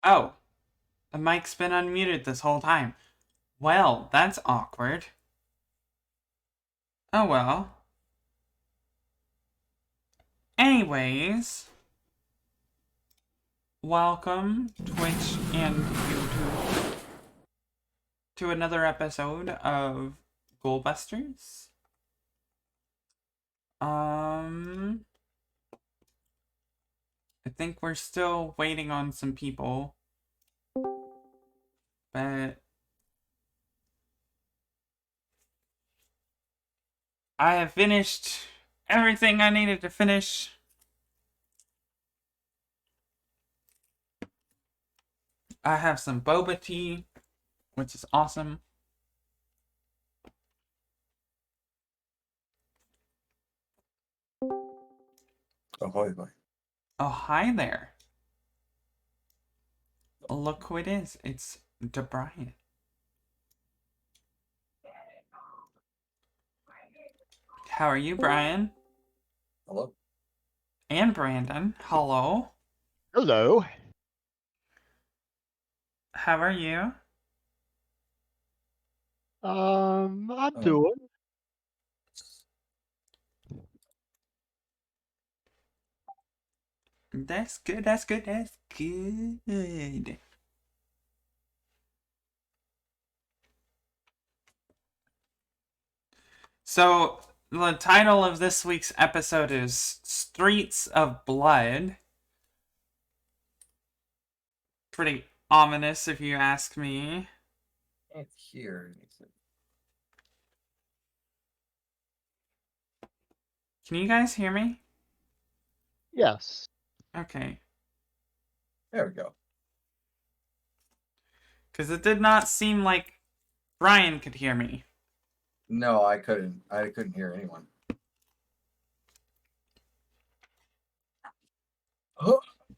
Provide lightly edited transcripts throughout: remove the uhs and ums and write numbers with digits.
Oh, the mic's been unmuted this whole time. Well, that's awkward. Oh well. Anyways, welcome, Twitch and YouTube, to another episode of Ghoulbusters. I think we're still waiting on some people, but I have finished everything I needed to finish. I have some boba tea, which is awesome. Ahoy, boy. Oh, hi there. Look who it is. It's DeBrian. How are you, Brian? Hello. And Brandon. Hello. Hello. How are you? I'm Oh. doing. That's good, that's good, that's good. So, the title of this week's episode is Streets of Blood. Pretty ominous, if you ask me. Can't hear anything. Can you guys hear me? Yes. Okay. There we go. Because it did not seem like Brian could hear me. No, I couldn't. I couldn't hear anyone.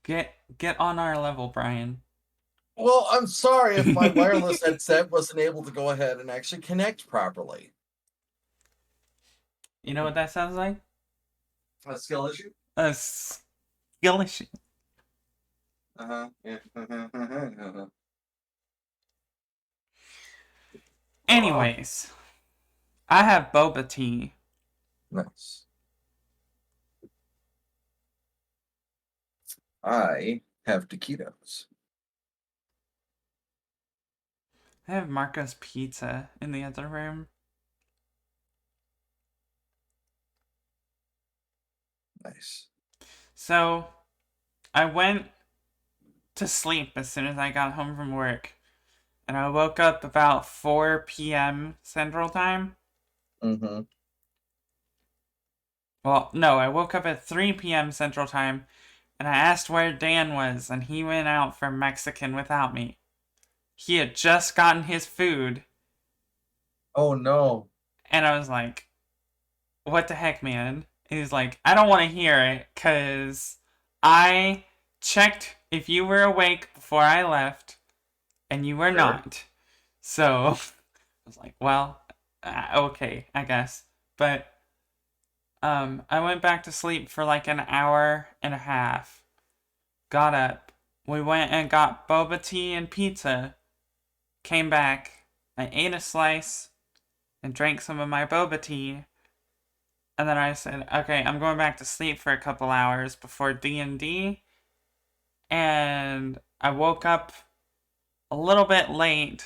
Get on our level, Brian. Well, I'm sorry if my wireless headset wasn't able to go ahead and actually connect properly. You know what that sounds like? A skill issue? A skill issue. Yeah. Anyways, I have boba tea. Nice. I have taquitos. I have Marco's pizza in the other room. Nice. So, I went to sleep as soon as I got home from work. And I woke up about 4 p.m. Central Time. Mm-hmm. Well, no, I woke up at 3 p.m. Central Time. And I asked where Dan was, and he went out for Mexican without me. He had just gotten his food. Oh, no. And I was like, what the heck, man? And he's like, I don't want to hear it, because I checked if you were awake before I left, and you were Sure. not. So, I was like, well, okay, I guess. But, I went back to sleep for like an hour and a half. Got up. We went and got boba tea and pizza. Came back. I ate a slice and drank some of my boba tea. And then I said, okay, I'm going back to sleep for a couple hours before D&D. And I woke up a little bit late.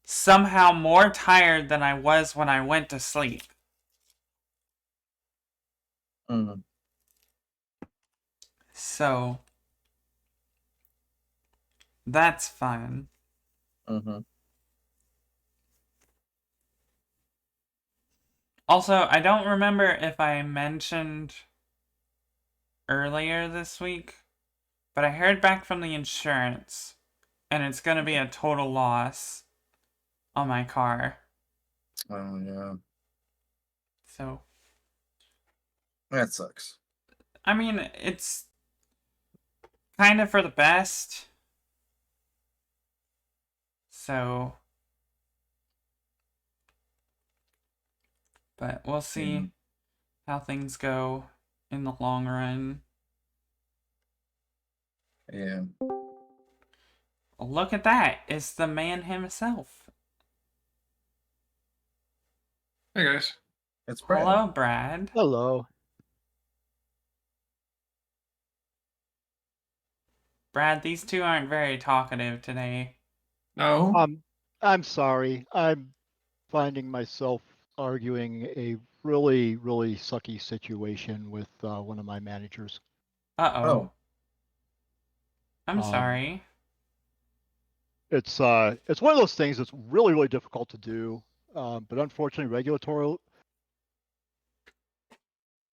Somehow more tired than I was when I went to sleep. Mm-hmm. So, that's fun. Mm-hmm. Also, I don't remember if I mentioned earlier this week, but I heard back from the insurance, and it's going to be a total loss on my car. Oh, yeah. So, That sucks. I mean, it's kind of for the best. So, but we'll see how things go in the long run. Yeah. look at that. It's the man himself. Hey guys. It's Brad. Hello, Brad. Hello. Brad, these two aren't very talkative today. No. I'm sorry. I'm finding myself arguing a really, really sucky situation with one of my managers. Uh-oh. Oh. I'm Um, sorry. It's one of those things that's really, really difficult to do. But unfortunately, regulatory.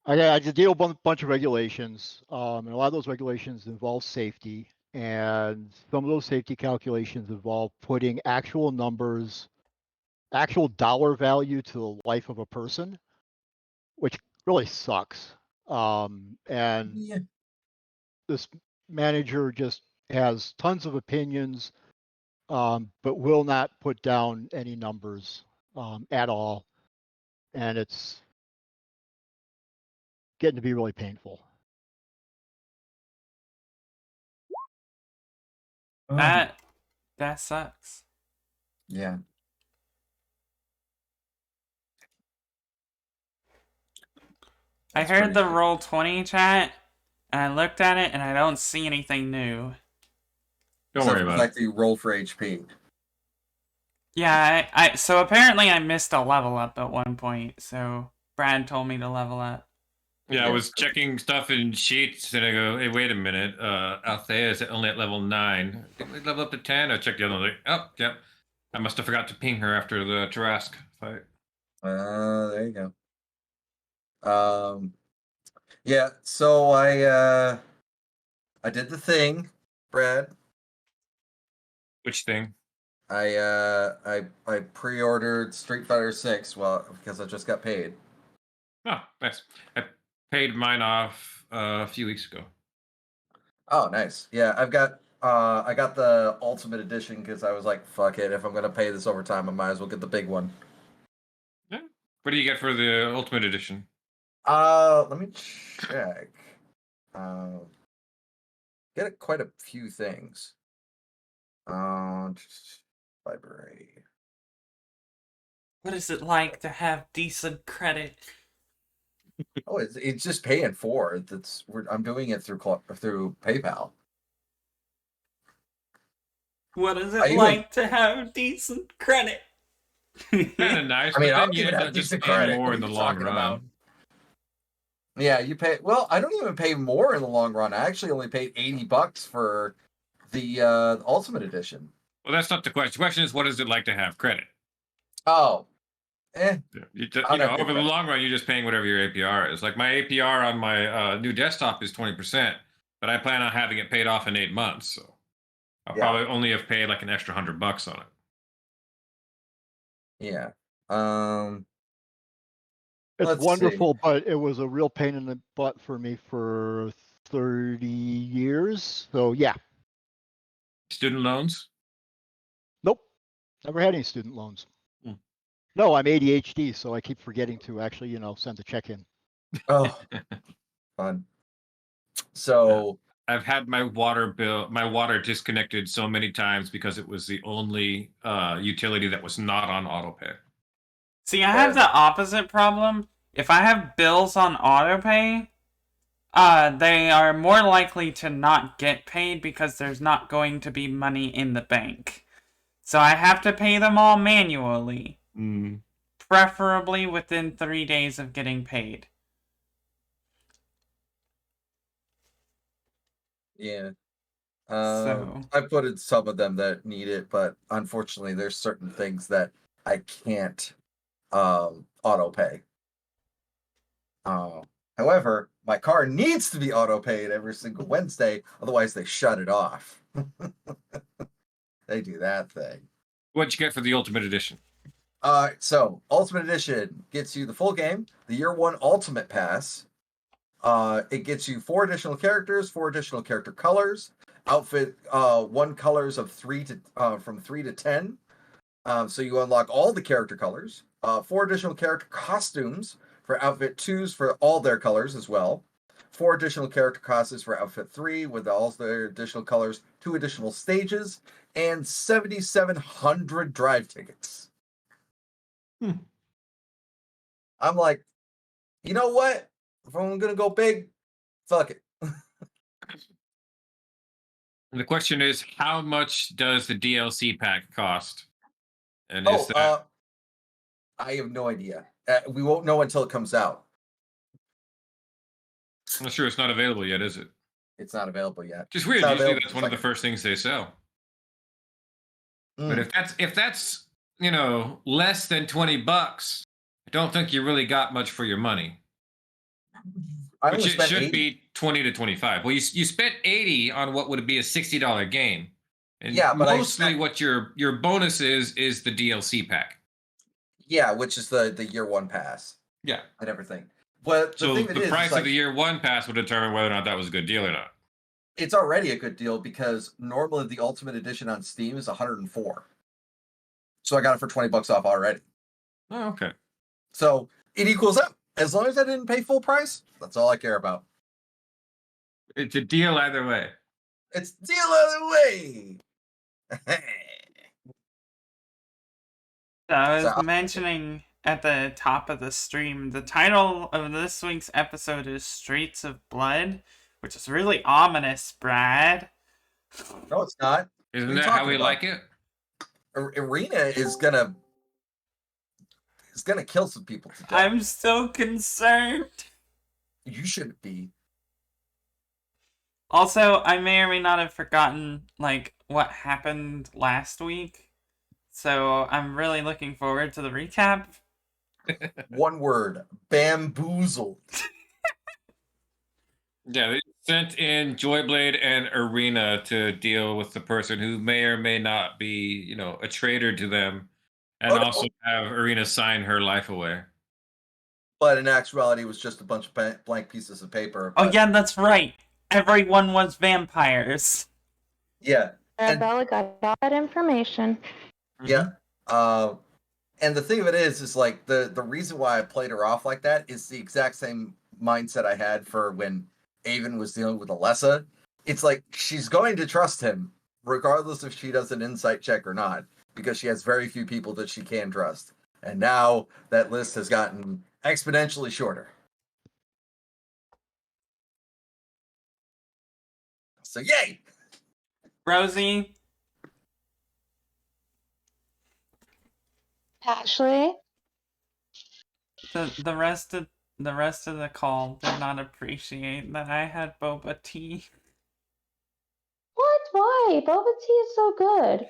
I had to deal with a bunch of regulations, and a lot of those regulations involve safety, and some of those safety calculations involve putting actual numbers, actual dollar value to the life of a person, which really sucks. And Yeah. this manager just has tons of opinions, but will not put down any numbers at all, and it's getting to be really painful. That sucks. Yeah. I That's heard pretty the shitty. Roll20 chat, and I looked at it, and I don't see anything new. Don't Except worry for the about it. fact that you roll for HP. Yeah, so apparently I missed a level up at one point, so Brad told me to level up. Yeah, I Yeah. was checking stuff in sheets and I go, hey, wait a minute. Althea is only at level 9. Didn't we level up to 10? I checked the other one, like, oh, yep. I must have forgot to ping her after the Tarask fight. There you go. Yeah, so I did the thing, Brad. Which thing? I pre-ordered Street Fighter 6, well, because I just got paid. Oh, nice. I paid mine off a few weeks ago. Oh, nice. Yeah, I got the Ultimate Edition because I was like, fuck it, if I'm gonna pay this over time, I might as well get the big one. Yeah. What do you get for the Ultimate Edition? Let me check. Get quite a few things. Library. What is it like to have decent credit? Oh, it's just paying for it. I'm doing it through PayPal. What is I it even- like to have decent credit? Kind of nice, I mean, but I then don't you even end have up just decent paying credit. more What in are the you long talking run. about? Yeah, you pay. Well, I don't even pay more in the long run. I actually only paid $80 for the Ultimate Edition. Well, that's not the question. The question is, what is it like to have credit? Oh, You know, over the long run, you're just paying whatever your APR is. Like my APR on my new desktop is 20%, but I plan on having it paid off in 8 months. So I'll probably only have paid like an extra $100 on it. Yeah. It's Let's wonderful, but it was a real pain in the butt for me for 30 years. So yeah, Student loans? nope, never had any student loans. Hmm. No, I'm ADHD, so I keep forgetting to actually, send a check in. Oh, fun. So I've had my water disconnected so many times because it was the only utility that was not on autopay. See, I have the opposite problem. If I have bills on autopay, they are more likely to not get paid because there's not going to be money in the bank. So I have to pay them all manually. Preferably within 3 days of getting paid. yeah. So I put in some of them that need it, but unfortunately, there's certain things that I can't auto pay. However, my car needs to be auto paid every single Wednesday, otherwise they shut it off. They do that thing. What'd you get for the Ultimate Edition? So Ultimate Edition gets you the full game, the Year One Ultimate Pass. It gets you 4 additional characters, 4 additional character colors, outfit 1 colors of 3 to from 3 to 10. So you unlock all the character colors, 4 additional character costumes for outfit 2s for all their colors as well, 4 additional character costumes for outfit 3 with all their additional colors, 2 additional stages, and 7,700 drive tickets. I'm like, you know what? If I'm gonna go big, fuck it. The question is, how much does the DLC pack cost? And is that I have no idea. We won't know until it comes out. I'm not sure it's not available yet, is it? It's not available yet. Just weird. It's not Usually available that's one of the second. first things they sell. But Mm. if that's less than $20, I don't think you really got much for your money. I Which only it spent should 80. be 20 to 25. Well, you spent 80 on what would be a $60 game. And Yeah, but mostly what your bonus is the DLC pack. Yeah, which is the year 1 pass. Yeah. And everything. But the So thing the that is, price like, of the year 1 pass will determine whether or not that was a good deal or not. it's already a good deal because normally the Ultimate Edition on Steam is $104. So I got it for $20 off already. Oh, okay. So it equals up. As long as I didn't pay full price, that's all I care about. It's a deal either way. It's deal other way. So I was So- mentioning at the top of the stream, the title of this week's episode is Streets of Blood, which is really ominous, Brad. No, it's not. Isn't What are you that how talking we about? like it? Arena is gonna kill some people today. I'm so concerned. You shouldn't be. Also, I may or may not have forgotten, like, what happened last week. So I'm really looking forward to the recap. One word: bamboozled. Yeah, they sent in Joyblade and Arena to deal with the person who may or may not be, a traitor to them, and also have Arena sign her life away. But in actuality, it was just a bunch of blank pieces of paper. Oh yeah, that's right. Everyone was vampires. Yeah. Arabella got all that information. Yeah. And the thing of it is like the reason why I played her off like that is the exact same mindset I had for when Avon was dealing with Alessa. It's like she's going to trust him regardless if she does an insight check or not, because she has very few people that she can trust. And now that list has gotten exponentially shorter. So yay! Rosie, Ashley, the rest of the call did not appreciate that I had boba tea. what? Why? Boba tea is so good.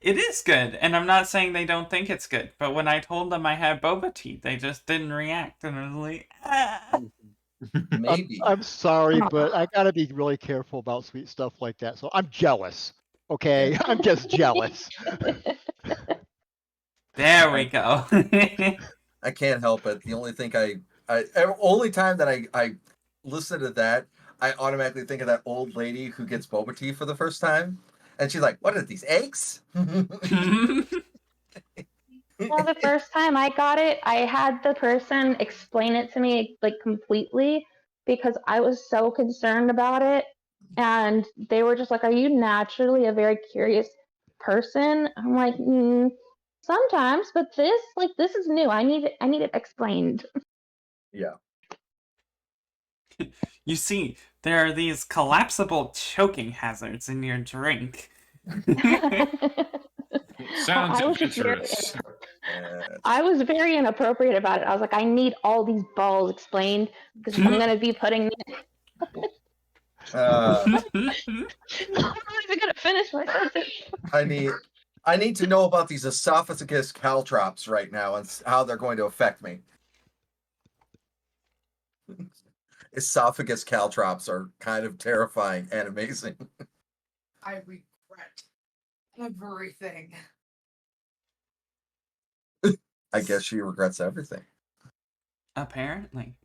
It is good, and I'm not saying they don't think it's good, but when I told them I had boba tea, they just didn't react, and I was like, ah. Maybe. I'm sorry, but I gotta be really careful about sweet stuff like that. So I'm jealous. Okay, I'm just jealous. There we go. I can't help it. The only thing only time that I listen to that, I automatically think of that old lady who gets boba tea for the first time, and she's like, "What are these eggs?" Well, the first time I got it, I had the person explain it to me like completely because I was so concerned about it. And they were just like, "Are you naturally a very curious person?" I'm like, sometimes, but this is new. I need it explained. Yeah. You see, there are these collapsible choking hazards in your drink. Sounds I was just very- adventurous. I was very inappropriate about it. I was like, I need all these balls explained because I'm going to be putting. I'm not even going to finish my sentence. I need to know about these esophagus caltrops right now and how they're going to affect me. Esophagus caltrops are kind of terrifying and amazing. I regret everything. I guess she regrets everything. Apparently.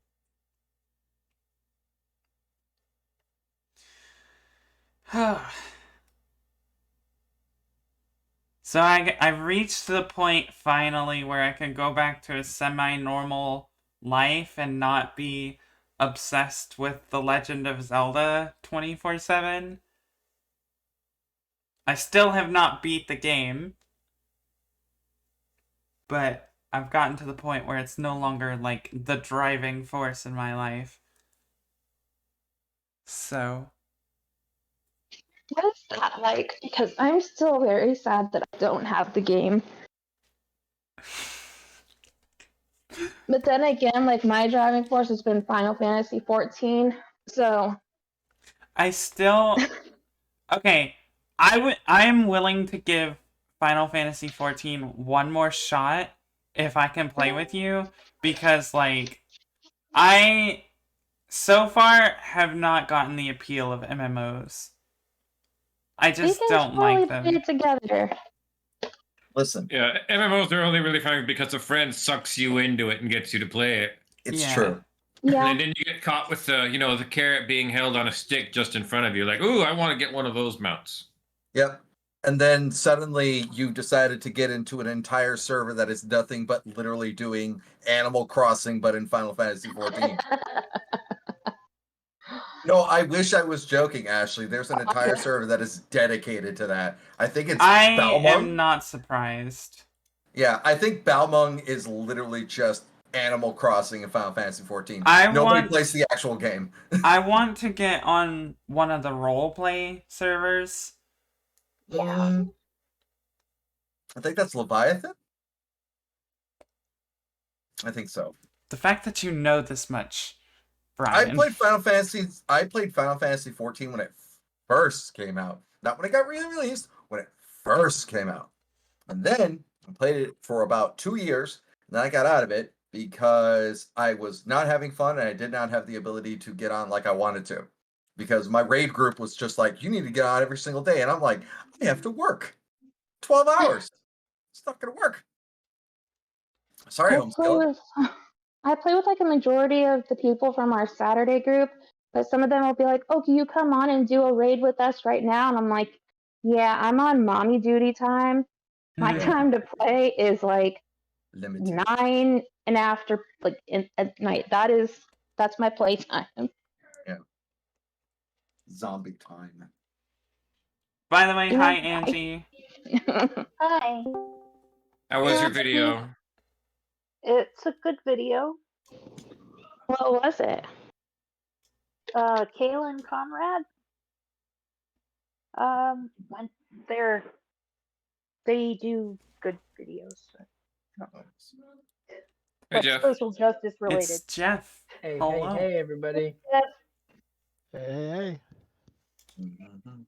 So I've reached the point finally where I can go back to a semi-normal life and not be obsessed with The Legend of Zelda 24/7. I still have not beat the game, but I've gotten to the point where it's no longer like the driving force in my life. So, What is that like? Because I'm still very sad that I don't have the game. But then again, like my driving force has been Final Fantasy 14. So I still okay. I am willing to give Final Fantasy 14 one more shot if I can play with you, because like I so far have not gotten the appeal of MMOs. I we just can don't totally like play them. it together. Listen, Yeah, MMOs are only really fun because a friend sucks you into it and gets you to play it. it's Yeah. true. Yeah. And then you get caught with the carrot being held on a stick just in front of you. Like, ooh, I want to get one of those mounts. Yep. And then suddenly you decided to get into an entire server that is nothing but literally doing Animal Crossing, but in Final Fantasy 14. No, I wish I was joking, Ashley. There's an entire server that is dedicated to that. I think it's I Balmung. am not surprised. Yeah, I think Balmung is literally just Animal Crossing in Final Fantasy 14. I Nobody want- plays the actual game. I want to get on one of the roleplay servers. Yeah. I think that's Leviathan. I think so. The fact that you know this much, I Brian. played Final Fantasy 14 when it first came out. Not when it got re-released, when it first came out. And then I played it for about 2 years, and then I got out of it because I was not having fun and I did not have the ability to get on like I wanted to. Because my raid group was just like, you need to get on every single day. And I'm like, I have to work 12 hours. It's not going to work. Sorry, Homeskill. I play with like a majority of the people from our Saturday group, but some of them will be like, "Oh, can you come on and do a raid with us right now?" And I'm like, "Yeah, I'm on mommy duty time. My Mhm. time to play is like Limited. 9 and after, like at night. That's my play time." Zombie time. By the way, You know, hi Angie. Hi. How was Yeah, your video? It's a good video. What was it? Kayla and Conrad. When they do good videos. Hey, But Jeff. social justice related. It's Jeff. Hey, Hello. hey, everybody. Yes. Hey. Mhm.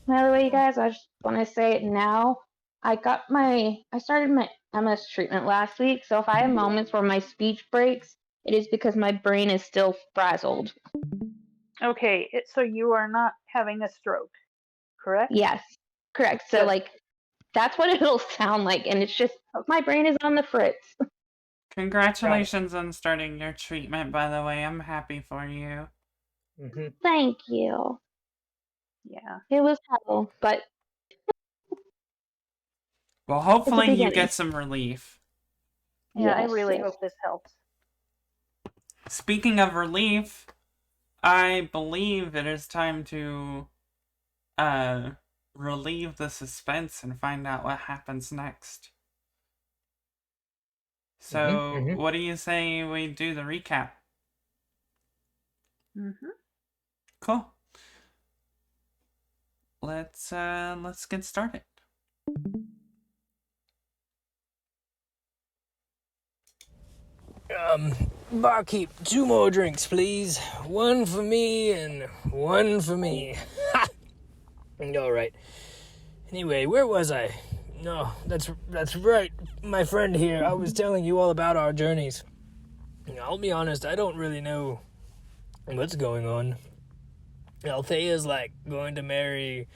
By the way, you guys, I just want to say it now. I started my MS treatment last week, so if I have moments where my speech breaks, it is because my brain is still frazzled. Okay, so you are not having a stroke, correct? Yes, correct. So, Good. like, that's what it'll sound like, and it's just my brain is on the fritz. Congratulations on starting your treatment, by the way. I'm happy for you. Hmm. Thank you. Yeah. It was hell, but Well, hopefully you beginning. get some relief. Yeah, I Yes, really yes. hope this helps. Speaking of relief, I believe it is time to relieve the suspense and find out what happens next. So, what do you say we do the recap? Mm-hmm. Cool. Let's get started. Barkeep, 2 more drinks, please. 1 for me and 1 for me. Ha! All right. Anyway, where was I? No, that's right. My friend here, I was telling you all about our journeys. I'll be honest, I don't really know what's going on. Althea's like going to marry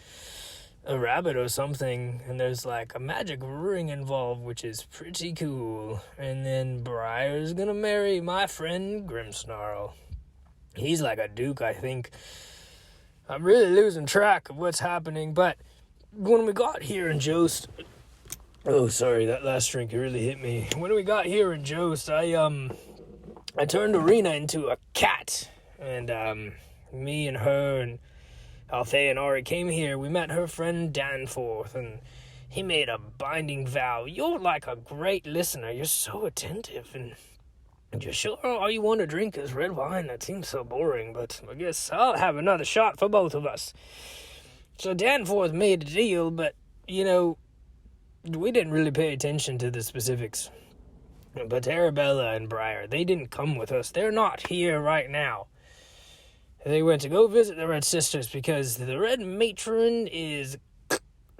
a rabbit or something, and there's like a magic ring involved, which is pretty cool. And then Briar's gonna marry my friend Grimmsnarl. He's like a duke, I think. I'm really losing track of what's happening, but when we got here in Jost... Oh, sorry, that last drink really hit me. When we got here in Jost, I turned Arena into a cat, and me and her and Althea and Ari came here. We met her friend Danforth, and he made a binding vow. You're like a great listener. You're so attentive, and you sure all you want to drink is red wine? That seems so boring, but I guess I'll have another shot for both of us. So Danforth made a deal, but, you know, we didn't really pay attention to the specifics. But Arabella and Briar, they didn't come with us. They're not here right now. They went to go visit the Red Sisters because the Red Matron is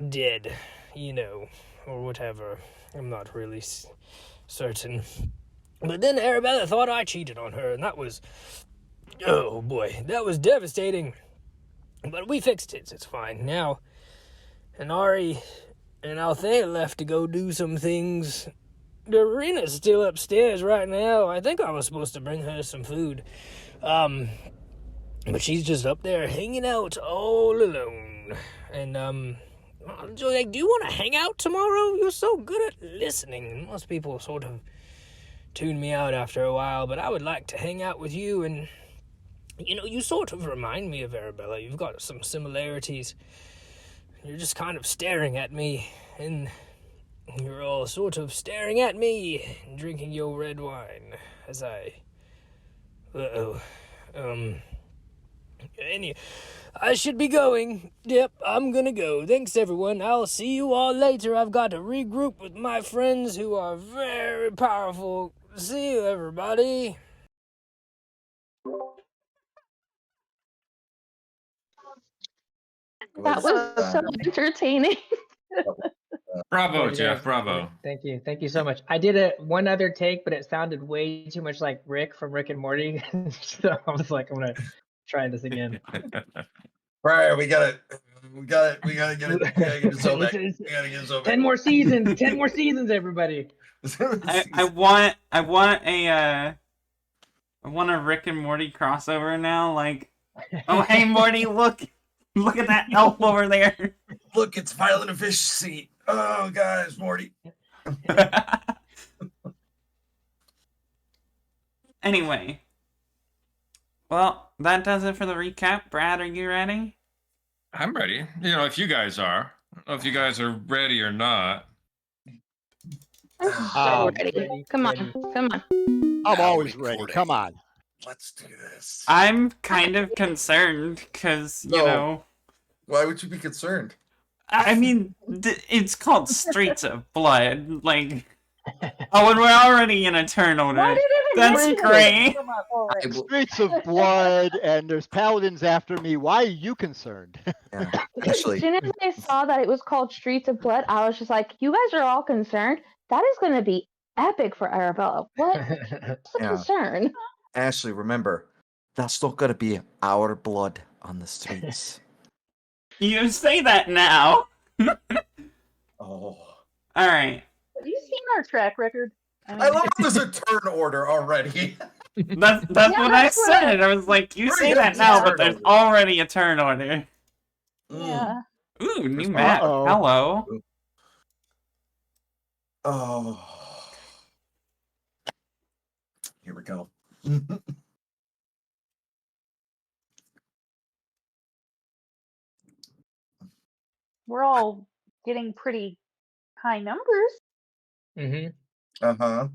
dead, you know, or whatever. I'm not really certain. But then Arabella thought I cheated on her, and that was... oh, boy, that was devastating. But we fixed it. It's fine now. And Ari and Althea left to go do some things. The Arena's still upstairs right now. I think I was supposed to bring her some food. But she's just up there hanging out all alone. And, like, do you want to hang out tomorrow? You're so good at listening. Most people sort of tune me out after a while, but I would like to hang out with you. And, you know, you sort of remind me of Arabella. You've got some similarities. You're just kind of staring at me, and you're all sort of staring at me, drinking your red wine, as I... I should be going. Yep, I'm gonna go. Thanks, everyone. I'll see you all later. I've got to regroup with my friends who are very powerful. See you, everybody. That was so entertaining. Bravo, Oh, Jeff. yeah. Bravo. Thank you. Thank you so much. I did one other take, but it sounded way too much like Rick from Rick and Morty. So I was like, I'm gonna try this again. Briar, we gotta get it. We gotta get it so back. We gotta get it so back. 10 more seasons. 10 more seasons, everybody. I want a Rick and Morty crossover now. Like, oh hey Morty, look at that elf over there. Look, it's Violet in a fish seat. Oh, guys, Morty. Anyway, well, that does it for the recap. Brad, are you ready? I'm ready. You know, if you guys are. I don't know if you guys are ready or not. I'm so ready. Come on. I'm always ready. Come on. Let's do this. I'm kind of concerned because, you know... Why would you be concerned? I mean, it's called Streets of Blood. Like, oh, and we're already in a turn order. That's great. Streets of Blood, and there's paladins after me. Why are you concerned? Yeah, As actually, soon as I saw that it was called Streets of Blood, I was just like, you guys are all concerned? That is going to be epic for Arabella. What's the concern? Ashley, remember, that's not going to be our blood on the streets. You say that now. Oh. All right. Have you seen our track record? I love how there's a turn order already. That's what I said. I was like, you say that now, but there's already a turn order. Yeah. Ooh, new map. Hello. Oh. Here we go. We're all getting pretty high numbers. Mm-hmm. Uh-huh.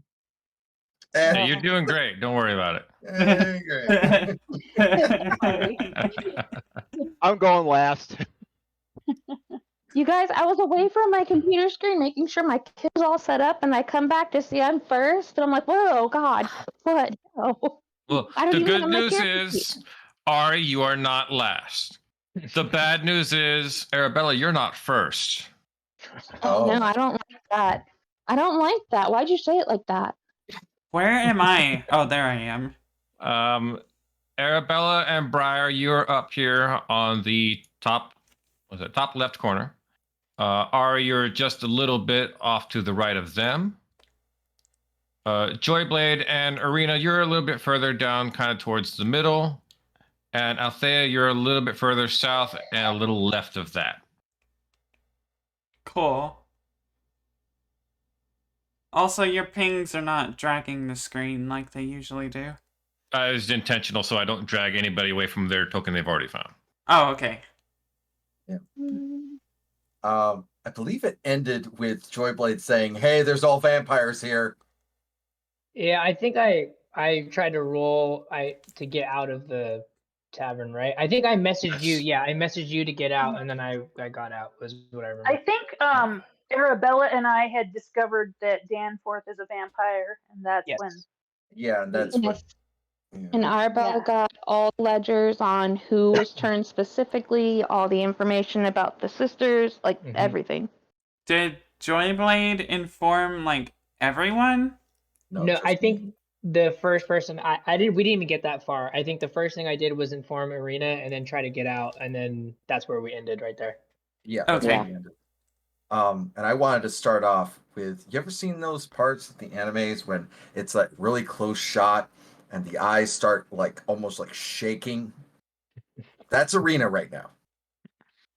Hey, you're doing great. Don't worry about it. I'm going last. You guys, I was away from my computer screen making sure my kit was all set up, and I come back to see I'm first, and I'm like, whoa, God, what? No. Well, the good news is, Ari, you are not last. The bad news is, Arabella, you're not first. Oh, no, I don't like that. I don't like that. Why'd you say it like that? Where am I? Oh, there I am. Arabella and Briar, you're up here on the top, top left corner. Ari, you're just a little bit off to the right of them. Joyblade and Arena, you're a little bit further down, kind of towards the middle. And Althea, you're a little bit further south and a little left of that. Cool. Also, your pings are not dragging the screen like they usually do. It's intentional, so I don't drag anybody away from their token they've already found. Oh, okay. Yeah. Mm. I believe it ended with Joyblade saying, "Hey, there's all vampires here." Yeah, I think I tried to roll to get out of the tavern, right? I think I messaged you. Yes. Yeah, I messaged you to get out, and then I got out. Was what I remember. I think Arabella and I had discovered that Danforth is a vampire, and that's Yes. when. Yeah, and that's what. Yes. Yeah. And Arabella Yeah. got all ledgers on who was turned specifically, all the information about the sisters, like Mhm. everything. Did Joyblade inform, like, everyone? No, just I me. think the first person we didn't even get that far. I think the first thing I did was inform Arena and then try to get out, and then that's where we ended right there. Yeah, that's Okay. where we ended. And I wanted to start off with, you ever seen those parts of the animes when it's like really close shot and the eyes start like almost like shaking? That's Arena right now.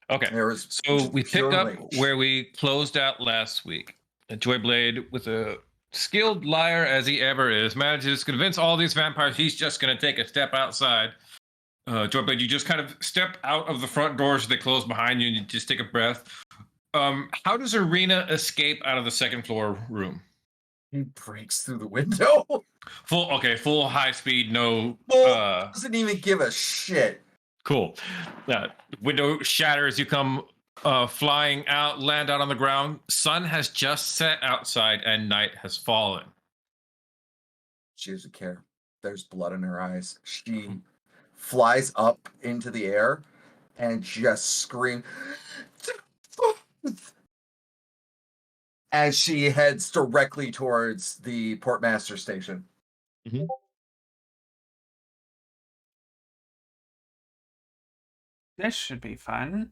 Okay. There is So we pick pure up rage. where we closed out last week. Joyblade, with a skilled liar as he ever is, manages to convince all these vampires he's just going to take a step outside. Joyblade, you just kind of step out of the front doors as they close behind you and you just take a breath. How does Arena escape out of the second floor room? He breaks through the window. Full high speed, no. Doesn't even give a shit. Cool. Window shatters. You come flying out, land out on the ground. Sun has just set outside and night has fallen. She doesn't care. There's blood in her eyes. She flies up into the air and just screams as she heads directly towards the Portmaster station. Mm-hmm. This should be fun.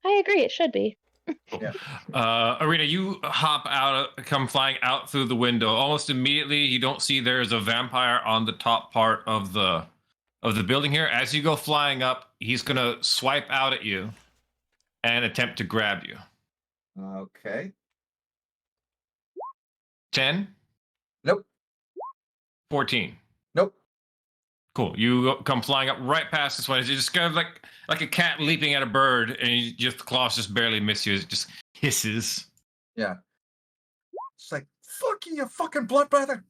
I agree, it should be. Yeah. Arena, you hop out, come flying out through the window. Almost immediately, you don't see there's a vampire on the top part of the building here. As you go flying up, he's gonna swipe out at you and attempt to grab you. Okay. 10? Nope. 14. Nope. Cool. You come flying up right past this one. It's just kind of like a cat leaping at a bird, and the claws just barely miss you. It just hisses. Yeah. It's like, fuck you, you fucking bloodbrother.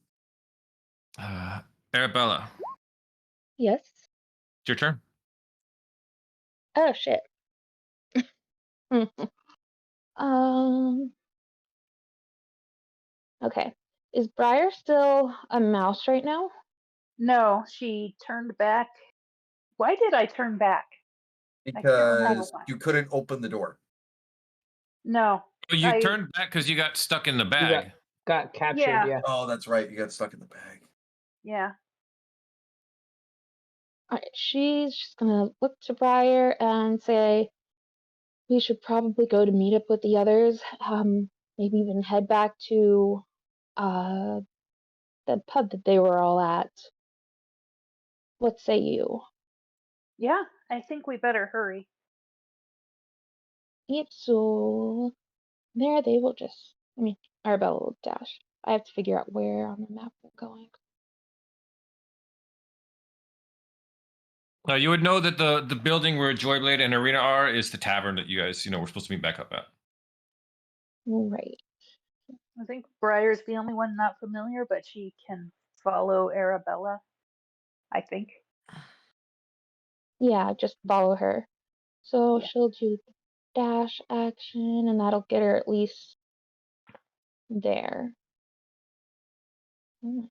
Arabella, Yes. it's your turn. Oh shit. um. Okay. Is Briar still a mouse right now? No, she turned back. Why did I turn back? Because why. you couldn't open the door. No. You turned back because you got stuck in the bag. Got captured. Yeah. Yeah. Oh, that's right. You got stuck in the bag. Yeah. Alright, she's just gonna look to Briar and say, we should probably go to meet up with the others. Maybe even head back to the pub that they were all at. What say you? Yeah, I think we better hurry. Yep, so there they will just, Arabella will dash. I have to figure out where on the map we're going. You would know that the building where Joyblade and Arena are is the tavern that you guys, we're supposed to meet back up at. Right. I think Briar's the only one not familiar, but she can follow Arabella, I think. Yeah, just follow her. So Yeah. she'll do the dash action, and that'll get her at least there. Hmm.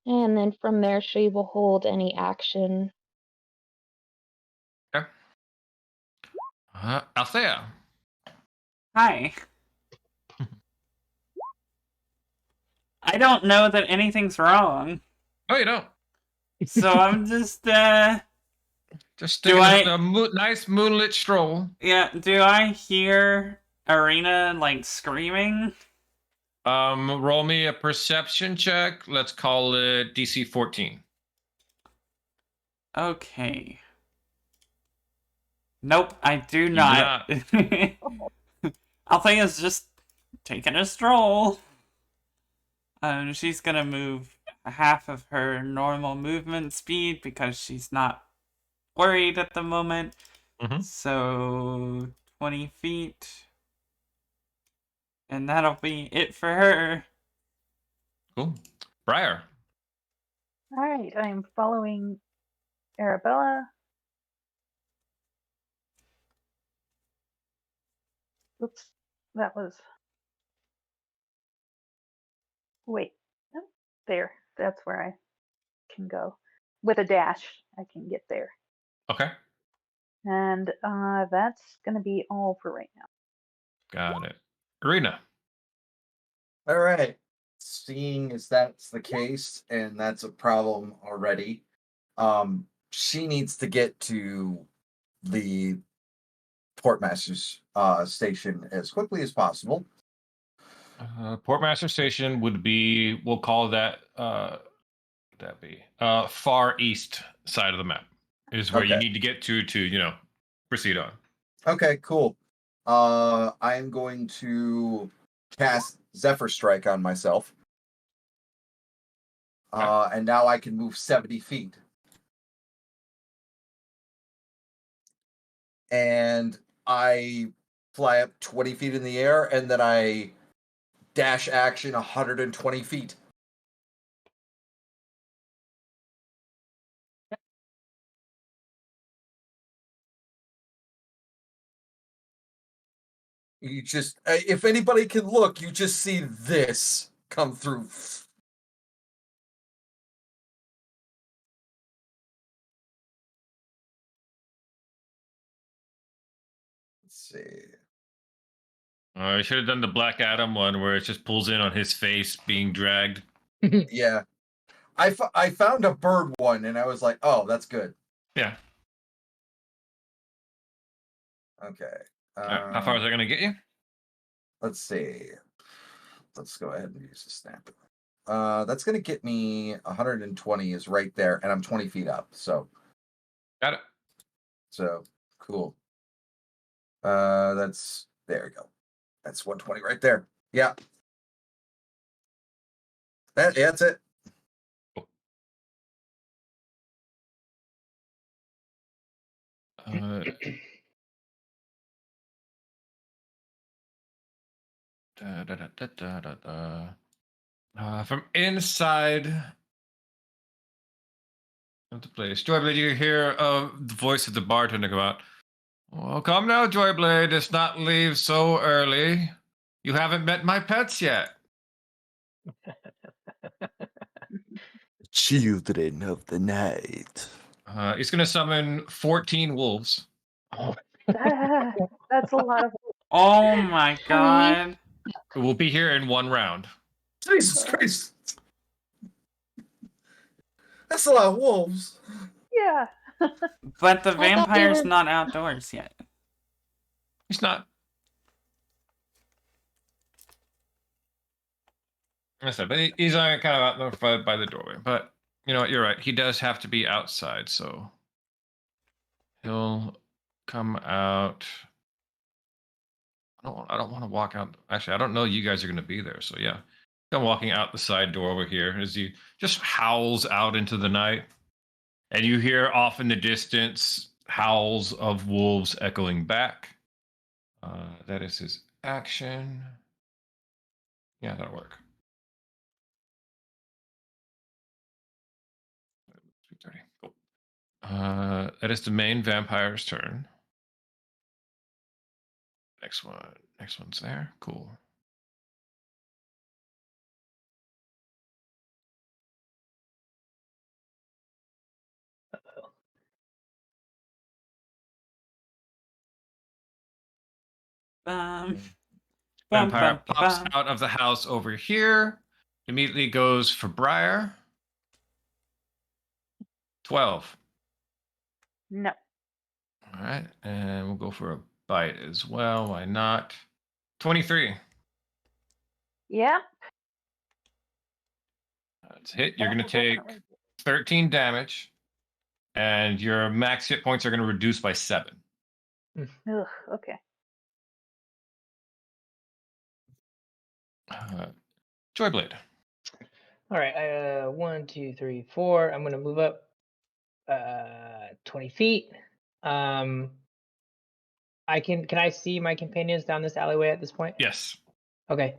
And then from there, she will hold any action. Okay. Althea. Hi. I don't know that anything's wrong. Oh, you don't. So I'm just, Just Do taking I- a nice moonlit stroll. yeah, do I hear Arena, like, screaming? Roll me a perception check. Let's call it DC 14. Okay. Nope, I do do not. Oh, Althea's just taking a stroll. She's gonna move half of her normal movement speed because she's not worried at the moment. Mhm. So 20 feet. And that'll be it for her. Cool. Briar. all right, I'm following Arabella. Oops, that was. Wait, no, there. That's where I can go. With a dash, I can get there. Okay. And that's going to be all for right now. Got it. Arena. All right. Seeing as that's the case, and that's a problem already, she needs to get to the portmaster's station as quickly as possible. Portmaster Station would be, we'll call that, that be far east side of the map is where you Okay. need to get to proceed on. Okay, cool. I'm going to cast Zephyr Strike on myself. And now I can move 70 feet. And I fly up 20 feet in the air, and then I dash action 120 feet. You just, if anybody can look, you just see this come through. Let's see. I should have done the Black Adam one where it just pulls in on his face being dragged. Yeah. I found a bird one, and I was like, oh, that's good. Yeah. Okay. How far is that going to get you? Let's see. Let's go ahead and use the snap. That's going to get me 120 is right there, and I'm 20 feet up. So Got it. So cool. That's there we go. That's 120 right there. Yeah. That's it. Uh, from inside of the place, Joyblade, you hear the voice of the bartender go out. Well, come now, Joyblade. Let's not leave so early. You haven't met my pets yet. Children of the night. He's going to summon 14 wolves. That's a lot of. Oh my Honey. god. We'll be here in one round. Jesus Christ. That's a lot of wolves. Yeah. But the thought they vampire's were- not outdoors yet. He's not. I said, but he's kind of out by the doorway. But you know what? You're right. He does have to be outside, so he'll come out. I don't want to walk out. Actually, I don't know you guys are going to be there, so yeah. I'm walking out the side door over here as he just howls out into the night, and you hear off in the distance howls of wolves echoing back. That is his action. Yeah, that'll work. 3:30. Cool. That is the main vampire's turn. Next one's there. Cool. Bum, Vampire bum, pops bum. out of the house over here. Immediately goes for Briar. 12. No. All right, and we'll go for a bite as well. Why not? 23. Yeah. That's a hit. You're going to take 13 damage, and your max hit points are going to reduce by 7. Ugh, okay. Joyblade. All right. 1, 2, 3, 4. I'm gonna move up 20 feet. Can I see my companions down this alleyway at this point? Yes. Okay.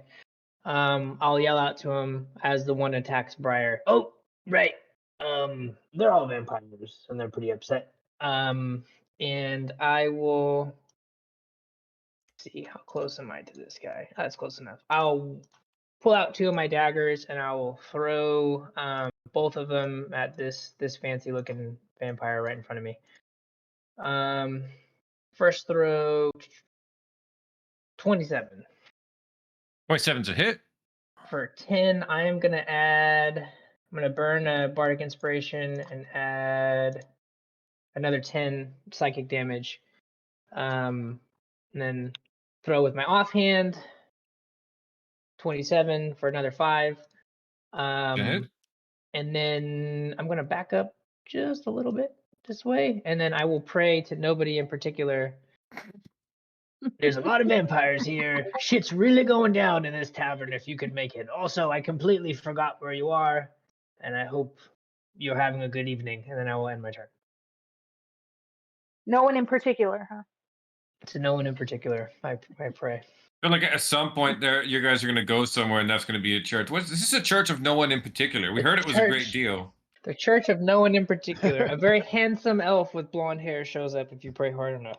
I'll yell out to him as the one attacks Briar. Oh, right. They're all vampires and they're pretty upset. And I will see how close am I to this guy. That's close enough. I'll pull out 2 of my daggers and I will throw both of them at this fancy looking vampire right in front of me. First throw 27. 27's a hit. For 10, I am gonna add. I'm gonna burn a bardic inspiration and add another 10 psychic damage. And then throw with my offhand. 27 for another 5. Hit. And then I'm gonna back up just a little bit this way, and then I will pray to nobody in particular. There's a lot of vampires here. Shit's really going down in this tavern if you could make it. Also, I completely forgot where you are, and I hope you're having a good evening, and then I will end my turn. No one in particular, huh? To no one in particular, I pray. But like at some point there, you guys are going to go somewhere, and that's going to be a church. This is a church of no one in particular. We heard it was a great deal. The church of no one in particular. A very handsome elf with blonde hair shows up if you pray hard enough.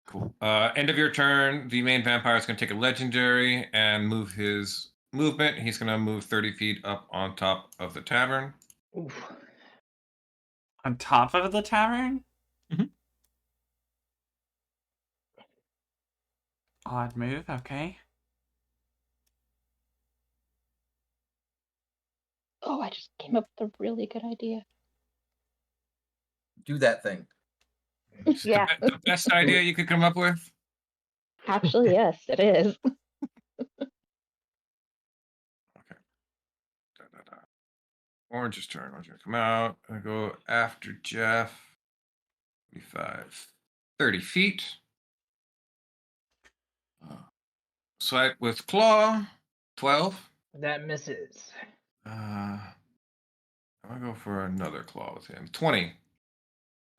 Cool. End of your turn, the main vampire is going to take a legendary and move his movement. He's going to move 30 feet up on top of the tavern. Oof. On top of the tavern? Mm-hmm. Odd move, okay. Oh, I just came up with a really good idea. Do that thing. Yeah. The best idea you could come up with? Actually, yes, it is. Okay. Orange's turn. Orange gonna come out. I go after Jeff. 45. 30 feet. Swipe with claw. 12. That misses. I'm gonna go for another claw with him. 20.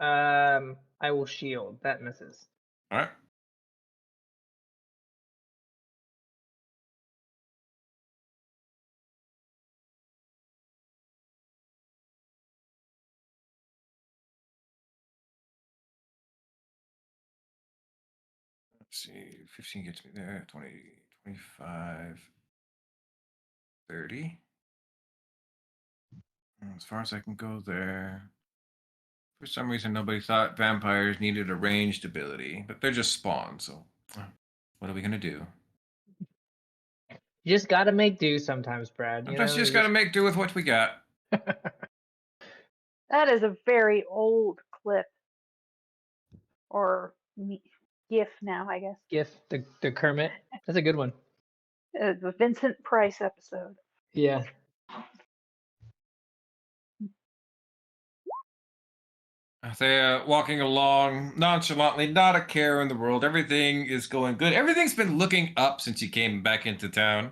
I will shield. That misses. All right. Let's see. 15 gets me there. 20, 25, 30. As far as I can go there. For some reason, nobody thought vampires needed a ranged ability, but they're just spawn, so what are we going to do? You just gotta make do sometimes, Brad. Sometimes you just got to make do with what we got. That is a very old clip. Or GIF now, I guess. GIF, the Kermit. That's a good one. The Vincent Price episode. Yeah. They're walking along nonchalantly, not a care in the world. Everything is going good. Everything's been looking up since you came back into town.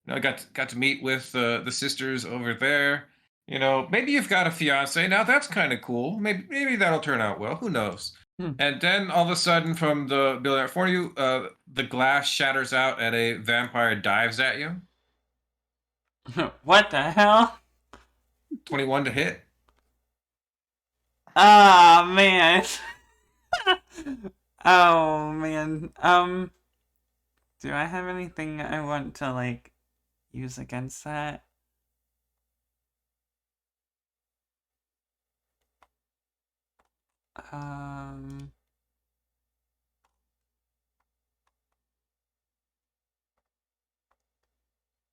You know, I got to meet with the sisters over there. You know, maybe you've got a fiance now. That's kind of cool. Maybe that'll turn out well. Who knows? And then all of a sudden, from the building out for you, the glass shatters out, and a vampire dives at you. What the hell? 21 to hit. Ah, man. Oh, man. Do I have anything I want to, like, use against that?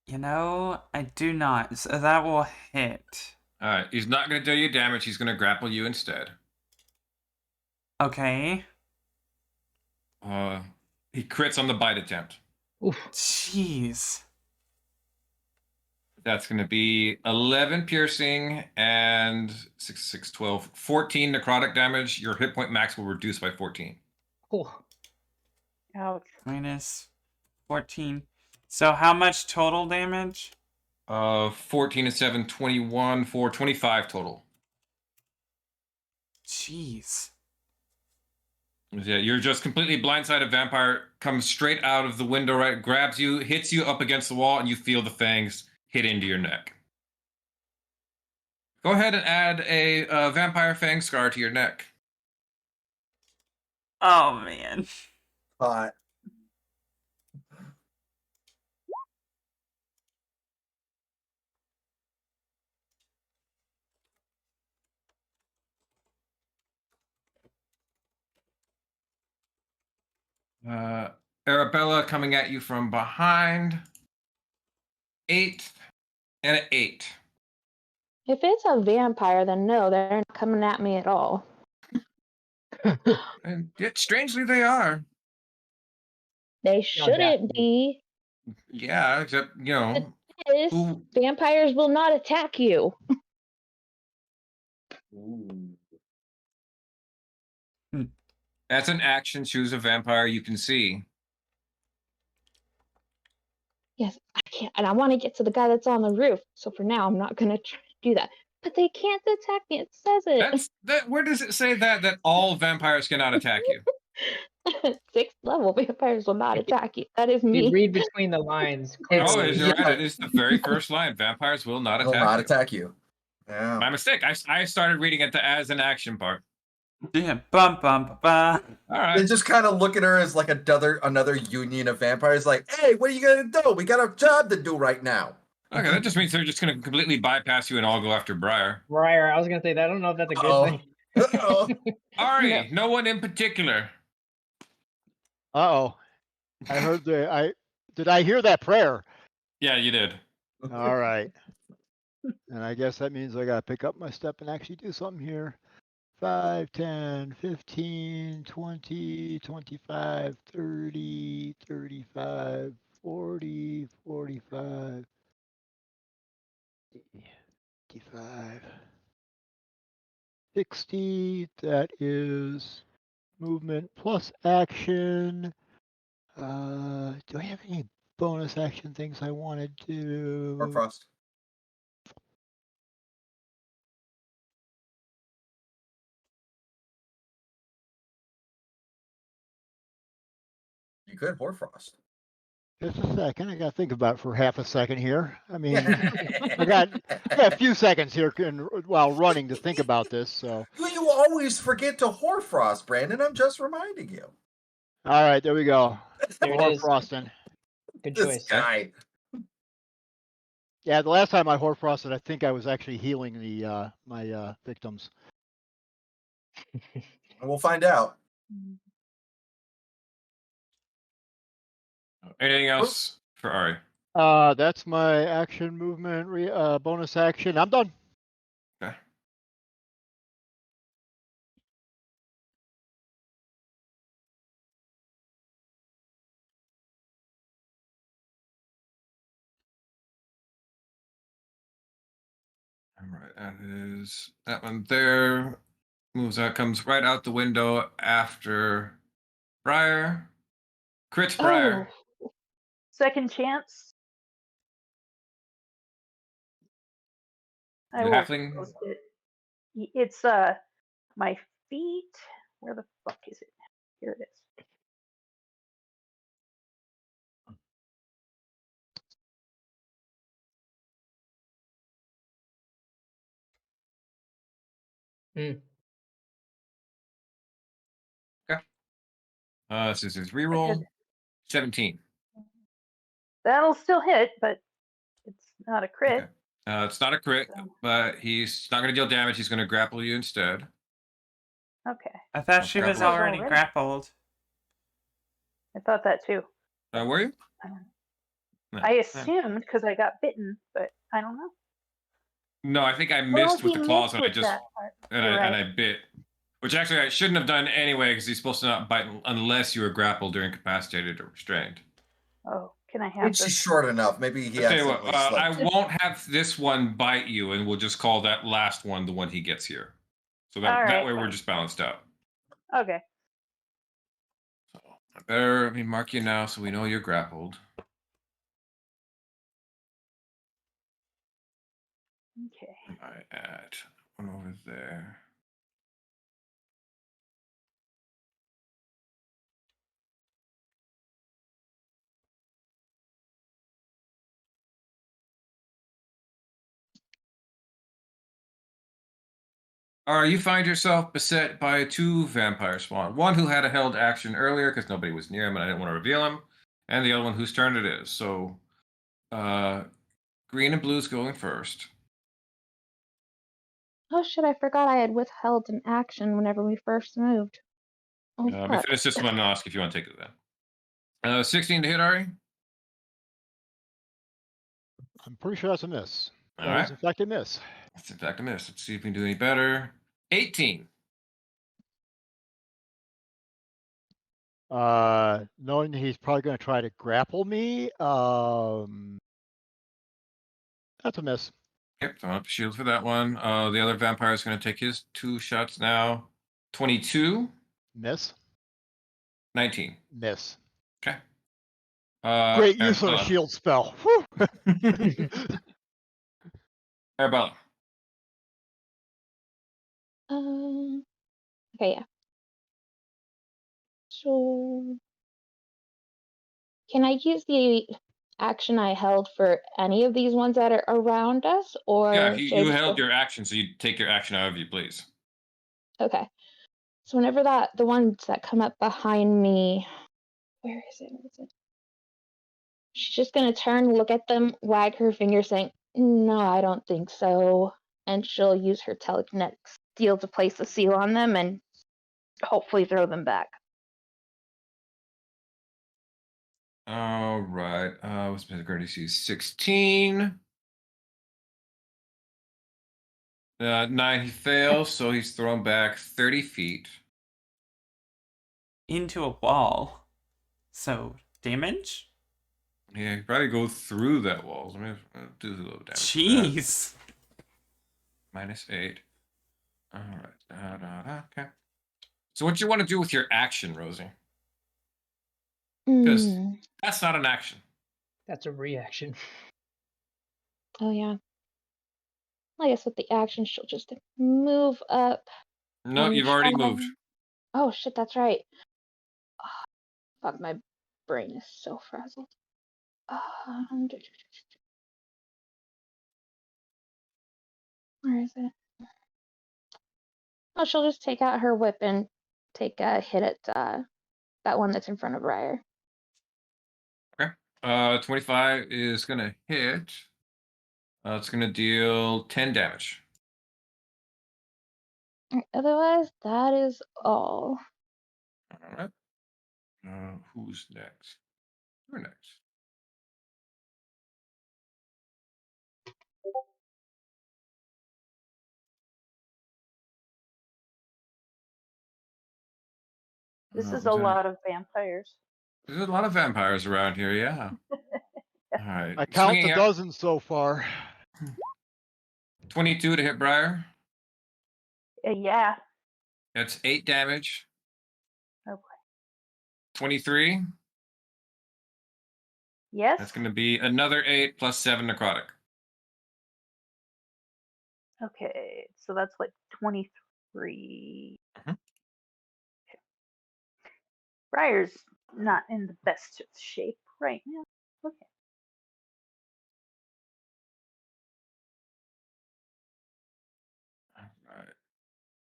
You know, I do not, so that will hit. Alright, he's not going to do you damage. He's going to grapple you instead. Okay. He crits on the bite attempt. Oof. Jeez. That's going to be 11 piercing and 6, 12, 14 necrotic damage. Your hit point max will reduce by 14. Whew. Ouch. Minus 14. So how much total damage? 14 and 7, 21 for 25 total. Jeez. Yeah, you're just completely blindsided. Vampire comes straight out of the window, right? Grabs you, hits you up against the wall, and you feel the fangs hit into your neck. Go ahead and add a vampire fang scar to your neck. Oh man. Hot. Arabella coming at you from behind. 8 and an 8. If it's a vampire, then no, they're not coming at me at all. And yet, strangely, they are. They No, shouldn't be. Yeah, except, This, who... vampires will not attack you. That's an action. Choose a vampire you can see. Yes, I can't, and I want to get to the guy that's on the roof. So for now, I'm not gonna try to do that. But they can't attack me. It says it. Where does it say that all vampires cannot attack you? 6th level vampires will not attack you. That is You me. read between the lines. It's- Oh, Clearly. you're yeah. right. It is the very first line. Vampires will not Will attack not you. attack you. Yeah. My mistake. I started reading it as an action part. Yeah, bum bum ba. All right. They just kind of look at her as like another union of vampires. Like, hey, what are you gonna do? We got a job to do right now. Okay, that just means they're just going to completely bypass you and all go after Briar. Briar, I was gonna say that. I don't know if that's a good Uh-oh. thing. Uh-oh. Ari, no one in particular. Uh-oh. I heard did I hear that prayer? Yeah, you did. All right. And I guess that means I got to pick up my step and actually do something here. 5, 10, 15, 20, 25, 30, 35, 40, 45, 55, 60. That is movement plus action. Do I have any bonus action things I wanted to? Or Frost. You could Hoarfrost. Just a second. I got to think about it for half a second here. I mean, I got a few seconds here while running to think about this. So. You always forget to Hoarfrost, Brandon. I'm just reminding you. All right, there we go. There it is. Hoarfrosting. Good This choice. guy. Yeah, the last time I Hoarfrosted, I think I was actually healing the my victims. And we'll find out. Anything else for Ari? That's my action movement, bonus action. I'm done. Okay. All right, that is that one there. Moves out, comes right out the window after Briar. Crits Briar. Second chance. I The will halfling? post it. It's my feet. Where the fuck is it? Here it is. Mm. Okay. This is his reroll. 17. That'll still hit, but it's not a crit. Okay. It's not a crit, but he's not going to deal damage. He's going to grapple you instead. Okay. I thought she was Grappled. already grappled. I thought that too. Were you? No. I assumed because I got bitten, but I don't know. No, I think I Well, missed with he the claws missed and I with just that part. and You're I right. bit. Which actually I shouldn't have done anyway because he's supposed to not bite unless you were grappled or incapacitated or restrained. Oh, can I I have think she's this? short enough. Maybe he I'll tell you what, accidentally I slipped. won't have this one bite you, and we'll just call that last one the one he gets here. So that All that right, way we're fine. just balanced out. Okay. Better, let me mark you now so we know you're grappled. Okay. Am I at one over there? All right, you find yourself beset by 2 vampire spawn. One who had a held action earlier because nobody was near him and I didn't want to reveal him, and the other one whose turn it is. So, green and blue's going first. Oh shit, I forgot I had withheld an action whenever we first moved. Oh Let me fuck. finish this one and I'll ask if you want to take it then. 16 to hit, Ari. I'm pretty sure that's a miss. All That right. is in fact a miss. That's in fact a miss. Let's see if we can do any better. 18. Knowing he's probably going to try to grapple me, that's a miss. Yep, throwing up a shield for that one. The other vampire is going to take his 2 shots now. 22. Miss. 19. Miss. Okay. Great use of a Arabella. shield spell. Whew. Arabella. Okay, yeah. So, can I use the action I held for any of these ones that are around us, Yeah, or should I you just held go? your action, so you take your action however you please. Okay. So whenever the ones that come up behind me, where is it? Where is it? She's just gonna turn, look at them, wag her finger, saying, "No, I don't think so," and she'll use her telekinetic steel to place the seal on them and hopefully throw them back. All right. What's my DC? 16. 9, he fails, so he's thrown back 30 feet. Into a wall. So, damage? Yeah, he probably go through that wall. Let me do a little damage. Jeez. -8. All right. Okay. So what you want to do with your action, Rosie? Because that's not an action. That's a reaction. Oh yeah. I guess with the action, she'll just move up. No, and you've already try- moved. Oh shit, that's right. Fuck, my brain is so frazzled. Where is it? Oh, she'll just take out her whip and take a hit at that one that's in front of Ryer. Okay. 25 is gonna hit. It's gonna deal 10 damage. Otherwise, that is all. All right. Who's next? You're next. This is was a that? lot of vampires. There's a lot of vampires around here, yeah. All right. I count Swinging a at dozen so far. 22 to hit Briar. Yeah. That's 8 damage. Okay. 23. Yes. That's going to be another 8 plus 7 necrotic. Okay, so that's like 23. Mhm. Briar's not in the best of shape right now. Okay. All right.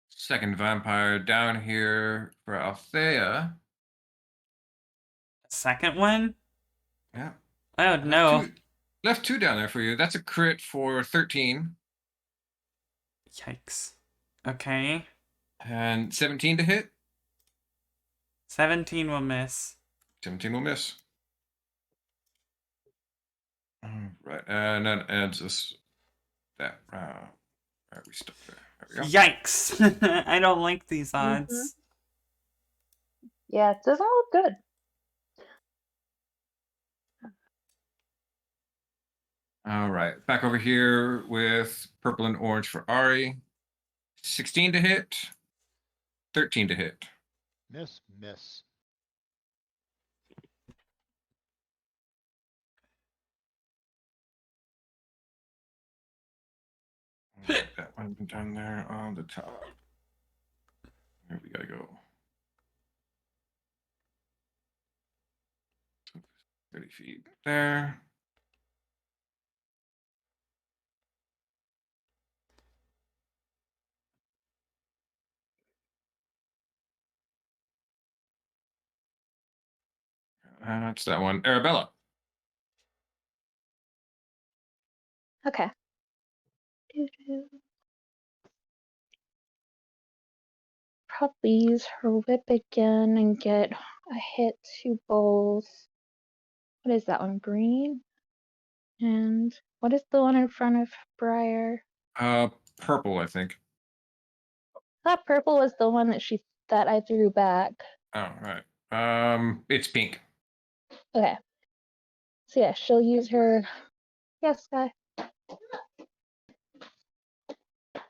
Second vampire down here for Althea. Second one? Yeah. Oh no. Left 2 down there for you. That's a crit for 13. Yikes. Okay. And 17 to hit. 17 will miss. 17 will miss. All right. And that adds us that. All right, we stop there. There we go. Yikes. I don't like these odds. Yeah, it doesn't look good. All right. Back over here with purple and orange for Ari. 16 to hit. 13 to hit. Miss. That one down there on the top. There we gotta go. 30 feet there. That's that one. Arabella. Okay. Doo-doo. Probably use her whip again and get a hit to both. What is that one? Green? And what is the one in front of Briar? Purple, I think. I thought purple was the one that I threw back. Oh, right. It's pink. Okay. So yeah, she'll use her. Yes, guy.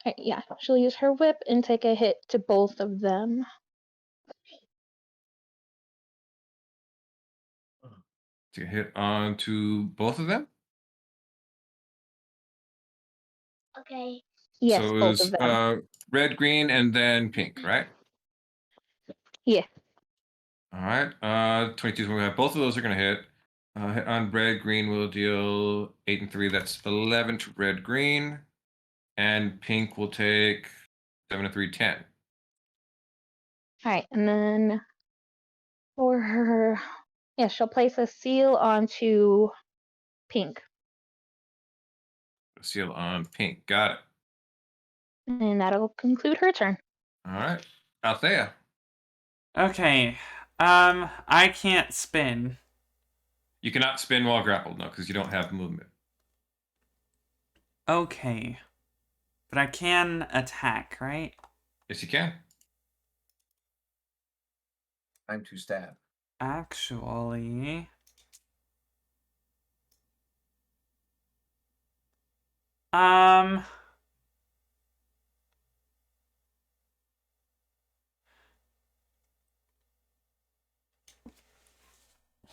Right, yeah, she'll use her whip and take a hit to both of them. To hit onto both of them. Okay. Yes, So it both of was them. red, green, and then pink, right? Yeah. All right. 22 is when we have both of those are going to hit. Hit on red, green will deal 8 and 3. That's 11 to red, green. And pink will take 7 and 3, 10. All right, and then for her, yeah, she'll place a seal onto pink, Seal on pink. Got it. and that'll conclude her turn. All right. Althea. Okay. I can't spin. You cannot spin while grappled, no, because you don't have movement. Okay. But I can attack, right? Yes, you can. Time to stab. Actually. Um.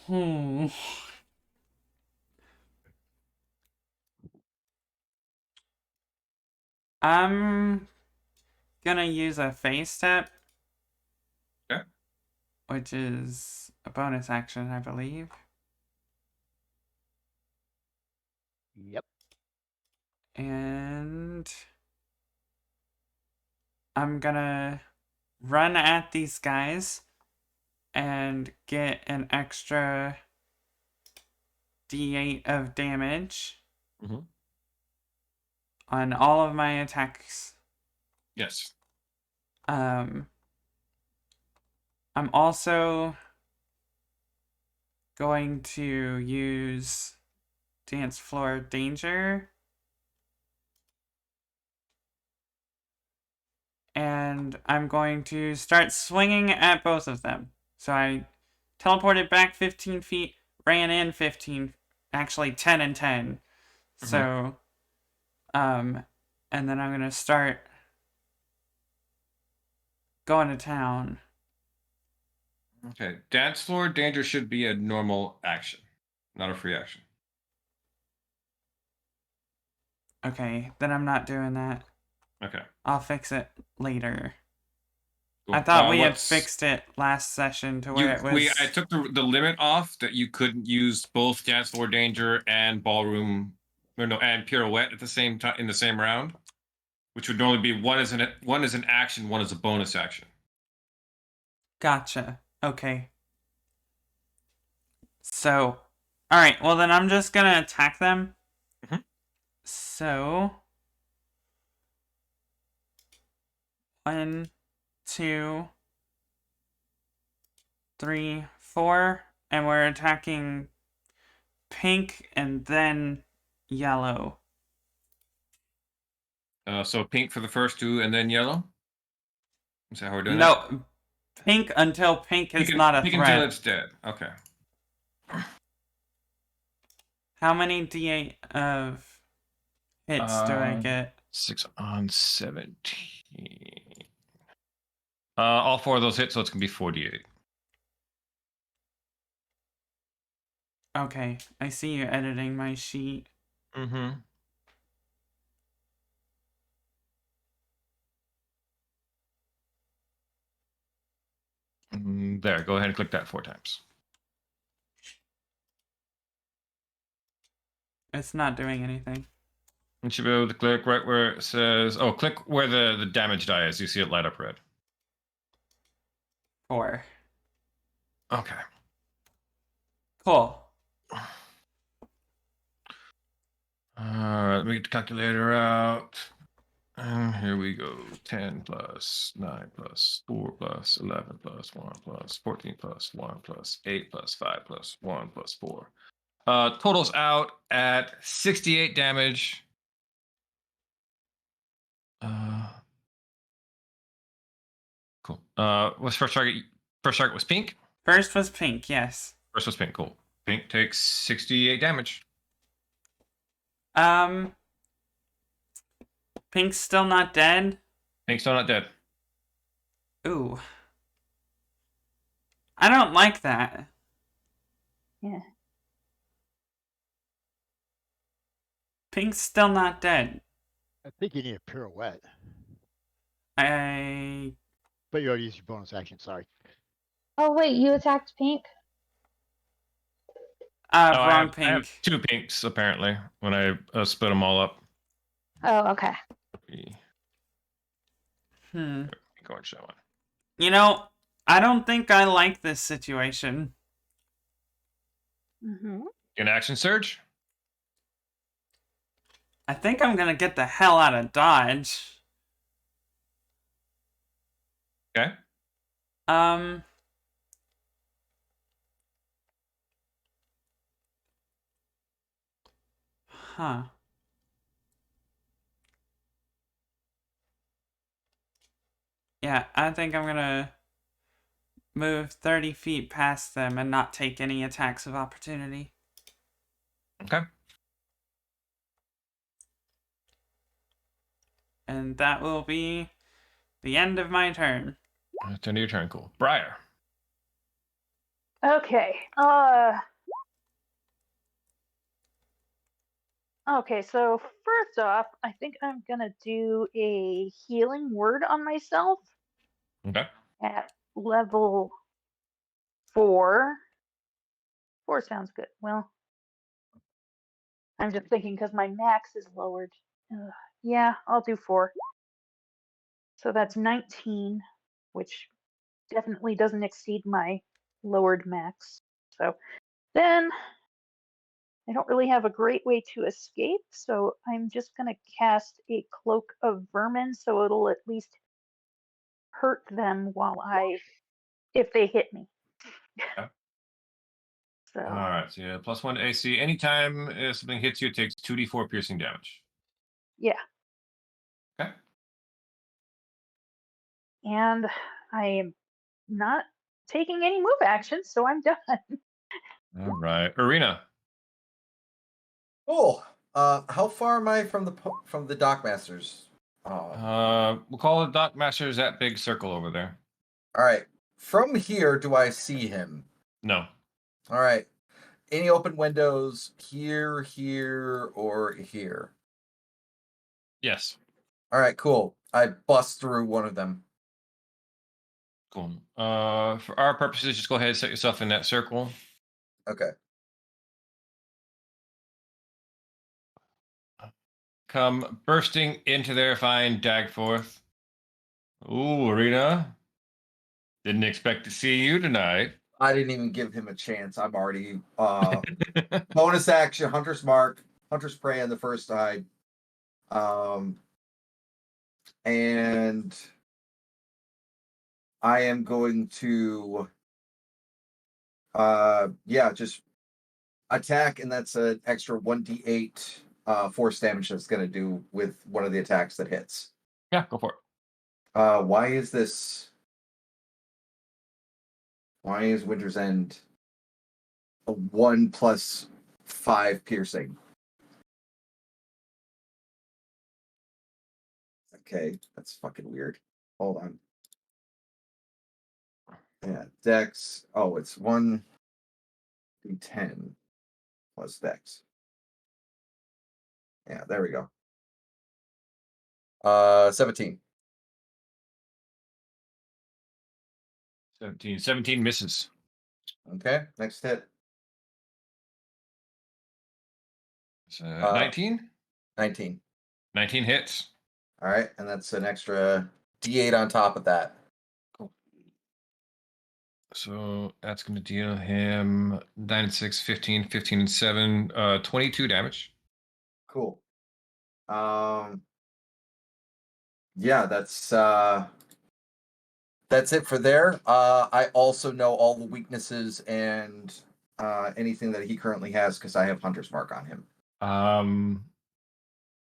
Hmm. I'm gonna use a phase step. Okay. Which is a bonus action, I believe. Yep. And I'm gonna run at these guys and get an extra d8 of damage Mhm. on all of my attacks. Yes. I'm also going to use Dance Floor Danger. And I'm going to start swinging at both of them. So I teleported back 15 feet, ran in 15, actually 10 and 10. So, and then I'm going to start going to town. Okay. Dance floor danger should be a normal action, not a free action. Okay, then I'm not doing that. Okay. I'll fix it later. Cool. I thought we had fixed it last session to where it was. I took the limit off that you couldn't use both dance floor danger and ballroom, or no, and pirouette at the same time in the same round, which would normally be one as an action, one as a bonus action. Gotcha. Okay. So, alright, well then I'm just gonna attack them. Mhm. So, 1, 2, 3, 4, and we're attacking pink and then yellow. So pink for the first two, and then yellow. Is that how we're doing that? No, pink until pink is Pink, not a pink threat. until it's dead. Okay. How many d8 of hits do I get? 6 on 17. All 4 of those hit, so it's gonna be 48. Okay, I see you editing my sheet. Mm-hmm. There, go ahead and click that 4 times. It's not doing anything. You should be able to click right where it says, oh, click where the damage die is. You see it light up red. 4. Okay. Cool. Let me get the calculator out. And here we go. 10 plus 9 plus 4 plus 11 plus 1 plus 14 plus 1 plus 8 plus 5 plus 1 plus 4. Totals out at 68 damage. Cool. What's first target? First target was pink. First was pink, yes. First was pink. Cool. Pink takes 68 damage. Pink's still not dead? Pink's still not dead. Ooh. I don't like that. Yeah. Pink's still not dead. I think you need a pirouette. But you already used your bonus action, sorry. Oh wait, you attacked pink? wrong I pink. have 2 pinks apparently when I split them all up. Oh, okay. Go and show one. You know, I don't think I like this situation. Mm-hmm. An action surge. I think I'm gonna get the hell out of Dodge. Okay. Huh. Yeah, I think I'm gonna move 30 feet past them and not take any attacks of opportunity. Okay. And that will be the end of my turn. That's end of your turn. Cool. Briar. Okay. Okay, so first off, I think I'm gonna do a healing word on myself Okay. at level 4. 4 sounds good. Well, I'm just thinking because my max is lowered. Yeah, I'll do 4. So that's 19, which definitely doesn't exceed my lowered max. So then I don't really have a great way to escape, so I'm just going to cast a cloak of vermin so it'll at least hurt them if they hit me. Okay. So All right. So yeah, +1 AC. Anytime something hits you, it takes 2d4 piercing damage. yeah. Okay. And I am not taking any move actions, so I'm done. All right. Arena. Cool. How far am I from the Dockmasters? We'll call the Dock Masters that big circle over there. All right. From here, do I see him? No. All right. Any open windows here, here, or here? Yes. All right, cool. I bust through one of them. Cool. For our purposes, just go ahead and set yourself in that circle. Okay. Come bursting into there, find Dagforth. Ooh, Arena. Didn't expect to see you tonight. I didn't even give him a chance. I'm already bonus action, Hunter's Mark, Hunter's Prey on the first side. And I am going to just attack, and that's an extra 1d8 force damage that's gonna do with one of the attacks that hits. Yeah, go for it. Why is Winter's End a 1 plus 5 piercing? Okay, that's fucking weird. Hold on. Yeah, Dex. Oh, it's 1d10 plus Dex. Yeah, there we go. 17. 17 misses. Okay, next hit. So 19? 19. 19 hits. All right, and that's an extra D8 on top of that. Cool. So that's going to deal him 9 and 6, 15, 15 and 7, 22 damage. Cool. Yeah, that's it for there. I also know all the weaknesses and anything that he currently has because I have Hunter's Mark on him.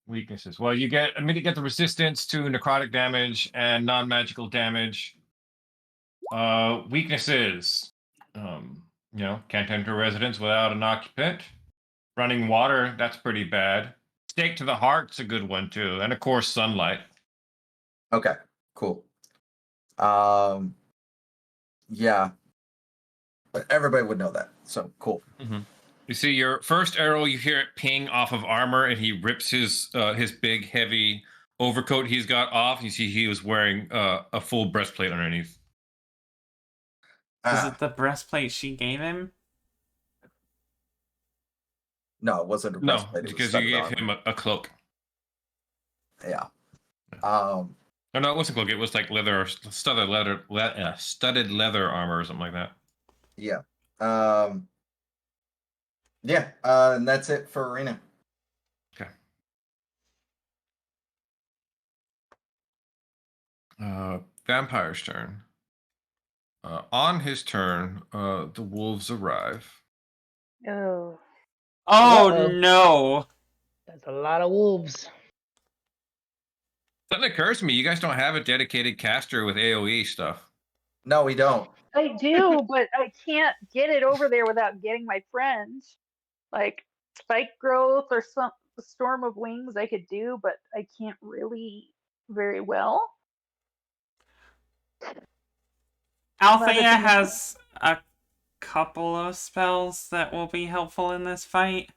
Weaknesses. Well, you get the resistance to necrotic damage and non-magical damage. Weaknesses. Can't enter a residence without an occupant. Running water, that's pretty bad. Stake to the heart's a good one too, and of course sunlight. Okay, cool. Yeah, but everybody would know that. So cool. Mm-hmm. You see your first arrow, you hear it ping off of armor, and he rips his big heavy overcoat he's got off. You see he was wearing a full breastplate underneath. Is it the breastplate she gave him? No, it wasn't a No, breastplate. because you gave him a cloak. Yeah. No, it wasn't cloak. It was like leather, studded leather armor or something like that. Yeah. Yeah. And that's it for Arena. Okay. Vampire's turn. On his turn, the wolves arrive. Oh. Oh Uh-oh. no! That's a lot of wolves. Something occurs to me. You guys don't have a dedicated caster with AoE stuff. No, we don't. I do, but I can't get it over there without getting my friends. Like spike growth or some storm of wings I could do, but I can't really very well. Althea has a couple of spells that will be helpful in this fight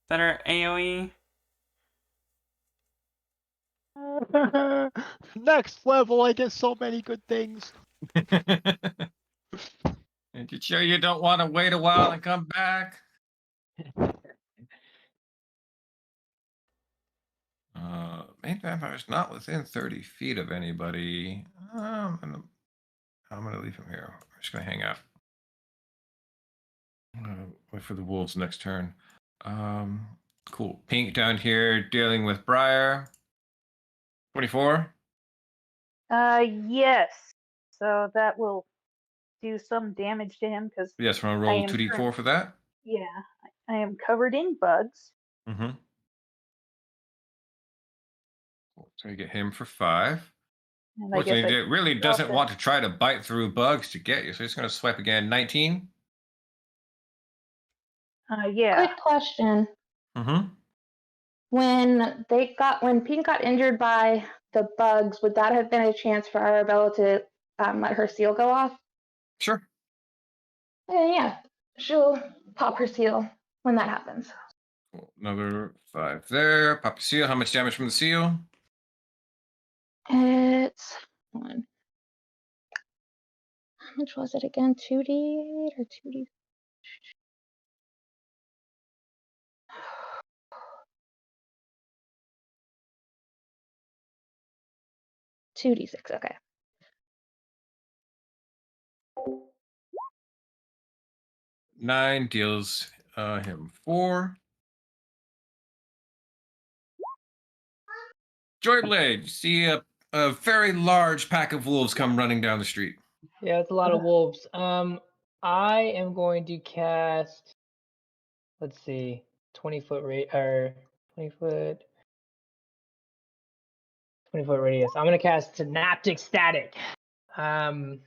that are AoE. Next level, I get so many good things. And you sure you don't want to wait a while and come back? Main vampire's not within 30 feet of anybody. I'm gonna leave him here. I'm just gonna hang out. Wait for the wolves next turn. Cool. Pink down here dealing with Briar. 24. Yes. So that will do some damage to him because Yes, we're gonna roll 2d4 for that. Yeah, I am covered in bugs. Mm-hmm. Cool. So you get him for 5. And I guess Fortunately, it really doesn't want to try to bite through bugs to get you, so he's gonna swipe again. 19. Yeah. Quick question. Mm-hmm. When Pink got injured by the bugs, would that have been a chance for Arabella to let her seal go off? Sure. Yeah, she'll pop her seal when that happens. Cool. Another 5 there. Pop the seal. How much damage from the seal? It's one. How much was it again? 2d8 or 2d? 2d6. Okay. Nine deals him 4. Joyblade, you see a very large pack of wolves come running down the street. Yeah, it's a lot of wolves. I am going to cast. Let's see, 20-foot or 20-foot. 20-foot radius. I'm gonna cast Synaptic Static. Maybe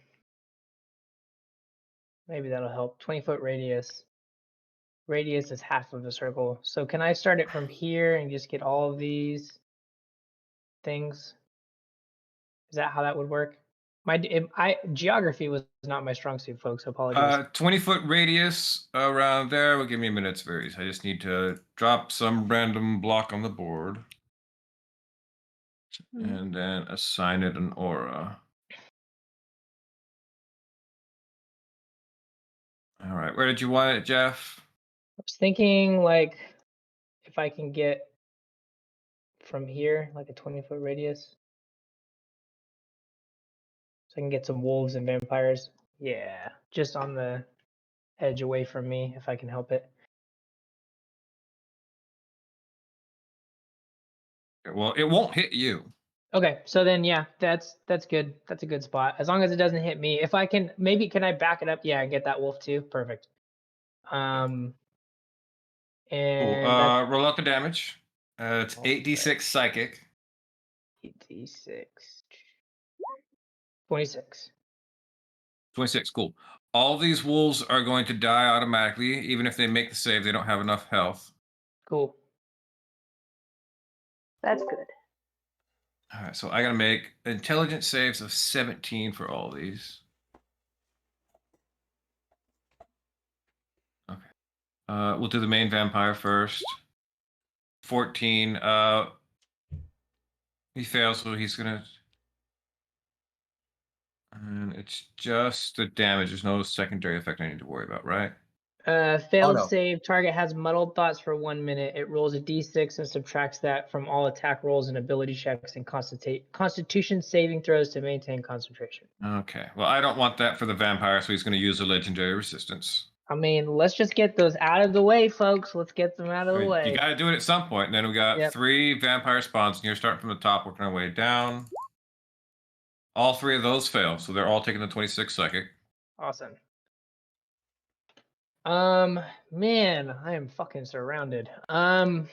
that'll help. 20-foot radius. Radius is half of a circle. So can I start it from here and just get all of these things? Is that how that would work? Geography was not my strong suit, folks. Apologies. 20-foot radius around there will give me a minute's varies. I just need to drop some random block on the board. And then assign it an aura. All right. Where did you want it, Jeff? I was thinking like if I can get from here, like a 20-foot radius. So I can get some wolves and vampires. Yeah, just on the edge away from me if I can help it. Well, it won't hit you. Okay, so then yeah, that's good. That's a good spot. As long as it doesn't hit me. If I can can I back it up? Yeah, and get that wolf too. Perfect. Cool. And that's Roll out the damage. It's all 8d6 psychic. 8d6. 26. 26, cool. All these wolves are going to die automatically. Even if they make the save, they don't have enough health. Cool. That's good. All right, so I got to make intelligence saves of 17 for all these. Okay. We'll do the main vampire first. 14. He fails, so he's going to... And it's just the damage. There's no secondary effect I need to worry about, right? Failed no. save. Target has muddled thoughts for 1 minute. It rolls a d6 and subtracts that from all attack rolls and ability checks and constitution saving throws to maintain concentration. Okay. Well, I don't want that for the vampire, so he's going to use a legendary resistance. I mean, let's just get those out of the way, folks. Let's get them out of the way. You got to do it at some point. And then we got 3 vampire spawns, and you're starting from the top, working our way down. All 3 of those fail, so they're all taking the 26 psychic. Awesome. Man, I am fucking surrounded. To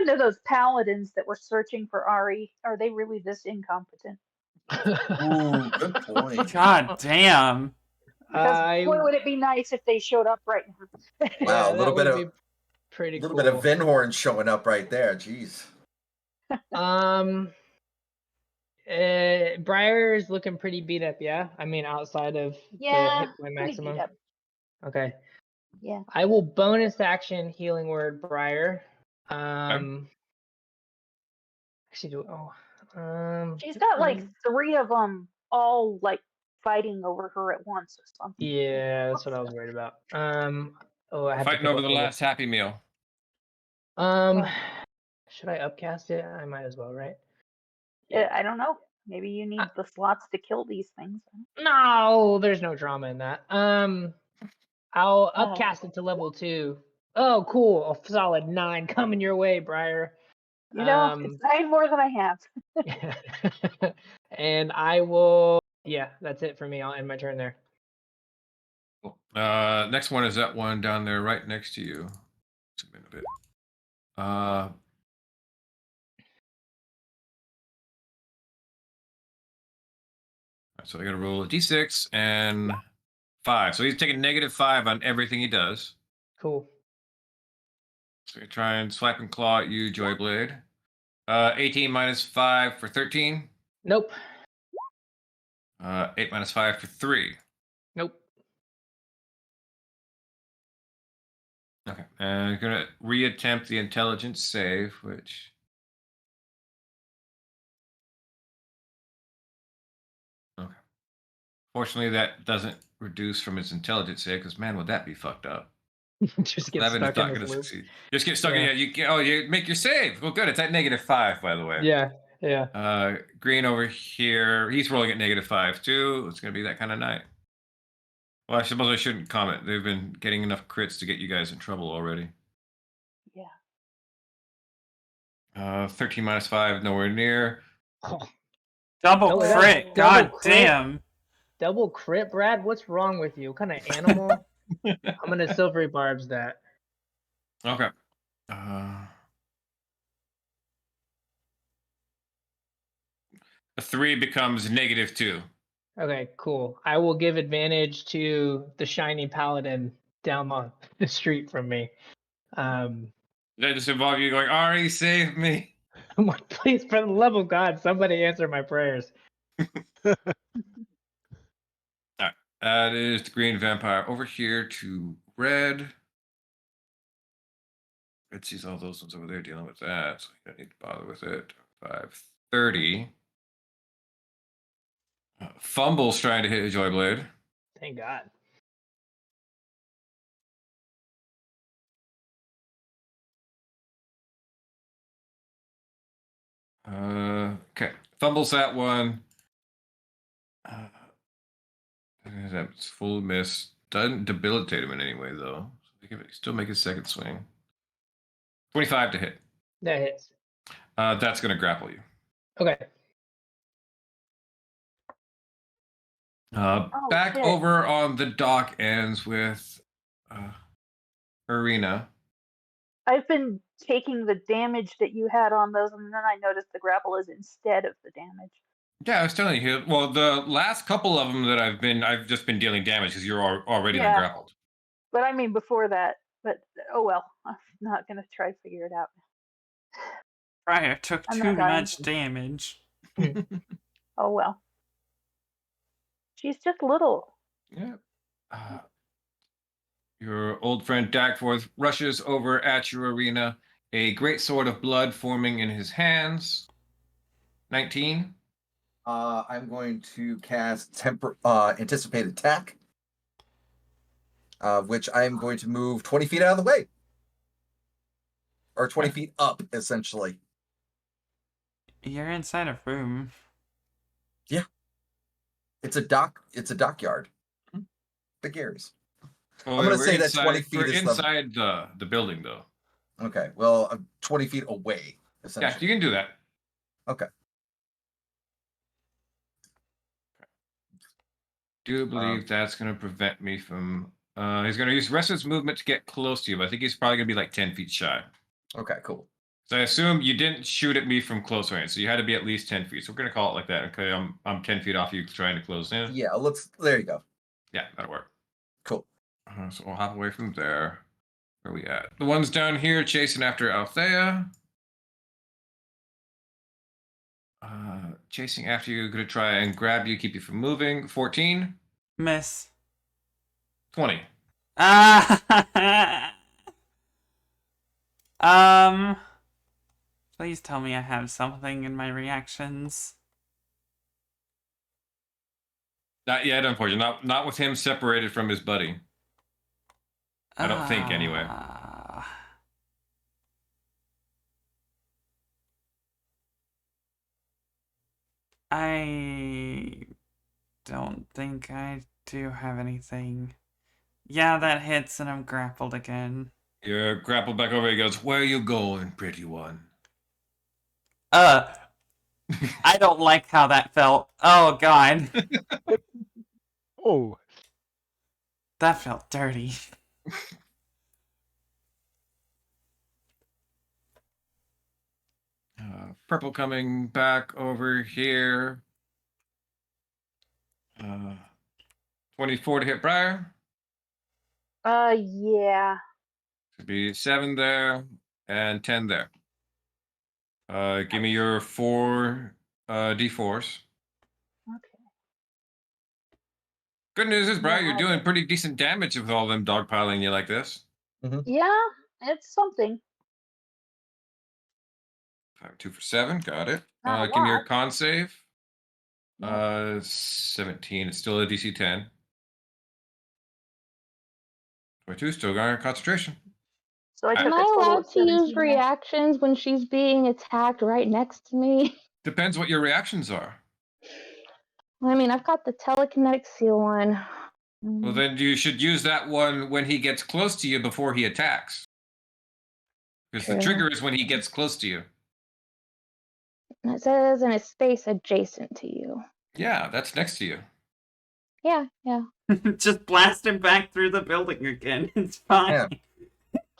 those paladins that were searching for Ari, are they really this incompetent? Ooh, good point. God damn. Because boy, would it be nice if they showed up right now. Wow, a little bit of pretty little cool. bit of Vinhorn showing up right there. Jeez. Briar is looking pretty beat up, yeah? I mean, outside of the hit point maximum. Beat up. Okay. Yeah. I will bonus action healing word Briar. Actually, She's got like 3 of them all like fighting over her at once or something. Yeah, that's what I was worried about. I have Fighting to over the last Happy Meal. Should I upcast it? I might as well, right? I don't know. Maybe you need the slots to kill these things. No, there's no drama in that. I'll upcast it to level 2. Oh, cool. A solid 9 coming your way, Briar. You know, it's 9 more than I have. And I will. Yeah, that's it for me. I'll end my turn there. Cool. Next one is that one down there right next to you. Zoom in a bit. So I got to roll a d6 and 5. So he's taking -5 on everything he does. Cool. So you try and swipe and claw at you, Joyblade. 18 minus 5 for 13. Nope. 8 minus 5 for 3. Nope. Okay. And you're going to reattempt the intelligence save, which... Okay. Fortunately, that doesn't reduce from his intelligence save, because man, would that be fucked up. Just get stuck in this loop. Just get stuck in. Yeah, you make your save. Well, good. It's at -5, by the way. Yeah. Green over here. He's rolling at -5 too. It's gonna be that kind of night. Well, I suppose I shouldn't comment. They've been getting enough crits to get you guys in trouble already. Yeah. 13 minus 5, nowhere near. Double crit. God damn. Double crit, Brad? What's wrong with you? What kind of animal? I'm gonna silvery barbs that. Okay. A 3 becomes -2. Okay, cool. I will give advantage to the shiny paladin down the street from me. Does that just involve you going, Ari, save me? I'm like, please, for the love of God, somebody answer my prayers. All right. That is the green vampire. Over here to red. Red sees all those ones over there dealing with that, so you don't need to bother with it. 530. Fumble's trying to hit a Joyblade. Thank God. Okay. Fumbles that one. That's full miss. Doesn't debilitate him in any way, though. So still make his second swing. 25 to hit. That hits. That's going to grapple you. Okay. Back shit. over on the dock ends with Arena. I've been taking the damage that you had on those, and then I noticed the grapple is instead of the damage. Yeah, I was telling you. Well, the last couple of them that I've just been dealing damage because you're already been grappled. But I mean before that. But oh well, I'm not gonna try to figure it out. Briar took I'm too not dying. much damage. Oh well. She's just little. Yeah. Your old friend Dagforth rushes over at your Arena, a great sword of blood forming in his hands. 19. I'm going to cast Anticipate Attack, which I'm going to move 20 feet out of the way. Or 20 feet up, essentially. You're inside a room. Yeah. It's a dockyard. Big areas. Oh, I'm going to say that 20 feet we're is inside the building, though. Okay, well, I'm 20 feet away, essentially. Yeah, you can do that. Okay. Do believe that's going to prevent me from... he's going to use the rest of his movement to get close to you, but I think he's probably going to be like 10 feet shy. Okay, cool. So I assume you didn't shoot at me from close range, so you had to be at least 10 feet. So we're going to call it like that. Okay, I'm 10 feet off you trying to close in. Yeah, there you go. Yeah, that'll work. Cool. So we'll hop away from there. Where are we at? The ones down here chasing after Althea. Chasing after you, going to try and grab you, keep you from moving. 14. Miss. 20. Please tell me I have something in my reactions. Not yet, unfortunately. Not with him separated from his buddy. I don't think, anyway. I don't think I do have anything. Yeah, that hits and I'm grappled again. You're grappled back over. He goes, "Where are you going, pretty one?" I don't like how that felt. Oh, God. Oh. That felt dirty. Purple coming back over here. 24 to hit Briar. Yeah. Should be 7 there and 10 there. Give me your 4 D4s. Okay. Good news is, Briar, you're doing pretty decent damage with all them dogpiling you like this. Yeah, it's something. 2 for 7, got it. Not a Give me your lot. con save. 17. It's still a DC 10. 22, still got concentration. So I took Am a I total allowed of to use 17 there. reactions when she's being attacked right next to me? Depends what your reactions are. I mean, I've got the telekinetic seal on. Well, then you should use that one when he gets close to you before he attacks. Because the trigger is when he gets close to you. And it says in a space adjacent to you. Yeah, that's next to you. Yeah. Just blast him back through the building again. It's fine. Yeah.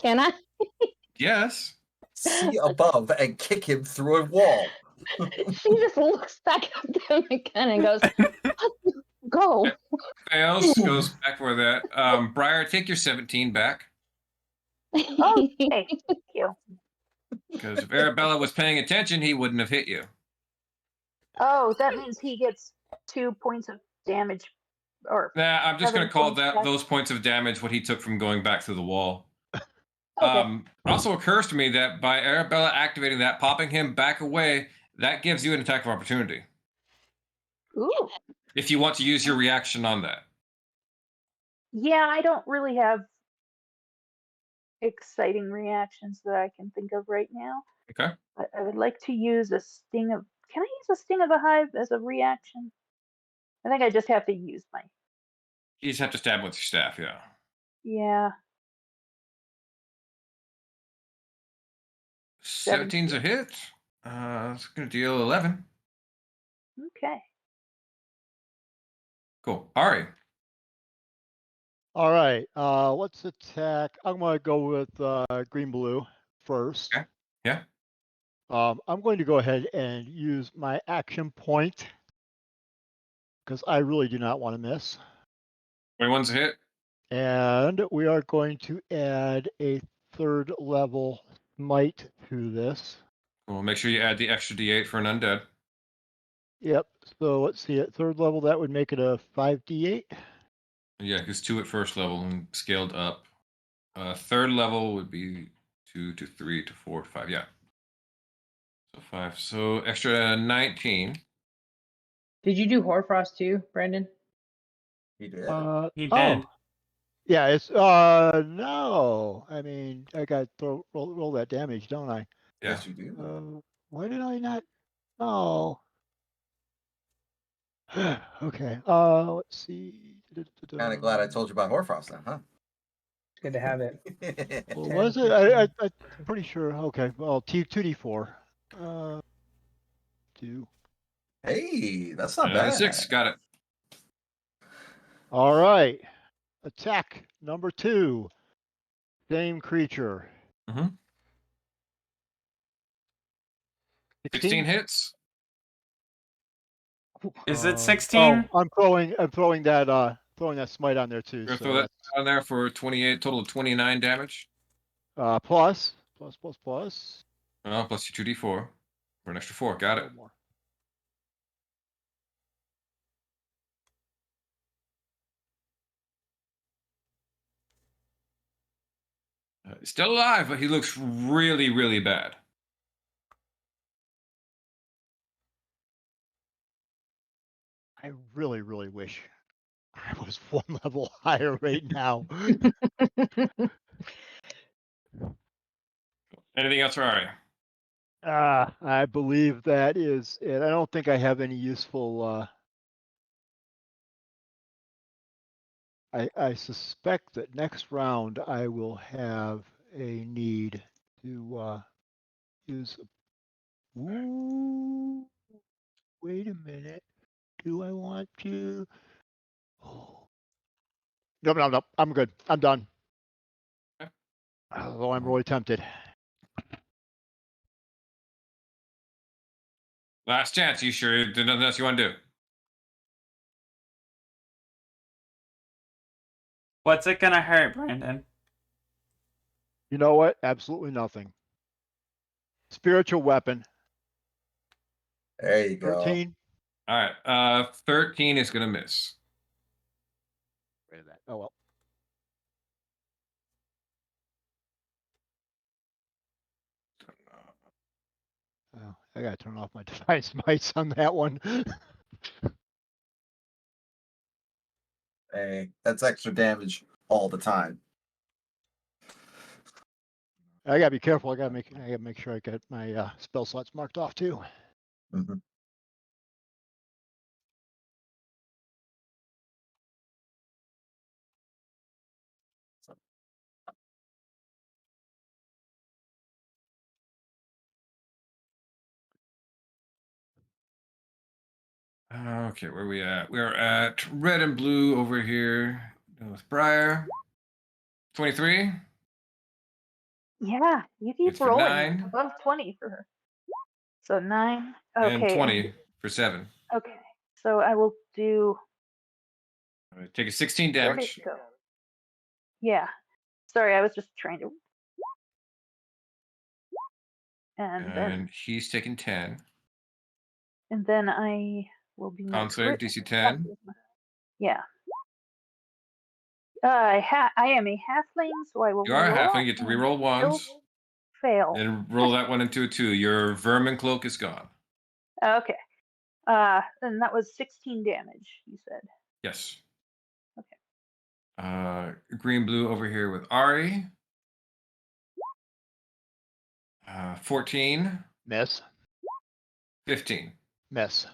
Can I? Yes. See above and kick him through a wall. She just looks back at them again and goes, "Go." Fails, goes back for that. Briar, take your 17 back. Oh, hey, thank you. Because if Arabella was paying attention, he wouldn't have hit you. Oh, that means he gets 2 points of damage. Or Nah, I'm just going 7 to call points back. those points of damage what he took from going back through the wall. Okay. Also occurs to me that by Arabella activating that, popping him back away, that gives you an attack of opportunity. Ooh. If you want to use your reaction on that. Yeah, I don't really have exciting reactions that I can think of right now. Okay. I would like to use a sting of. Can I use a sting of a hive as a reaction? I think I just have to use my. You just have to stab with your staff, yeah. Yeah. 17's a hit. It's going to deal 11. Okay. Cool. Ari. All right. Let's attack. I'm going to go with green blue first. Okay. Yeah. I'm going to go ahead and use my action point because I really do not want to miss. 21's a hit. And we are going to add a 3rd level smite to this. Cool. Make sure you add the extra d8 for an undead. Yep. So let's see. At 3rd level, that would make it a 5d8. Yeah, because 2 at 1st level and scaled up. 3rd level would be 2 to 3 to 4 to 5. Yeah. So 5. So extra 19. Did you do Hoarfrost too, Brandon? He did. He did. Oh. Yeah, it's no. I mean, I got to roll that damage, don't I? Yeah. Yes, you do. Why did I not? Oh. Okay. Let's see. Kind of glad I told you about Hoarfrost now, huh? It's good to have it. What 10, was it? 15. I'm pretty sure. Okay. Well, 2d4. 2. Hey, that's not bad. 6. Got it. All right. Attack number 2. Same creature. Mm-hmm. 16 hits. Is it 16? Oh, I'm throwing that smite on there too. We're going to So throw that that's on there for 28, total of 29 damage. plus. Plus your 2d4 for an extra 4. Got it. One more. He's still alive, but he looks really, really bad. I really, really wish I was 1 level higher right now. Anything else for Ari? I believe that is it. I don't think I have any useful. I suspect that next round I will have a need to use. Ooh, wait a minute. Do I want to? Oh. No. I'm good. I'm done. Okay. Although I'm really tempted. Last chance. You sure there's nothing else you want to do? What's it gonna hurt, Brandon? You know what? Absolutely nothing. Spiritual weapon. There you go. 13. All right. 13 is going to miss. Wait a minute. Oh well. Oh, I gotta turn off my divine smites on that one. Hey, that's extra damage all the time. I gotta be careful. I gotta make sure I get my spell slots marked off too. Mm-hmm. Okay, where are we at? We're at red and blue over here with Briar. 23. Yeah, you keep It's for rolling 9. above 20 for her. So 9. And Okay. 20 for 7. Okay. So I will do. All right, take a 16 Where did damage. it go? Yeah. Sorry, I was just trying to. And he's taking 10. And then I will do my Con save, crit. DC 10. Yeah. I am a halfling, so I will. You are a roll halfling. You get to and reroll still ones. Fail. And roll that one into a 2. Your vermin cloak is gone. Okay. And that was 16 damage, you said. Yes. Okay. Green blue over here with Ari. 14, Miss. 15. Miss.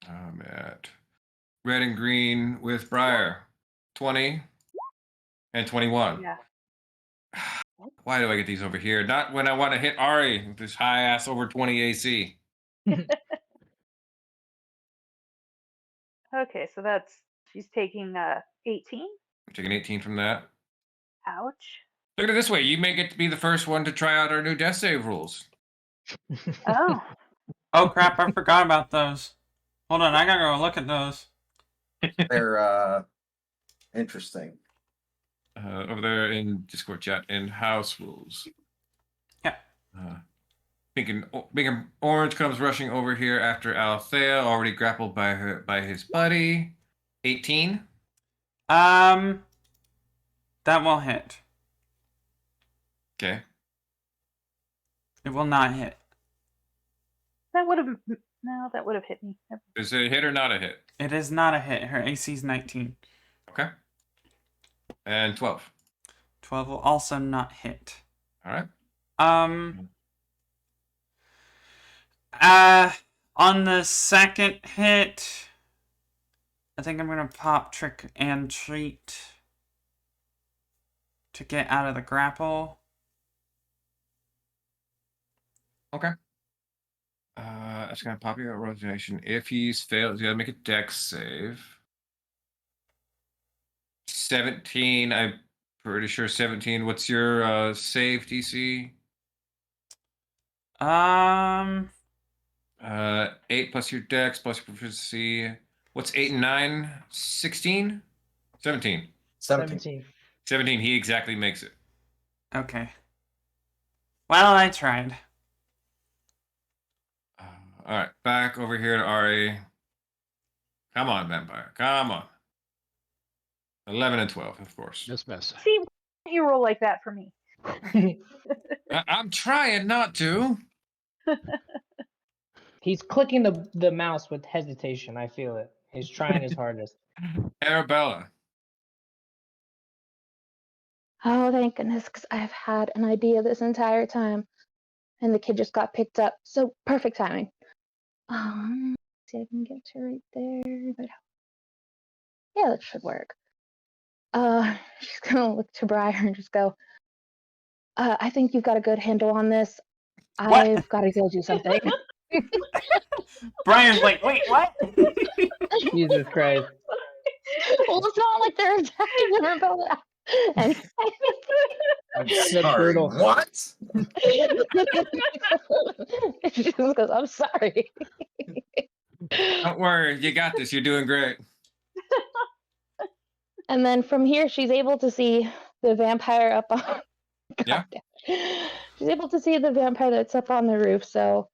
I'm at red and green with Briar. 20 and 21. Yeah. Why do I get these over here? Not when I want to hit Ari with this high ass over 20 AC. Okay, so she's taking 18. I'm taking 18 from that. Ouch. Look at it this way. You may get to be the first one to try out our new death save rules. Oh. Oh crap! I forgot about those. Hold on, I gotta go look at those. They're interesting. Over there in Discord chat in house rules. Yeah. Pink and orange comes rushing over here after Althea, already grappled by his buddy. 18. That will hit. Okay. It will not hit. That would have hit me. Is it a hit or not a hit? It is not a hit. Her AC is 19. Okay. And 12. 12 will also not hit. All right. On the second hit, I think I'm gonna pop Trick and Treat to get out of the grapple. Okay. That's gonna pop you out rotation. If he's failed, you gotta make a dex save. 17. I'm pretty sure 17. What's your save DC? 8 plus your dex plus your proficiency. What's 8 and 9? 16? 17. 17. 17. He exactly makes it. Okay. Well, I tried. All right, back over here to Ari. Come on, vampire. Come on. 11 and 12, of course. Miss. See, why don't you roll like that for me? I'm trying not to. He's clicking the mouse with hesitation. I feel it. He's trying his hardest. Arabella. Oh, thank goodness, because I've had an idea this entire time. And the kid just got picked up. So perfect timing. See if I can get to right there. But yeah, that should work. She's gonna look to Briar and just go, I think you've got a good handle on this. What? I've got to go do something. Brian's like, wait, what? Jesus Christ. Well, it's not like they're attacking Arabella. And I'm That's sorry. brutal. What? she just goes, I'm sorry. Don't worry, you got this. You're doing great. And then from here, she's able to see the vampire up on. Yeah. She's able to see the vampire that's up on the roof. So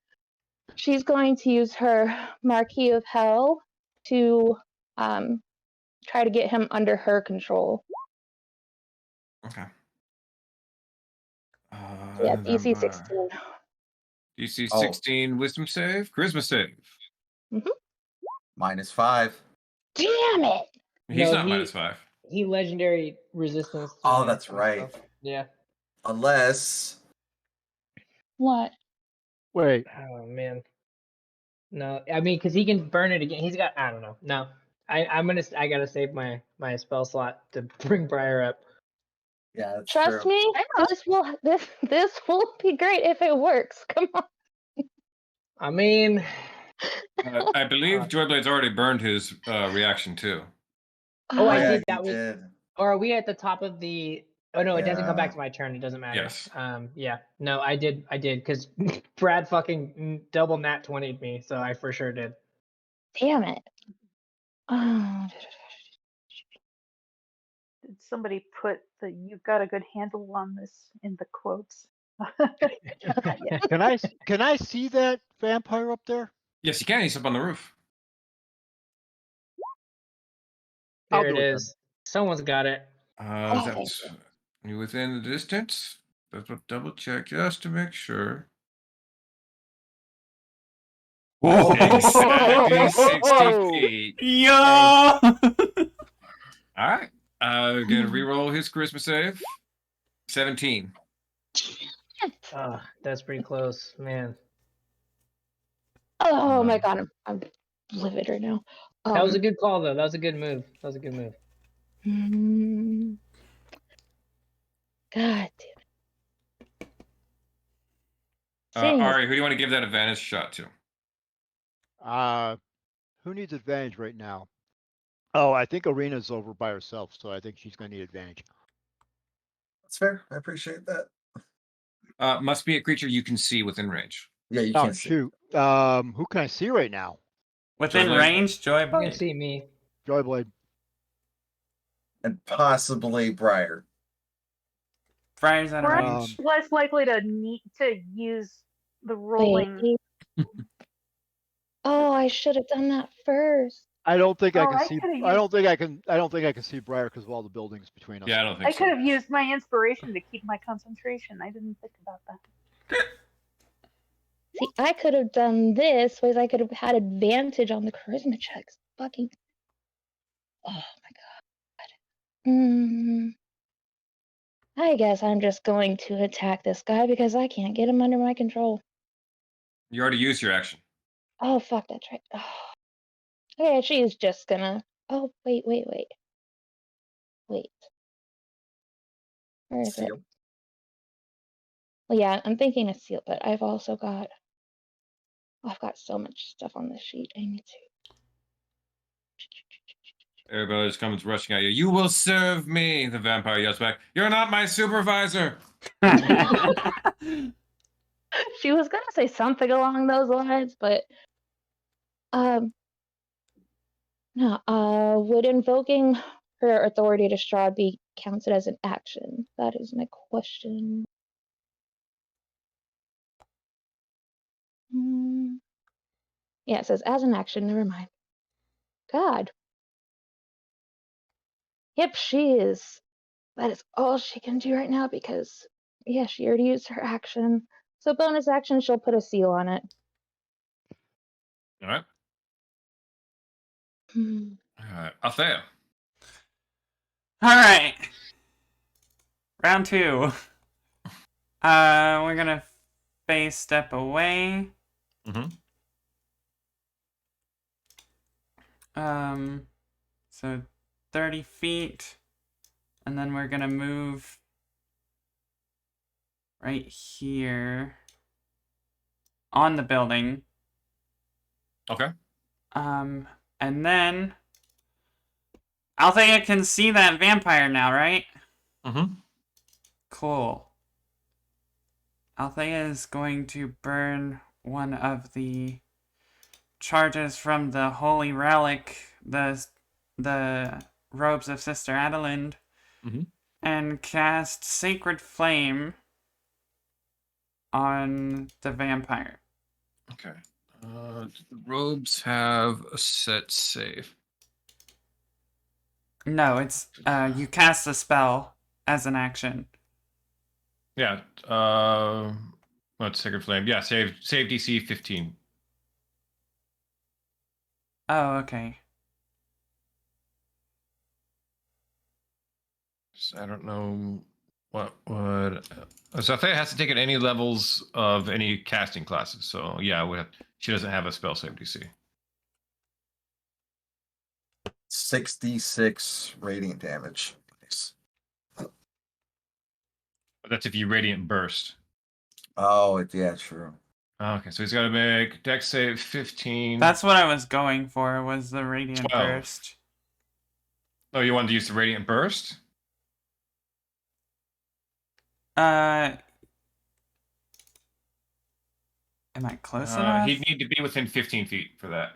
she's going to use her Marquis of Hell to try to get him under her control. Okay. Yeah, DC 16. DC Oh. 16 wisdom save, charisma save. -5. Damn it! He's No, not he- -5. He legendary resistance. to Oh, magic that's and right. stuff. Yeah. Unless What? Wait. Oh man. No, I mean, because he can burn it again. He's got. I don't know. No, I gotta save my spell slot to bring Briar up. yeah, that's Trust true. me, this will be great if it works. Come on. I mean, I believe Joyblade's already burned his reaction too. Oh, I yeah, did. he That was. did. Or are we at the top of the? Oh no, it doesn't come back Yeah. to my turn. It doesn't matter. Yes. Yeah. No, I did because Brad fucking double nat 20'd me, so I for sure did. Damn it. Oh. Did somebody put the "you've got a good handle on this" in the quotes? Yeah. Can I see that vampire up there? Yes, you can. He's up on the roof. I'll There it do it then. is. Someone's got it. That's you within the distance. That's what double check just to make sure. Whoa. Exactly 60 feet. Yo! All right. Gonna re-roll his charisma save. 17. That's pretty close, man. Oh my god, I'm livid right now. That was a good call, though. That was a good move. God damn it. Ari, who do you want to give that advantage shot to? Who needs advantage right now? Oh, I think Arena's over by herself, so I think she's going to need advantage. That's fair. I appreciate that. Must be a creature you can see within range. Yeah, you Oh, can't see. shoot. Who can I see right now? Within Joyblade? range, You can Joyblade. see me. Joyblade. And possibly Briar. Briar's out of Briar's range. less likely to need to use the rolling. Wait. Oh, I should have done that first. I don't think I Oh, can I see. could've I don't think I can. I don't think I can see Briar because of all the buildings between us. Yeah, I don't I think could so. have used my inspiration to keep my concentration. I didn't think about that. See, I could have done this because I could have had advantage on the charisma checks. Fucking. Oh my god. I guess I'm just going to attack this guy because I can't get him under my control. You already used your action. Oh fuck, that's right. Oh. Okay, she's just gonna. Oh wait. Wait. Where is it? Seal. Well, yeah, I'm thinking of seal, but I've also got. Oh, I've got so much stuff on this sheet. I need to. Everybody just comes rushing at you. You will serve me, the vampire yells back. You're not my supervisor. She was gonna say something along those lines, but no. Would invoking her authority to Strahd be counted as an action? That is my question. Yeah, it says as an action. Never mind. God. Yep, she is. That is all she can do right now because, yeah, she already used her action. So bonus action, she'll put a seal on it. All right. Hmm. All right. Althea. All right. Round 2. We're gonna phase step away. So 30 feet, and then we're gonna move right here on the building. Okay. And then Althea can see that vampire now, right? Cool. Althea is going to burn one of the charges from the holy relic, the robes of Sister Adelind, and cast Sacred Flame on the vampire. Okay. The robes have a set save. No, it's you cast a spell as an action. Yeah. What's Sacred Flame? Yeah, save DC 15. Oh, okay. So I don't know what would. So Althea has to take at any levels of any casting classes. So yeah, she doesn't have a spell save DC. 66 radiant damage. Nice. But that's if you radiant burst. Oh, yeah, true. Okay, so he's got to make Dex save 15. That's what I was going for, was the Radiant 12. Burst. Oh, you wanted to use the Radiant Burst? Am I close enough? He'd need to be within 15 feet for that.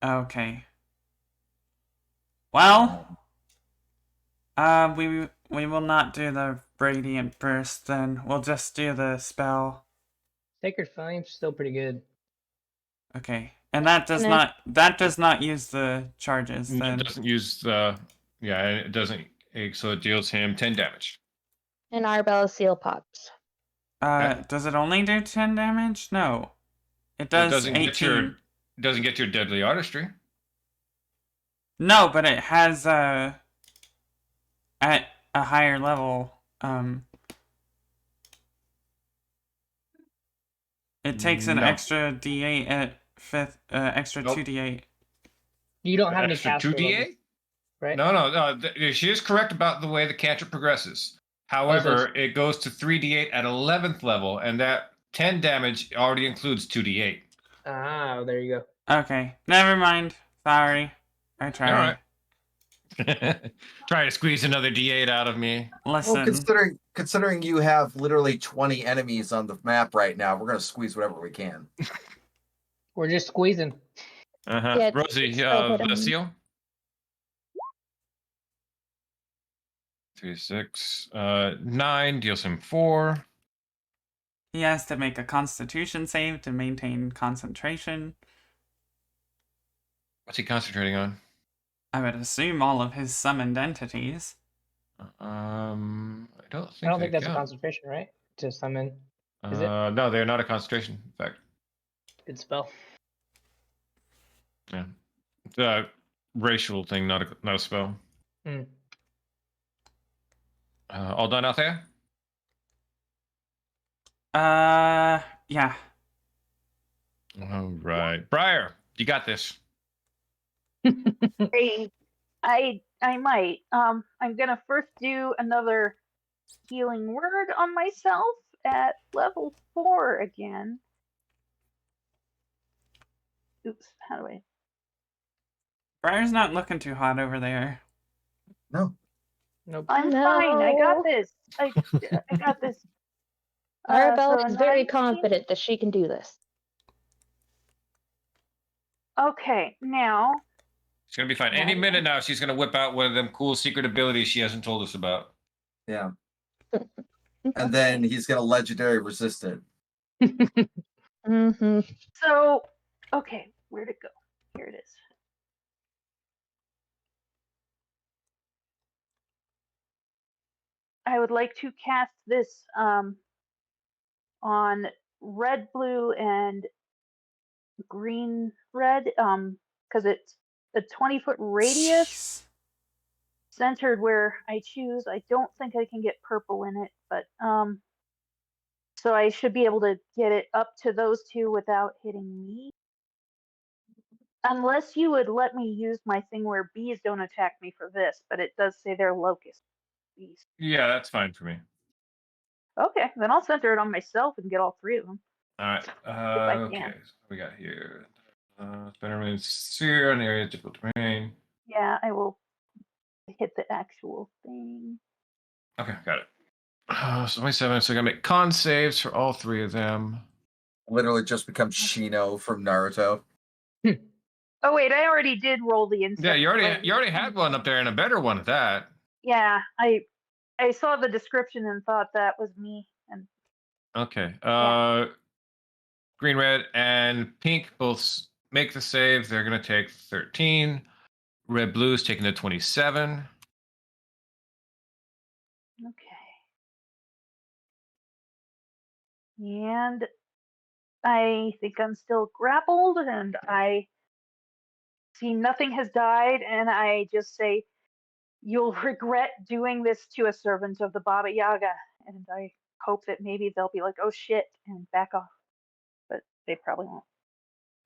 Okay. Well, we will not do the Radiant Burst then. We'll just do the spell. Sacred Flame's still pretty good. Okay. And that does not use the charges then. It doesn't use the it doesn't, so it deals him 10 damage. And Arbella seal pops. Does it only do 10 damage? No. It does 18. Doesn't get your deadly artistry. No, but it has a higher level, it takes an No. extra D8 at 5th, extra Nope. 2D8. You don't have any Extra caster 2d8? levels, right? No. She is correct about the way the cantrip progresses. However, it goes to 3d8 at 11th level, and that 10 damage already includes 2d8. Ah, there you go. Okay, never mind. Sorry. I tried. All right. Try to squeeze another d8 out of me. Listen. Well, considering you have literally 20 enemies on the map right now, we're gonna squeeze whatever we can. We're just squeezing. Uh-huh. Yeah, Rosie, it's still the hitting. seal. 3, 6, 9 deals him 4. He has to make a constitution save to maintain concentration. What's he concentrating on? I would assume all of his summoned entities. I don't think. I don't think that's a count. concentration, right? To summon. Is it? No, they're not a concentration. In fact, Good spell. yeah, it's a racial thing, not a spell. Hmm. All done out there? Yeah. All right, Briar, you got this. I might. I'm gonna first do another healing word on myself at level 4 again. Oops, how do I? Briar's not looking too hot over there. No. Nope. I'm fine. I got this. I got this. Arabelle so is very 19? confident that she can do this. Okay, now. She's gonna be fine. Any minute now, she's gonna whip out one of them cool secret abilities she hasn't told us about. Yeah. And then he's gonna legendary resist it. Mm-hmm. So, okay, where'd it go? Here it is. I would like to cast this on red, blue, and green, red, because it's a 20-foot radius centered where I choose. I don't think I can get purple in it, but so I should be able to get it up to those two without hitting me. Unless you would let me use my thing where bees don't attack me for this, but it does say they're locust bees. Yeah, that's fine for me. Okay, then I'll center it on myself and get all 3 of them. All right. I Okay. can. So what we got here. Spider-Man sphere on the area of difficult terrain. Yeah, I will hit the actual thing. Okay, got it. So 27. So I gotta make con saves for all 3 of them. Literally just become Shino from Naruto. Oh wait, I already did roll the insect. Yeah, you already had one up there and a better one at that. Yeah, I saw the description and thought that was me. And Okay. Yeah. Green, red, and pink both make the save. They're gonna take 13. Red, blue is taking the 27. okay. And I think I'm still grappled, and I see nothing has died, and I just say, "You'll regret doing this to a servant of the Baba Yaga." And I hope that maybe they'll be like, "Oh shit," and back off. But they probably won't.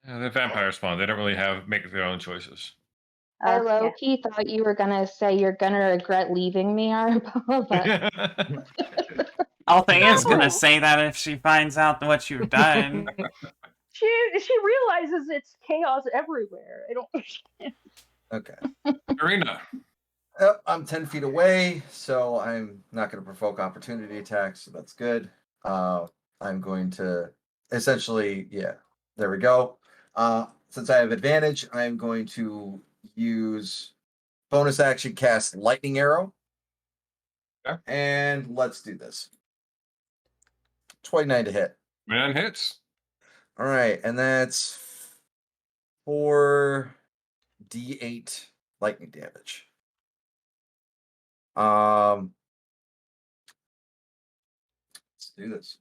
Yeah, the vampire spawn. They don't really make their own choices. I low-key thought you were gonna say you're gonna regret leaving me, Arabelle, but Althea's gonna say that if she finds out what you've done. She realizes it's chaos everywhere. I don't understand. Okay. Arena. I'm 10 feet away, so I'm not going to provoke opportunity attacks, so that's good. I'm going to essentially, yeah, there we go. Since I have advantage, I'm going to use bonus action cast Lightning Arrow. Okay. And let's do this. 29 to hit. Man hits. All right, and that's 4d8 lightning damage. Let's do this.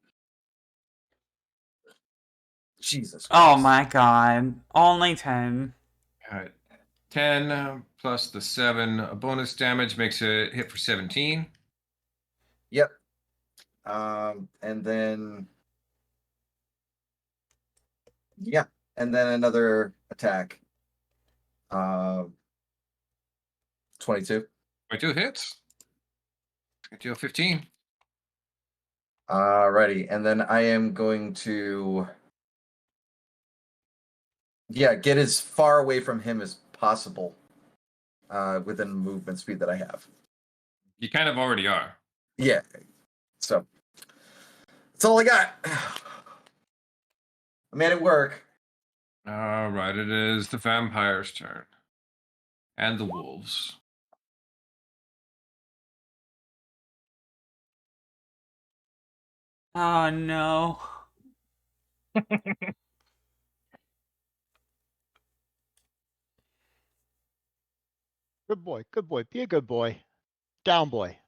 Jesus Christ. Oh my god. Only 10. All right. 10 plus the 7 bonus damage makes it hit for 17. Yep. And then yeah, and then another attack. 22. 22 hits. Get you a 15. Alrighty, and then I am going to get as far away from him as possible. Within movement speed that I have. You kind of already are. Yeah. So that's all I got. I made it work. All right, it is the vampire's turn. And the wolves. Oh no. Good boy. Good boy. Be a good boy. Down boy.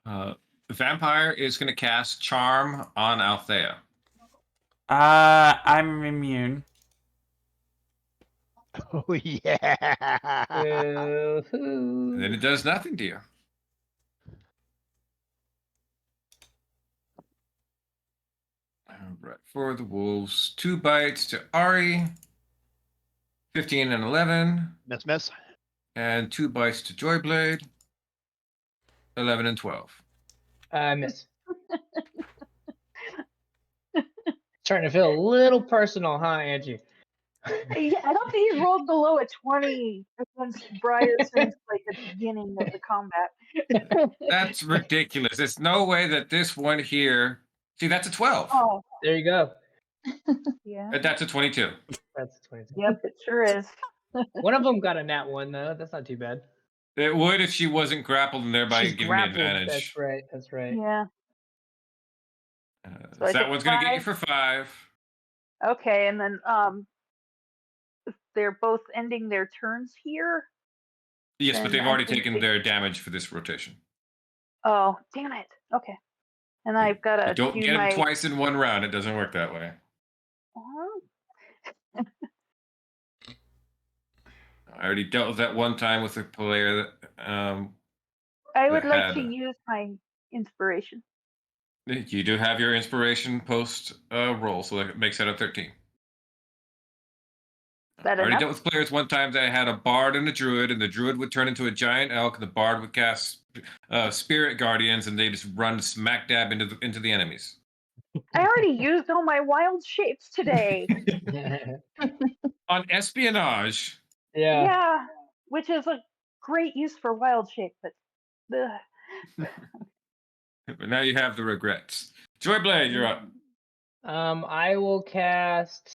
The vampire is going to cast Charm on Althea. I'm immune. Oh yeah. And then it does nothing to you. All right, for the wolves, 2 bites to Ari, 15 and 11, Miss. and 2 bites to Joyblade, 11 and 12. Miss. Starting to feel a little personal, huh, Angie? Yeah, I don't think he's rolled below a 20 against Briar since like the beginning of the combat. That's ridiculous. There's no way that this one here. See, that's a 12. Oh, There you go. yeah. That's a 22. That's 22. Yep, it sure is. One of them got a nat 1, though. That's not too bad. It would if she wasn't grappled and thereby She's giving grappled. me advantage. That's right. That's right. Yeah. So I that take one's going to get you 5. for 5. Okay, and then they're both ending their turns here. Yes, but Then they've I already think taken their damage for this rotation. Oh, damn it. Okay. And I've got You to don't do get them my. twice in one round. It doesn't work that way. I already dealt with that one time with a player that I would that like to had. use my inspiration. You do have your inspiration post roll, so that makes that a 13. That I already enough? dealt with players one time that had a bard and a druid, and the druid would turn into a giant elk, and the bard would cast spirit guardians, and they just run smack dab into the enemies. I already used all my wild shapes today. On espionage. Yeah. Yeah, which is a great use for wild shape, but But now you have the regrets. Joyblade, you're up. I will cast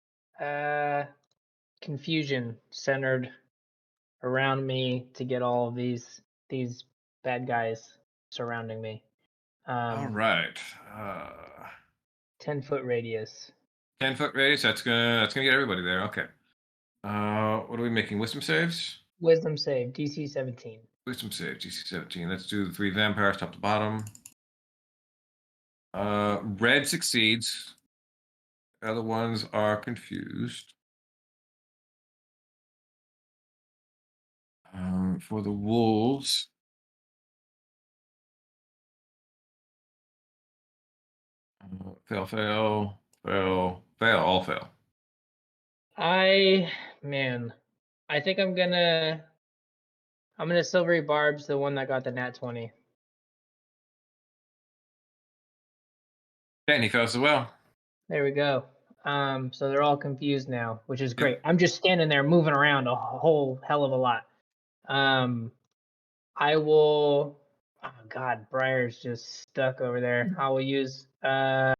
confusion centered around me to get all of these bad guys surrounding me. All right. 10-foot radius. 10-foot radius. That's gonna get everybody there. Okay. What are we making? Wisdom saves. Wisdom save DC 17. Wisdom save DC 17. Let's do the 3 vampires top to bottom. Red succeeds. The other ones are confused. For the wolves, fail, all fail. I think I'm gonna silvery barbs the one that got the nat 20. And he fails as well. There we go. So they're all confused now, which is great. I'm just standing there moving around a whole hell of a lot. I will. Oh God, Briar's just stuck over there. I will use. I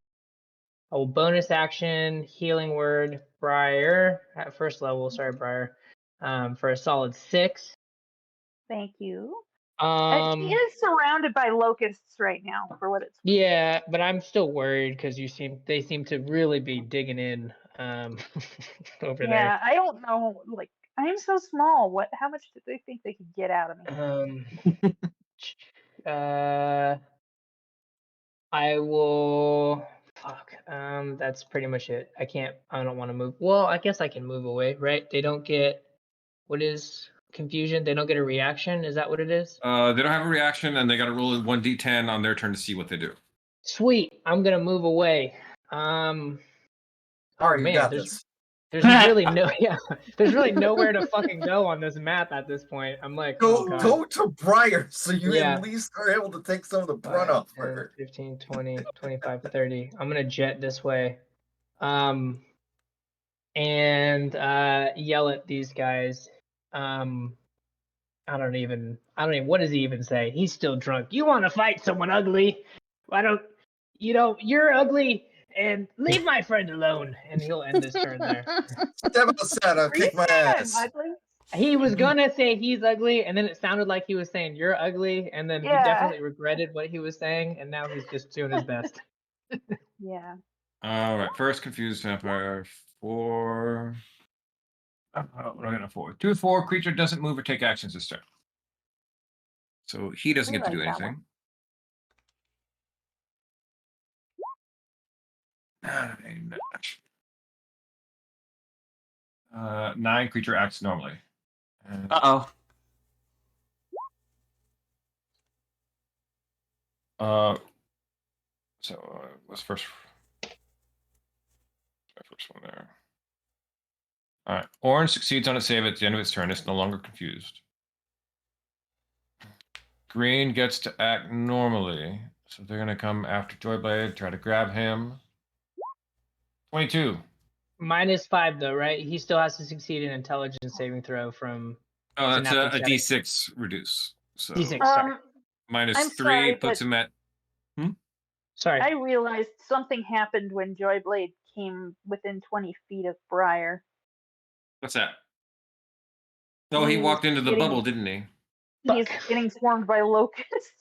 will bonus action healing word Briar at first level. Sorry, Briar. For a solid 6. thank you. She Um. is surrounded by locusts right now, for what it's. Yeah, but I'm still worried because they seem to really be digging in over there. Yeah, I don't know. Like, I'm so small. How much do they think they could get out of me? I will. Fuck. That's pretty much it. I don't want to move. Well, I guess I can move away, right? They don't get. What is confusion? They don't get a reaction. Is that what it is? They don't have a reaction, and they got to roll a 1d10 on their turn to see what they do. Sweet. I'm gonna move away. All Oh right, you man, got there's this. there's really no there's really nowhere to fucking go on this map at this point. I'm like, oh god. Go to Briar so you Yeah. at least are able to take some of the brunt 5, off 10, her. 15, 20, 25, 30. I'm gonna jet this way. And yell at these guys. I don't even what does he even say? He's still drunk. You wanna fight someone ugly? You're ugly and leave my friend alone. And he'll end his turn there. Step outside, I'll kick my ass. Ugly? He was gonna say he's ugly, and then it sounded like he was saying you're ugly, and then he definitely regretted what he was saying, and now he's just doing his best. Yeah. All right, first confused vampire 4. What am I gonna 4? 2-4 creature doesn't move or take actions this turn, so he doesn't I get to do like that anything. 9 creature acts normally. Uh-oh. What's first? My first one there. All right. Orange succeeds on a save at the end of its turn. It's no longer confused. Green gets to act normally, so they're gonna come after Joyblade, try to grab him. 22. -5 though, right? He still has to succeed an intelligence saving throw from. Oh, that's a synaptic static. D6 reduce. So D6. Sorry. I'm -3 sorry, puts but him at. Sorry. I realized something happened when Joyblade came within 20 feet of Briar. What's that? Oh, he walked into the bubble, didn't he? He's getting swarmed by locusts.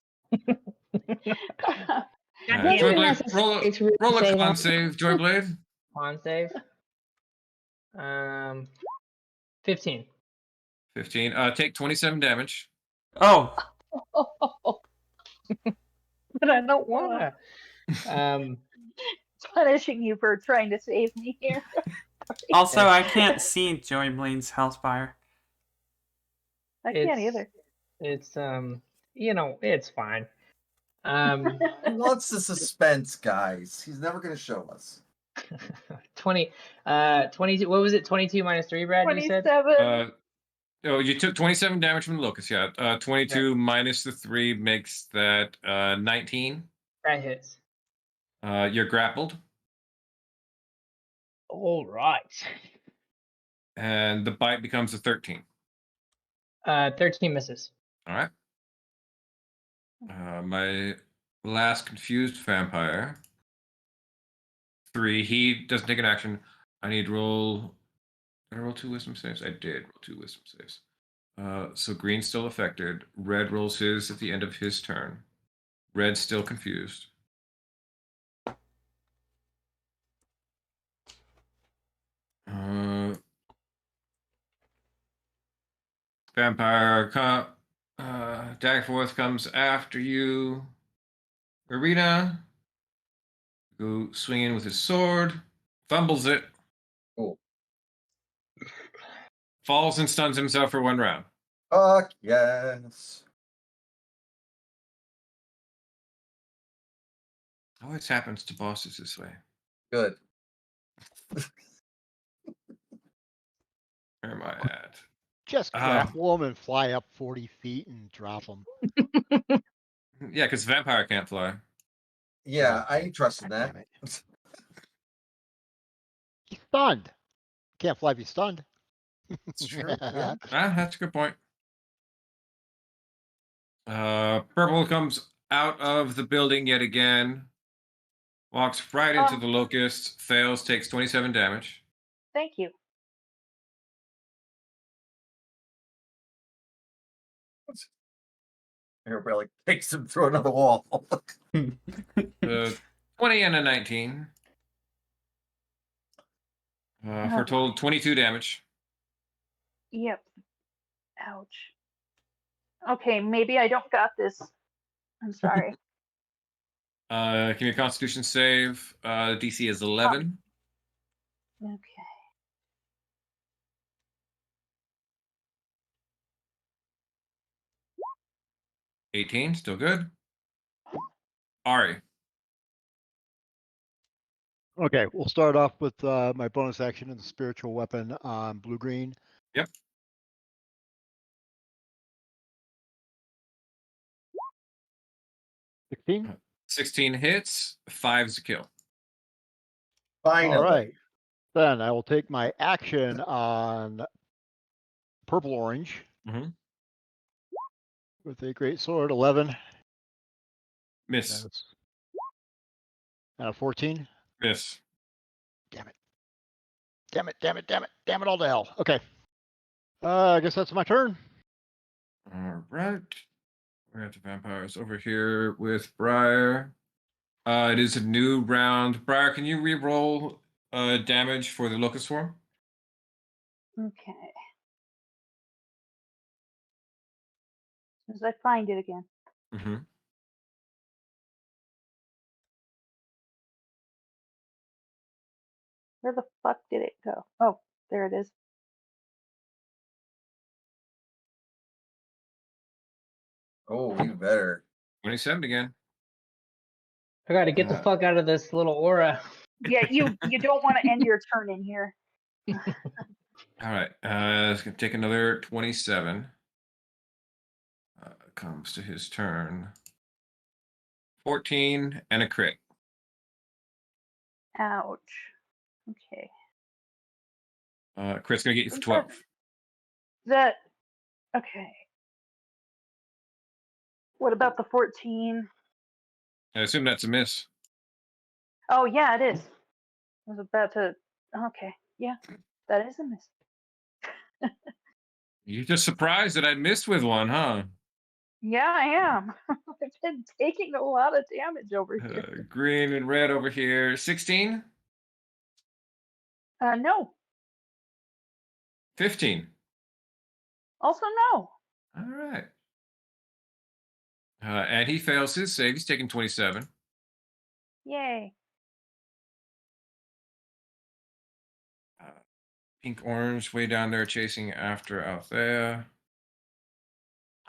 Joyblade, roll a con save, Joyblade. Con save. 15. 15. Take 27 damage. Oh, But I don't wanna. Punishing you for trying to save me here. also, I can't see Joyblade's health bar. I can't either. It's it's fine. He wants the suspense, guys. He's never going to show us. 22. What was it? 22 minus 3, Brad? You said. 27. Oh, you took 27 damage from the locust. Yeah. 22 minus the 3 makes that 19. That hits. You're grappled. All right. And the bite becomes a 13. 13 misses. All right. My last confused vampire. 3. He doesn't take an action. I need to roll. Did I roll 2 wisdom saves? I did roll 2 wisdom saves. So green's still affected. Red rolls his at the end of his turn. Red's still confused. Vampire Dagforth comes after you. Arena. Go swinging with his sword. Fumbles it. Cool. Falls and stuns himself for 1 round. Fuck yes. Always happens to bosses this way. Good. Where am I at? Just grapple them and fly up 40 feet and drop them. Yeah, because vampire can't fly. Yeah, I ain't trusting that. He's stunned. Can't fly if he's stunned. It's true. Yeah. That's a good point. Purple comes out of the building yet again. Walks right into the locust. Fails, takes 27 damage. Thank you. Everybody like takes him through another wall. 20 and a 19. For a total 22 damage. Yep. Ouch. Okay, maybe I don't got this. I'm sorry. Give me a Constitution save. DC is 11. Okay. 18, still good. Ari. Okay, we'll start off with my bonus action and the spiritual weapon on blue-green. Yep. $16. 16 hits, 5's a kill. Finally. All right. Then I will take my action on purple-orange Mhm. with a great sword, 11. Miss. That's, and a 14. Miss. Damn it. Damn it, damn it, damn it, damn it all to hell. Okay. I guess that's my turn. All right. We got the vampires over here with Briar. It is a new round. Briar, can you re-roll damage for the locust swarm? Okay. As soon as I find it again. Mm-hmm. Where the fuck did it go? Oh, there it is. Oh, even better. 27 again. I gotta get the fuck out of this little aura. Yeah, you don't want to end your turn in here. All right. It's gonna take another 27. Comes to his turn. 14 and a crit. Ouch. Okay. Crit's gonna get you for 12. That okay. What about the 14? I assume that's a miss. Oh yeah, it is. I was about to. Okay, yeah, that is a miss. You're just surprised that I missed with one, huh? Yeah, I am. I've been taking a lot of damage over here. Green and red over here. 16? No. 15. Also no. All right. And he fails his save. He's taking 27. Yay. Pink orange way down there chasing after Althea.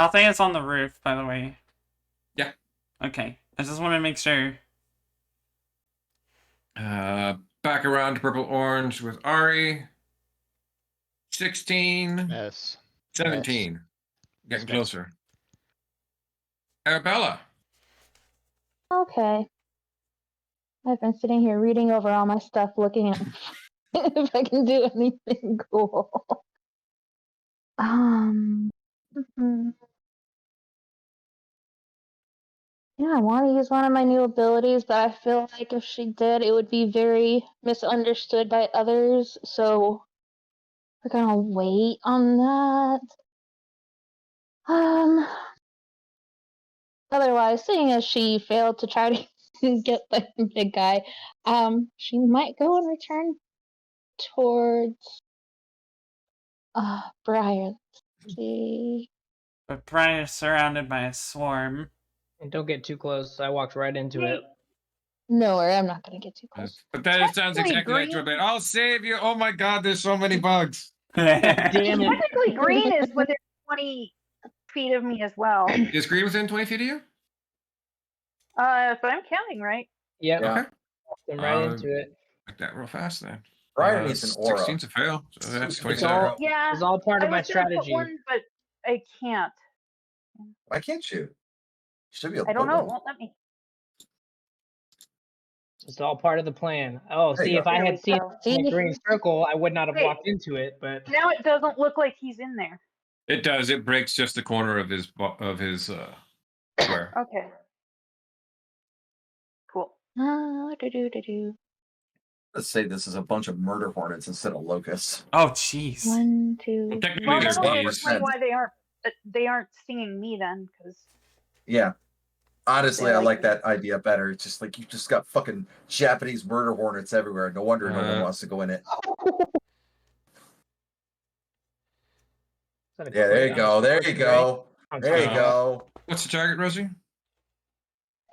Althea's on the roof, by the way. Yeah. Okay. I just want to make sure. Back around to purple orange with Ari. 16. Miss. 17. Miss. Getting Miss. closer. Arabella. Okay. I've been sitting here reading over all my stuff, looking at if I can do anything cool. Mhm. Yeah, I want to use one of my new abilities, but I feel like if she did, it would be very misunderstood by others. So we're gonna wait on that. Otherwise, seeing as she failed to try to get the big guy, she might go and return towards Briar. Let's see. But Briar's surrounded by a swarm. And don't get too close. I walked right into it. No, worry, I'm not gonna get too close. But that sounds Technically exactly like green- Jordan. I'll save you. Oh my god, there's so many bugs. Damn it. Technically, green is within 20 feet of me as well. Is green within 20 feet of you? If I'm counting right. Yep. Yeah. Okay. Walked him right into it. Make that real fast then. Briar needs an aura. 16's a fail. So that's It's 27. all- Yeah. It's all part of I my was gonna put strategy. one, but I can't. Why can't you? You should be able to I don't put know. It one. won't let me. It's all part of the plan. Oh, There you see, go. if I There had we seen go. the green circle, I would not have Wait. walked into it. But Now it doesn't look like he's in there. It does. It breaks just the corner of his square. Okay. Cool. Let's say this is a bunch of murder hornets instead of locusts. Oh, jeez. 1, 2. Well, technically, Well, there's that will bees. explain why they aren't stinging me then, because Yeah. Honestly, They're I like- like that idea better. It's just like you just got fucking Japanese murder hornets everywhere. No wonder no one wants to go in it. Is that a Yeah, there crit you go. There you right? go. I'm There you sorry. go. What's the target, Rosie?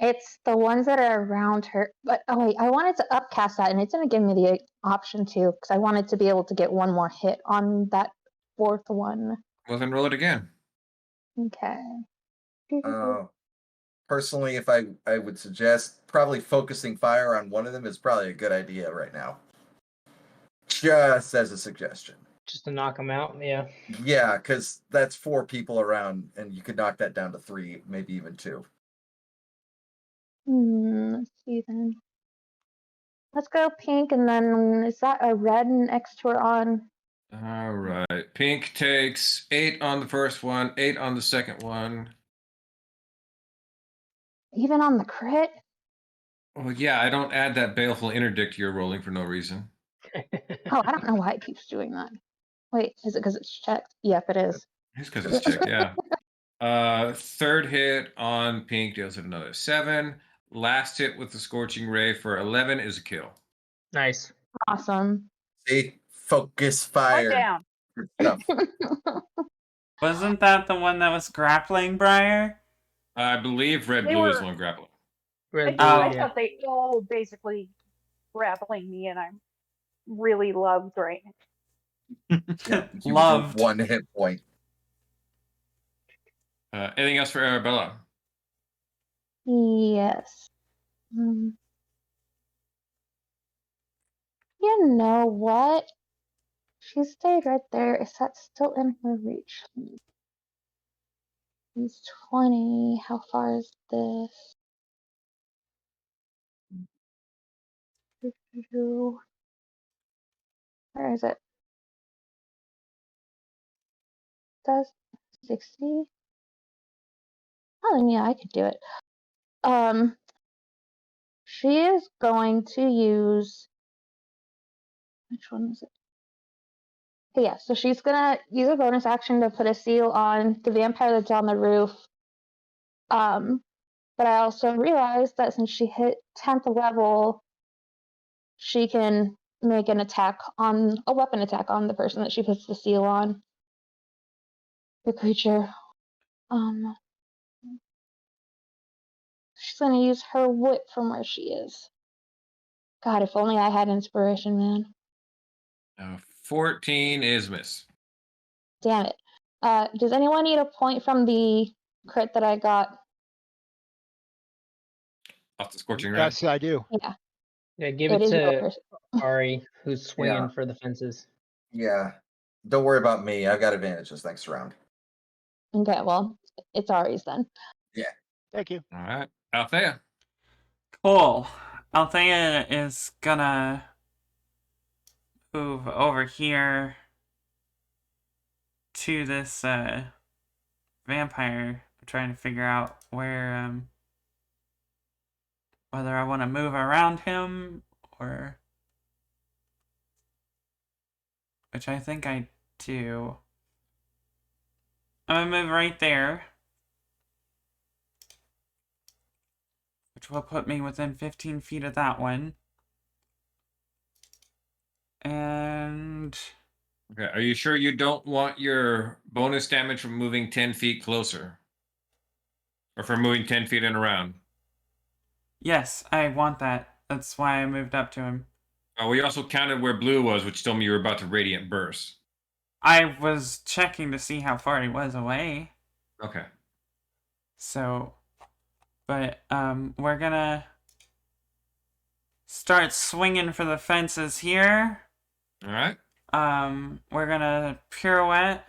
It's the ones that are around her. But oh wait, I wanted to upcast that, and it's gonna give me the option to, because I wanted to be able to get one more hit on that fourth one. Well, then roll it again. Okay. Personally, if I would suggest probably focusing fire on one of them is probably a good idea right now. Just as a suggestion. Just to knock them out, yeah. Yeah, because that's 4 people around, and you could knock that down to 3, maybe even 2. Let's see then. Let's go pink, and then is that a red next to her on? All right. Pink takes 8 on the first one, 8 on the second one. Even on the crit? Well, yeah, I don't add that baleful interdict you're rolling for no reason. Oh, I don't know why it keeps doing that. Wait, is it because it's checked? Yep, it is. It's because it's checked, yeah. Third hit on pink deals it another 7. Last hit with the scorching ray for 11 is a kill. Nice. Awesome. See, focus One fire. down. Good stuff. Wasn't that the one that was grappling Briar? I believe red They blue is were- the one grappling. Red Oh. I blue, yeah. thought they all basically grappling me, and I'm really loved right now. Yeah, you Loved. 1 hit point. Anything else for Arabella? Yes. You know what? She stayed right there. Is that still in her reach? He's 20. How far is this? Where is it? Does 60? Oh, then yeah, I could do it. She is going to use. Which one is it? Okay, yeah, so she's gonna use a bonus action to put a seal on the vampire that's on the roof. But I also realized that since she hit 10th level, she can make an attack on a weapon attack on the person that she puts the seal on. The creature. She's gonna use her whip from where she is. God, if only I had inspiration, man. 14 is miss. Damn it. Does anyone need a point from the crit that I got? Off the scorching ray. Yes, I do. Yeah. Yeah, give It it is to yours. Ari, who's swinging Yeah. for the fences. Yeah. Don't worry about me. I've got advantages next round. Okay, well, it's Ari's then. Thank you. All right. Althea. Cool. Althea is gonna move over here to this vampire. I'm trying to figure out where whether I want to move around him or which I think I do. I'm gonna move right there, which will put me within 15 feet of that one. And Okay. Are you sure you don't want your bonus damage from moving 10 feet closer? Or from moving 10 feet and around? yes, I want that. That's why I moved up to him. We also counted where blue was, which told me you were about to radiant burst. I was checking to see how far he was away. Okay. So, but we're gonna start swinging for the fences here. All right. We're gonna pirouette.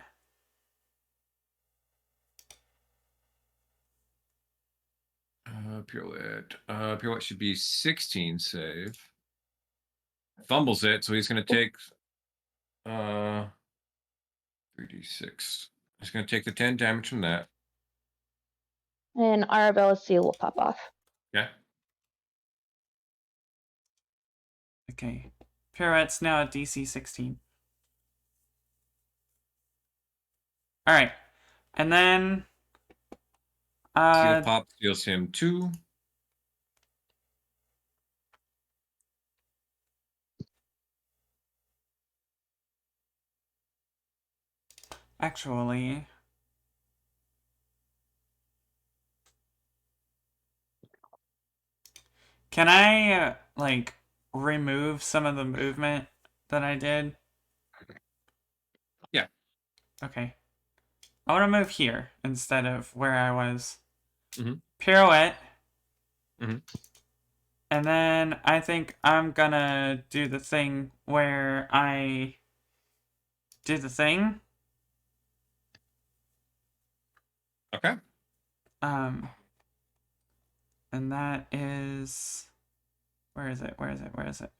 Pirouette. Pirouette should be 16 save. Fumbles it, so he's going to take 3d6. He's going to take the 10 damage from that. And Arabella's seal will pop off. Okay. Okay. Pirouette's now at DC 16. Alright. And then Seal pop deals him 2. actually can I like remove some of the movement that I did? Yeah. Okay. I want to move here instead of where I was. pirouette. Mhm. And then I think I'm gonna do the thing where I do the thing. Okay. And that is, where is it? Where is it? Where is it?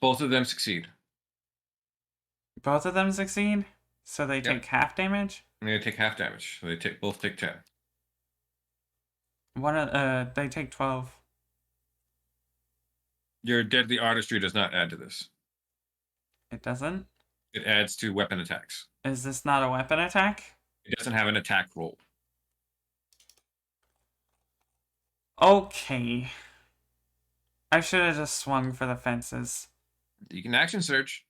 Both of them succeed. Both of them succeed, so they Yep. take half damage. And they take half damage. So they both take 10. They take 12. Your deadly artistry does not add to this. It doesn't. It adds to weapon attacks. Is this not a weapon attack? It doesn't have an attack roll. Okay. I should have just swung for the fences. You can action surge.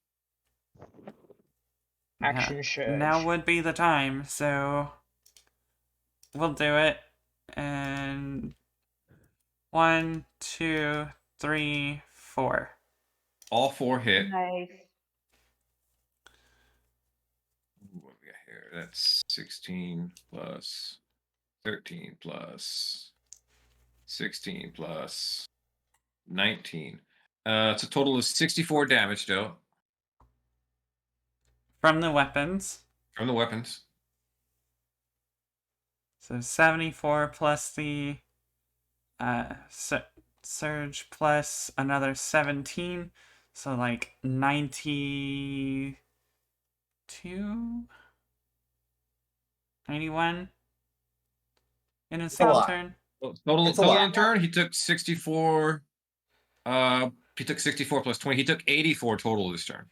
Action surge. Now would be the time, so we'll do it. And 1, 2, 3, 4. All 4 hit. Nice. What we got here? That's 16 plus 13 plus 16 plus 19. It's a total of 64 damage, though. From the weapons. From the weapons. So 74 plus the surge plus another 17. So like 92? 91? In a single turn? Total turn, he took 64. He took 64 plus 20. He took 84 total this turn.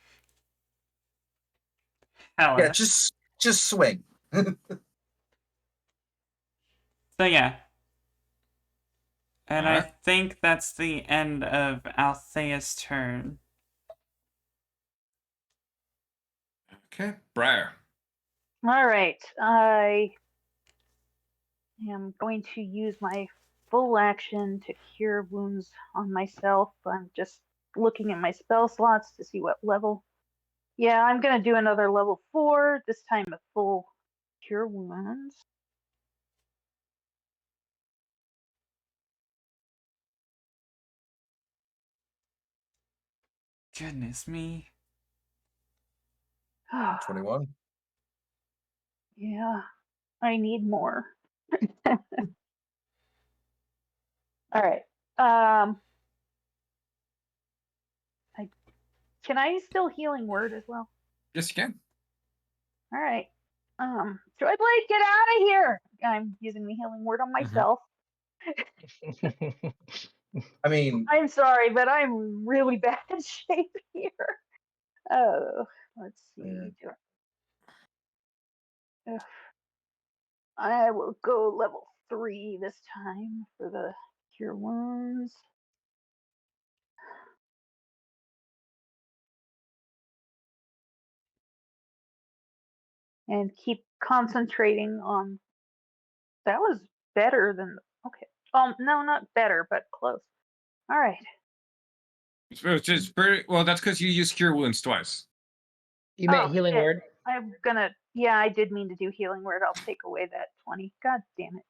Hell Yeah, just swing. So yeah. And I Alright. think that's the end of Althea's turn. Okay, Briar. All right. I am going to use my full action to cure wounds on myself. I'm just looking at my spell slots to see what level. Yeah, I'm going to do another level 4, this time a full cure wounds. Goodness me. 21. Yeah, I need more. All right. Can I still healing word as well? Yes, you can. All right. Joy Blade, get out of here! I'm using the healing word on myself. I mean, I'm sorry, but I'm really bad shape here. Oh, let's see. Ugh. I will go level 3 this time for the cure wounds. And keep concentrating on. That was better than. Okay. No, not better, but close. All right. Which is pretty well. That's because you used cure wounds twice. You meant healing shit. word? I'm gonna. Yeah, I did mean to do healing word. I'll take away that 20. God damn it.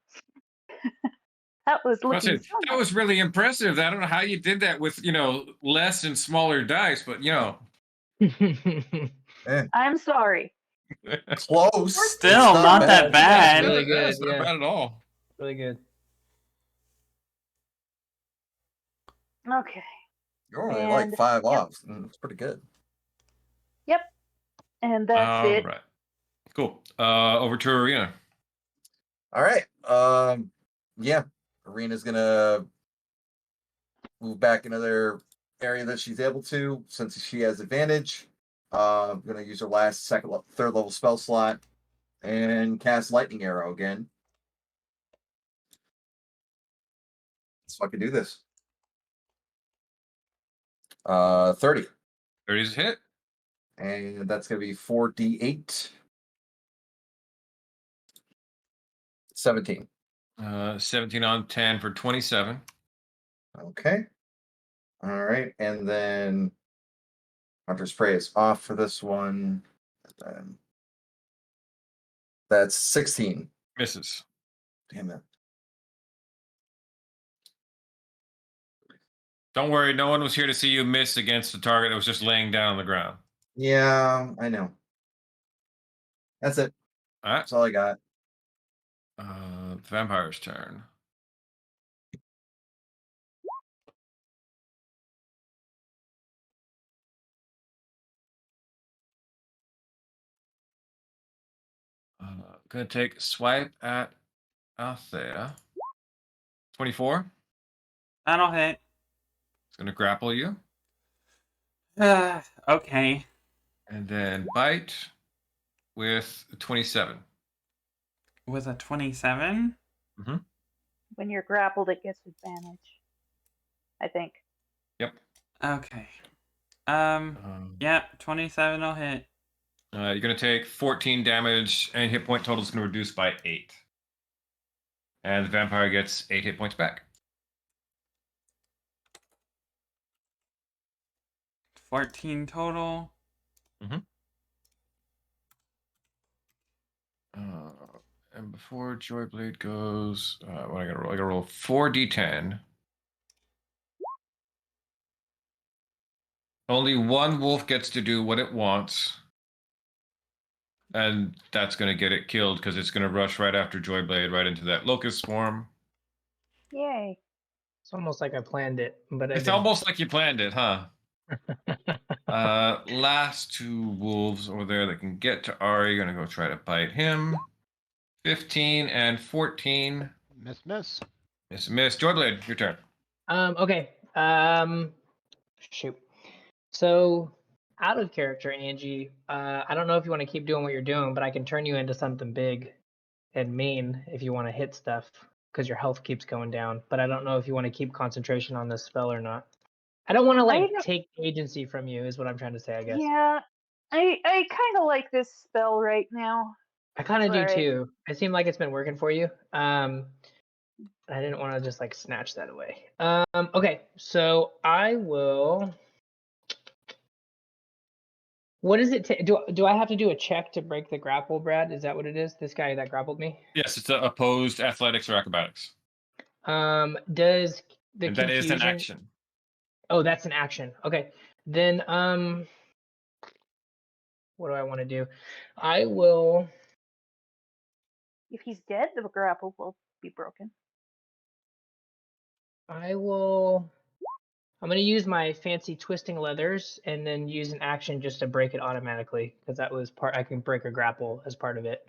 That was looking so That was really impressive. I don't know how you did that with less and smaller dice, but I'm sorry. Close. Still not that bad. Really good. That's not bad at all. Really good. Okay. You're only like 5 off. It's pretty good. Yep. And that's it. Right. Cool. Over to Arena. All right. Yeah. Arena's gonna move back into their area that she's able to, since she has advantage. Gonna use her last third level spell slot and cast Lightning Arrow again. Let's fucking do this. 30. 30 is a hit. And that's gonna be 4d8. 17. 17 on 10 for 27. Okay. All right. And then Hunter's Prey is off for this one. then. That's 16. Misses. Damn it. Don't worry, no one was here to see you miss against the target that was just laying down on the ground. Yeah, I know. That's it. All right. That's all I got. The vampire's turn. Gonna take a swipe at Althea. 24. That'll hit. It's gonna grapple you. Okay. And then bite with 27. With a 27? Mm-hmm. When you're grappled, it gets advantage. I think. Yep. Okay. Yeah, 27 will hit. You're gonna take 14 damage, and hit point total is gonna reduce by 8. And the vampire gets 8 hit points back. 14 total. Mm-hmm. And before Joyblade goes, what I gotta roll 4d10. Only one wolf gets to do what it wants. And that's going to get it killed because it's going to rush right after Joyblade right into that locust swarm. Yay. It's almost like I planned it, but I It's didn't. almost like you planned it, huh? Last two wolves over there that can get to Ari. Going to go try to bite him. 15 and 14. Miss. Miss. Joyblade, your turn. Okay. Shoot. So out of character, Angie. I don't know if you want to keep doing what you're doing, but I can turn you into something big and mean if you want to hit stuff because your health keeps going down. But I don't know if you want to keep concentration on this spell or not. I don't want to take agency from you, is what I'm trying to say, I guess. Yeah, I kind of like this spell right now. I kind of do Right. too. It seemed like it's been working for you. I didn't want to just like snatch that away. Okay, so I will. What does it take? Do I have to do a check to break the grapple, Brad? Is that what it is? This guy that grappled me? Yes, it's opposed athletics or acrobatics. Does the And confusion? that is an action. Oh, that's an action. Okay, then what do I want to do? I will. If he's dead, the grapple will be broken. I will. I'm going to use my fancy twisting leathers and then use an action just to break it automatically because that was part. I can break a grapple as part of it.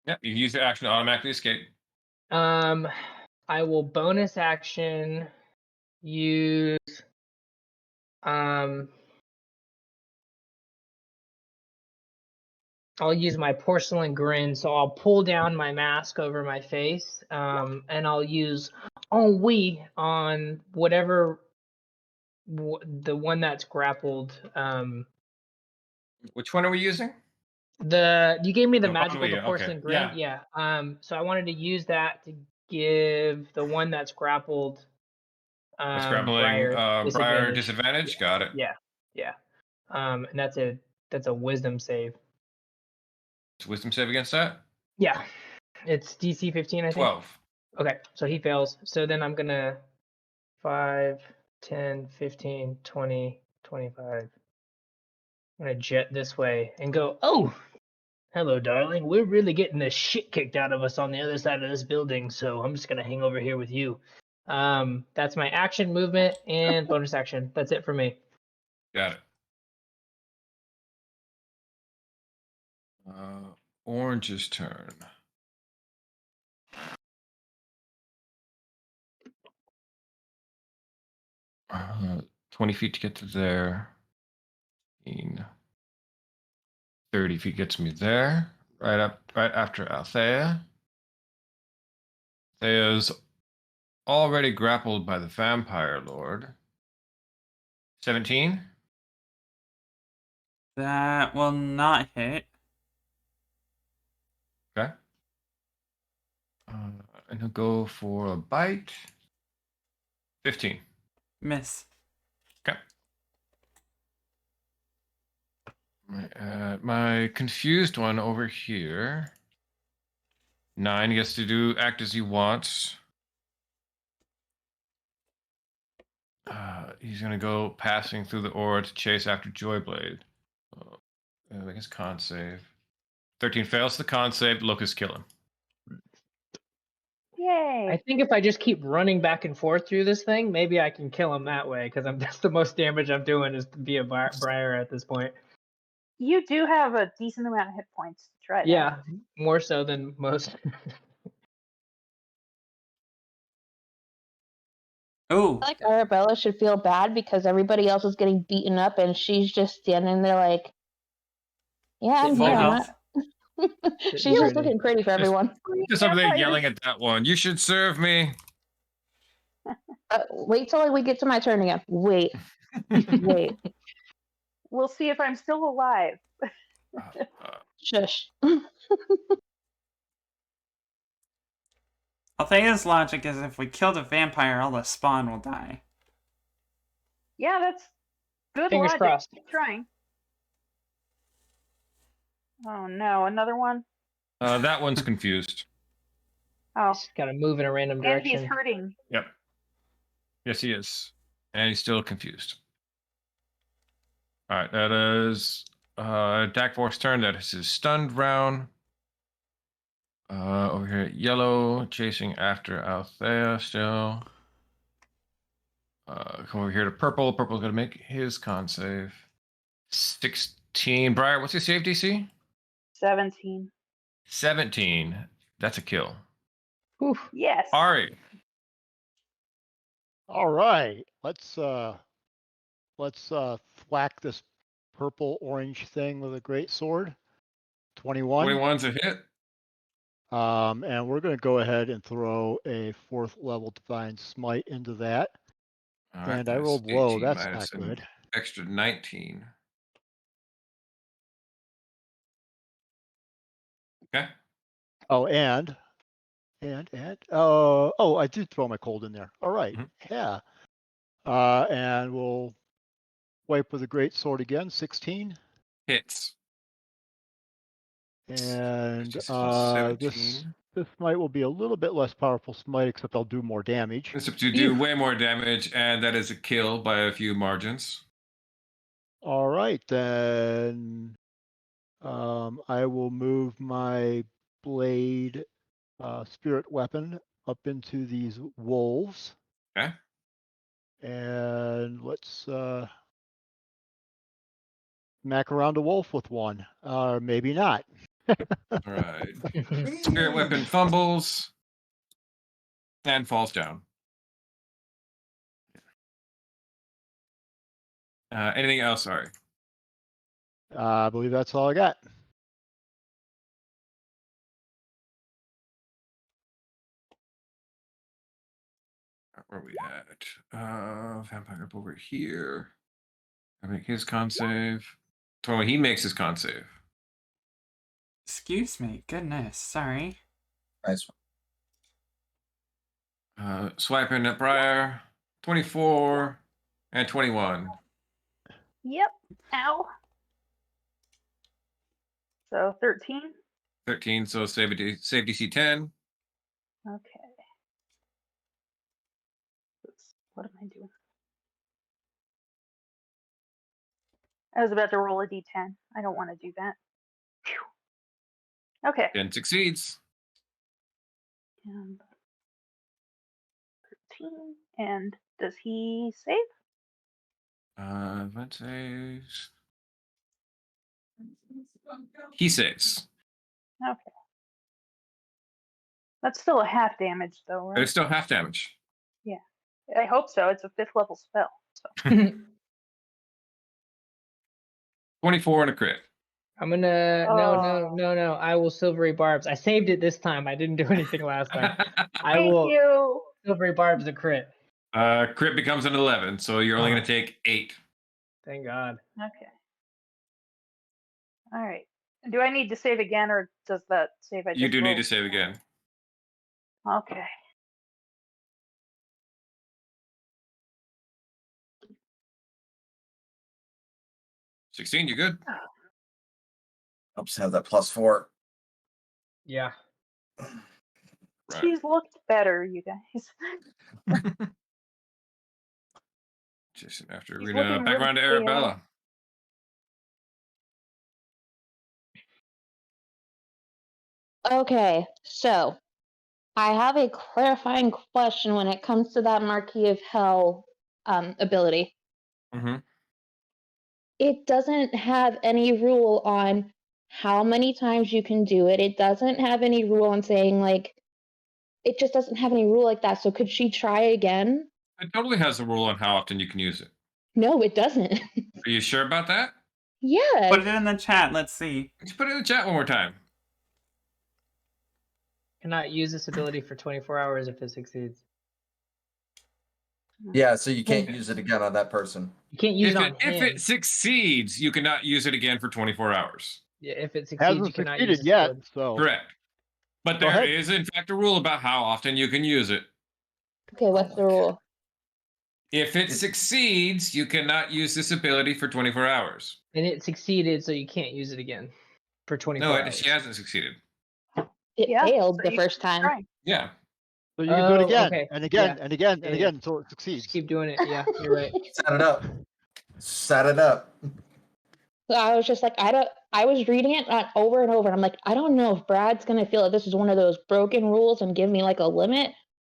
Yeah, you use the action to automatically escape. I will bonus action use I'll use my porcelain grin, so I'll pull down my mask over my face, and I'll use ennui on whatever the one that's grappled. Which one are we using? You gave me the Oh, magical ennui, the porcelain okay. grin, yeah. So I wanted to use that to give the one that's grappled. It's grappling. Briar disadvantage. Got it. Yeah. And that's a wisdom save. It's wisdom save against that. Yeah, it's DC 15, I think. 12. Okay, so he fails. So then I'm gonna 5, 10, 15, 20, 25. I'm gonna jet this way and go, oh, hello, darling. We're really getting the shit kicked out of us on the other side of this building, so I'm just gonna hang over here with you. That's my action, movement, and bonus action. That's it for me. Got it. Orange's turn. 20 feet to get to there. 30 feet gets me there. Right after Althea. Althea's already grappled by the vampire lord. 17. That will not hit. Okay. And he'll go for a bite. 15. Miss. Okay. My confused one over here. 9 gets to act as he wants. He's gonna go passing through the aura to chase after Joyblade. Make his con save. 13 fails the con save. Locust kill him. Yay! I think if I just keep running back and forth through this thing, maybe I can kill him that way. Because that's the most damage I'm doing is to be a Briar at this point. You do have a decent amount of hit points to try that. Yeah, more so than most. Ooh. I feel like Arabella should feel bad because everybody else is getting beaten up and she's just standing there like, yeah, I'm Full here. I'm health. not. She's Sitting just pretty. looking pretty for everyone. Just over there yelling at that one. You should serve me. Wait till we get to my turn again. Wait. Wait. We'll see if I'm still alive. Shush. I think his logic is if we kill the vampire, all the spawn will die. Yeah, that's good Fingers logic. crossed. Keep trying. Oh no, another one? That one's confused. Oh, Just gotta move in a random and direction. he's hurting. Yep. Yes, he is. And he's still confused. All right, that is Dak Force turn. That is his stunned round. Over here, yellow chasing after Althea still. Come over here to purple. Purple's gonna make his con save. 16. Briar, what's your save DC? 17. 17. That's a kill. Oof. Yes. Ari. All right, let's thwack this purple orange thing with a great sword. 21. 21's a hit. And we're going to go ahead and throw a 4th level divine smite into that. All right, And I that's rolled low. 18 That's minus not an good. Extra 19. Okay. Oh, and I did throw my cold in there. All right. Yeah. And we'll wipe with a great sword again. 16. Hits. And This is this 17. smite will be a little bit less powerful smite, except I'll do more damage. Except to do way more damage, and that is a kill by a few margins. All right, then I will move my blade spirit weapon up into these wolves. Okay. And let's smack around a wolf with one. Or maybe not. All right. Spirit weapon fumbles and falls down. Anything else? Sorry. I believe that's all I got. Where are we at? Vampire up over here. I make his con save. Oh, he makes his con save. Excuse me. Goodness. Sorry. Nice. Swiping at Briar. 24 and 21. Yep. Ow. So 13. 13, so save DC 10. Okay. Oops, what am I doing? I was about to roll a d10. I don't want to do that. Phew. Okay. 10 succeeds. And 13. And does he save? What saves? He saves. Okay. That's still a half damage, though, But right? it's still half damage. Yeah. I hope so. It's a 5th level spell. So. 24 and a crit. I'm gonna Oh. no. I will silvery barbs. I saved it this time. I didn't do anything last time. I Thank will you. silvery barbs a crit. Crit becomes an 11, so you're only going to take 8. Thank God. Okay. All right. Do I need to save again, or does that save I just You do need rolled? to save again. Okay. $16, you're good. Helps have that +4. Yeah. Right. She's looked better, you guys. Jason after She's Arena. looking Back really around to pale. Arabella. Okay, so I have a clarifying question when it comes to that Marquis of Hell ability. Mm-hmm. It doesn't have any rule on how many times you can do it. It doesn't have any rule on saying, like, it just doesn't have any rule like that. So could she try again? It totally has a rule on how often you can use it. No, it doesn't. Are you sure about that? Yes. Put it in the chat. Let's see. Let's put it in the chat one more time. Cannot use this ability for 24 hours if it succeeds. Yeah, so you can't use it again on that person. You can't use If it it, on if him. it succeeds, you cannot use it again for 24 hours. Yeah, if it succeeds, Hasn't you cannot use succeeded this yet, ability. so Correct. But Go there ahead. is, in fact, a rule about how often you can use it. Okay, what's the rule? If it succeeds, you cannot use this ability for 24 hours. And it succeeded, so you can't use it again for 24 No, hours. she hasn't succeeded. It Yeah, failed so the you first keep time. trying. Yeah. So you can do it Oh, again okay. and again Yeah. and again and Yeah, again until it Just succeeds. keep doing it. Yeah, you're right. Set it up. Set it up. So I was just like, I was reading it over and over, and I'm like, I don't know if Brad's gonna feel that this is one of those broken rules and give me like a limit,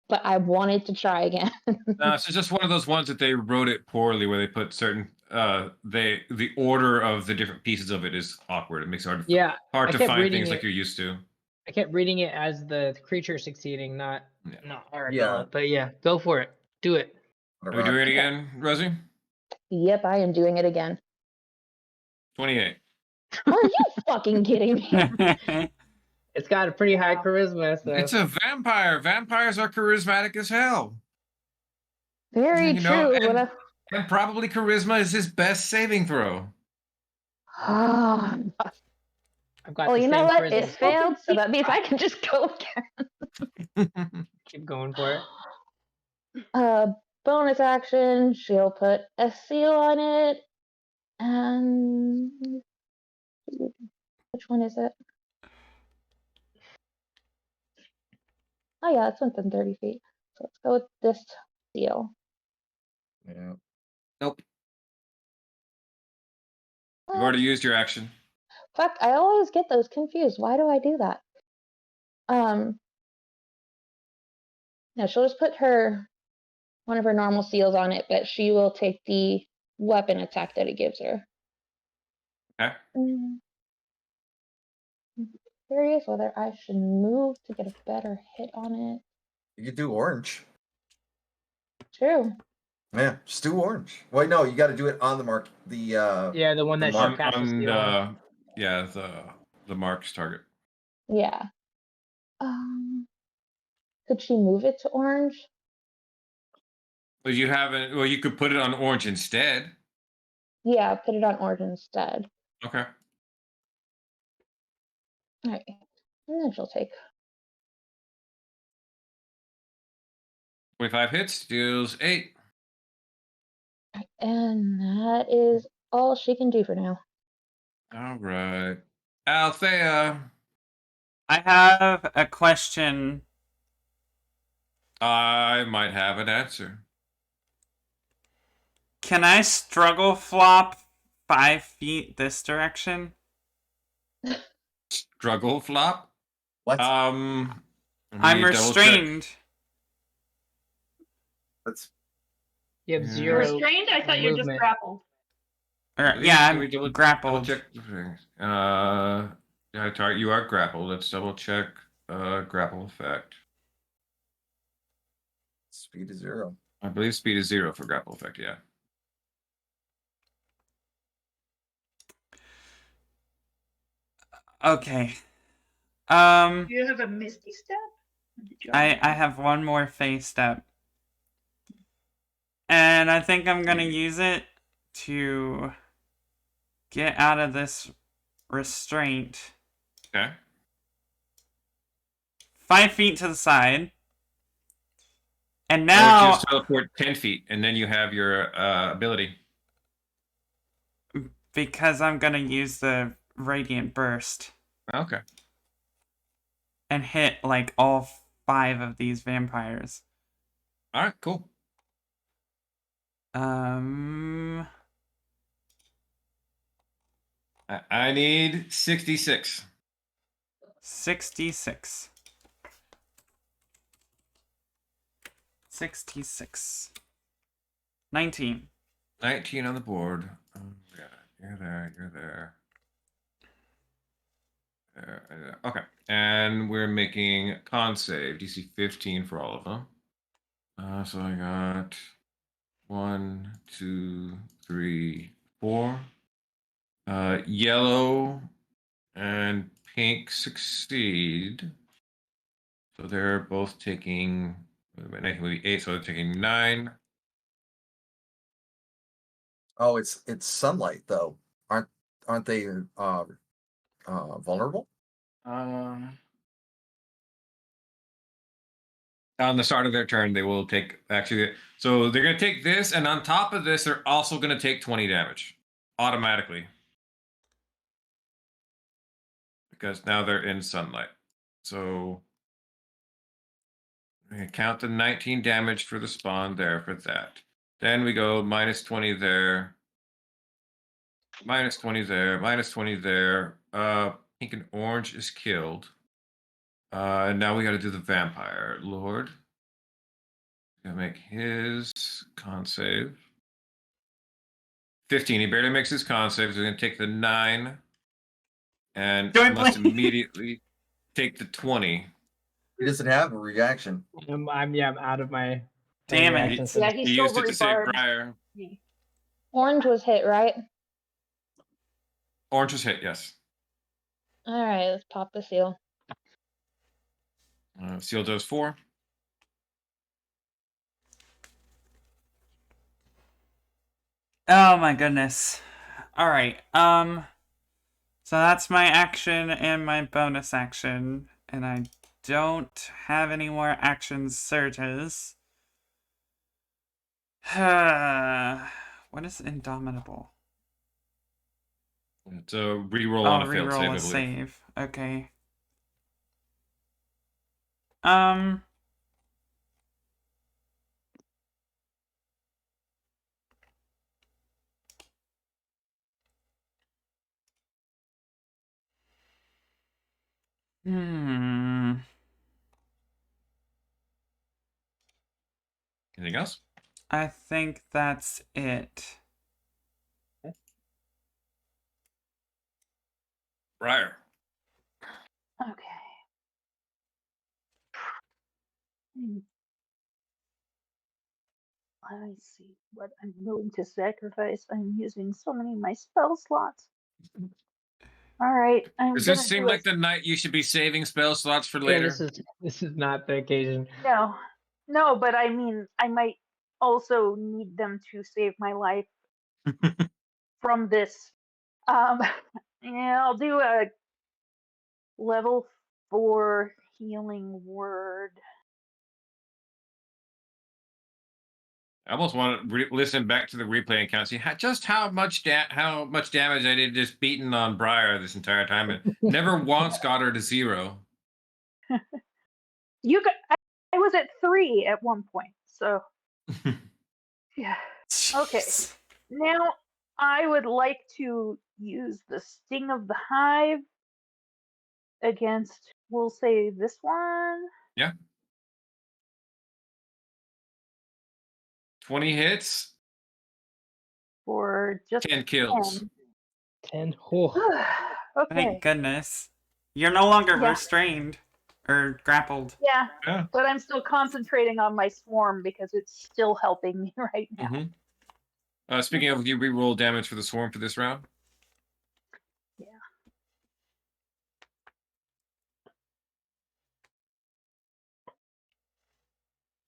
but I wanted to try again. No, it's just one of those ones that they wrote it poorly, where they put certain the order of the different pieces of it is awkward. It makes it hard Yeah, hard I to kept find reading things like it. you're used to. I kept reading it as the creature succeeding, not Arabella. Yeah. But yeah, go for it. Do it. Are we doing it again, Rosie? Yep, I am doing it again. 28. Are you fucking kidding me? It's got a pretty high charisma, so It's a vampire. Vampires are charismatic as hell. Very You know, true. and, and probably charisma is his best saving throw. I've got Well, the you know same what? charisma. It failed, so that means I can just go again. Keep going for it. Bonus action, she'll put a seal on it. And which one is it? Oh yeah, it's within 30 feet. So let's go with this seal. Yeah. Nope. You've already used your action. Fuck, I always get those confused. Why do I do that? No, she'll just put one of her normal seals on it, but she will take the weapon attack that it gives her. Okay. Curious whether I should move to get a better hit on it. You could do orange. True. Yeah, just do orange. Wait, no, you got to do it on the mark. Yeah, the one that mark. she casts the seal on. Yeah, the mark's target. Yeah. Could she move it to orange? Well, you haven't. Well, you could put it on orange instead. Yeah, put it on orange instead. Okay. All right. And then she'll take 25 hits, deals 8. and that is all she can do for now. All right. Althea. I have a question. I might have an answer. Can I struggle flop 5 feet this direction? Struggle flop? What? I'm double restrained. check. That's You have Yeah. zero. Restrained? I thought you were just movement. grappled. Yeah, Can we I'm double grappled. check the things. Yeah, target. You are grappled. Let's double check. Grapple effect. speed is 0. I believe speed is 0 for grapple effect. Yeah. Okay. Do you have a misty step? I have one more phase step. And I think I'm gonna use it to get out of this restraint. Okay. 5 feet to the side. And Or now just teleport 10 feet, and then you have your ability. because I'm gonna use the radiant burst Okay. and hit like all 5 of these vampires. All right. Cool. I need 66. 66. 66. 19. 19 on the board. Oh, yeah, you're there. You're there. There. Okay. And we're making con save. DC 15 for all of them. So I got 1, 2, 3, 4. Yellow and pink succeed. So they're both taking. Wait a minute, 8, so they're taking 9. Oh, it's sunlight though. Aren't they vulnerable? On the start of their turn, they will take actually. So they're going to take this, and on top of this, they're also going to take 20 damage automatically because now they're in sunlight. So we're going to count the 19 damage for the spawn there for that. Then we go minus 20 there, minus 20 there, minus 20 there. Pink and orange is killed. And now we got to do the vampire lord. Gonna make his con save. 15. He barely makes his con save. So he's gonna take the 9 and must immediately take the 20. He doesn't have a reaction. I'm out of my Damn it. reaction system. Yeah, he's He still used it to save barbed. Briar. Orange was hit, right? Orange was hit, yes. All right, let's pop the seal. Seal does 4. Oh my goodness. All right. So that's my action and my bonus action, and I don't have any more action surges. What is Indomitable? It's a reroll on a failed reroll save, I a believe. save. Okay. Anything else? I think that's it. Briar. Okay. Let me see what I'm willing to sacrifice. I'm using so many of my spell slots. All right, I'm Does gonna this seem do like the night you should be saving spell slots for Yeah, later? this is not the occasion. No, but I mean, I might also need them to save my life from this. Yeah, I'll do a level 4 healing word. I almost want to listen back to the replay and count, see just how much damage I did just beating on Briar this entire time, and never once got her to 0. I was at 3 at one point, so yeah. Okay. Jeez. Now I would like to use the Sting of the Hive against, we'll say this one. Yeah. 20 hits. For just 10 kills. 10. Oh. 10. Okay. Thank goodness. You're no longer Yeah. restrained or grappled. Yeah, Yeah. but I'm still concentrating on my swarm because it's still helping me right now. Mm-hmm. Speaking of, you reroll damage for the swarm for this round? Yeah.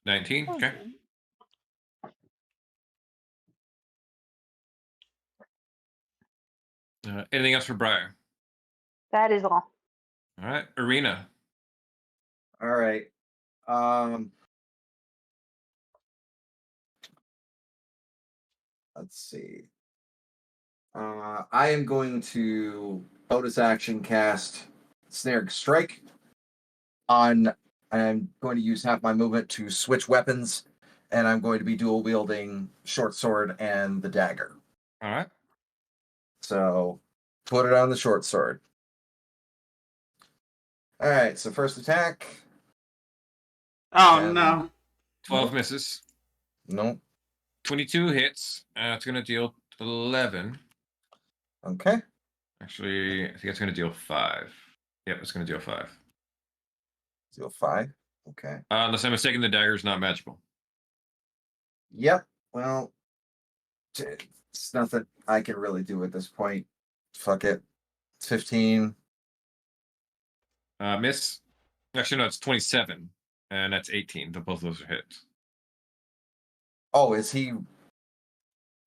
$19. Okay. Anything else for Briar? That is all. All right, Arena. All right. Let's see. I am going to bonus action cast Snaring Strike on. I'm going to use half my movement to switch weapons, and I'm going to be dual wielding short sword and the dagger. All right. So put it on the short sword. All right. So first attack. Oh 10. no. 12 Nope. misses. Nope. 22 hits. It's going to deal 11. Okay. Actually, I think it's going to deal 5. Yep, it's going to deal 5. Deal 5. Okay. Unless I'm mistaken, the dagger is not magical. Yep. Well, it's nothing I can really do at this point. Fuck it. It's 15. Miss. Actually, no, it's 27. And that's 18. Both of those are hits. Oh, is he?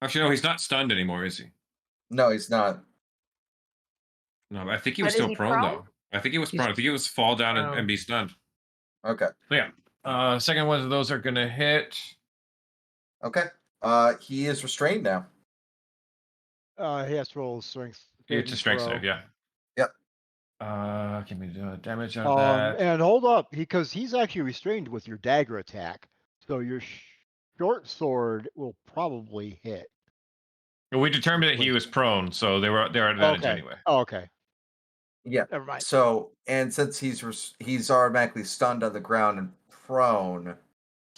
Actually, no, he's not stunned anymore, is he? No, he's not. No, but I think he But was is still he prone, prone? though. I think he was He's prone. I think he was fall down and prone. be stunned. Okay. So, yeah. Second one of those are going to hit. Okay. He is restrained now. He has to roll strength. It's a strength throw. save, yeah. Yep. Can we do damage on that? And hold up, because he's actually restrained with your dagger attack, so your short sword will probably hit. We determined that he was prone, so they're at advantage Okay. anyway. Oh, okay. Yeah. Never mind. So, and since he's automatically stunned on the ground and prone,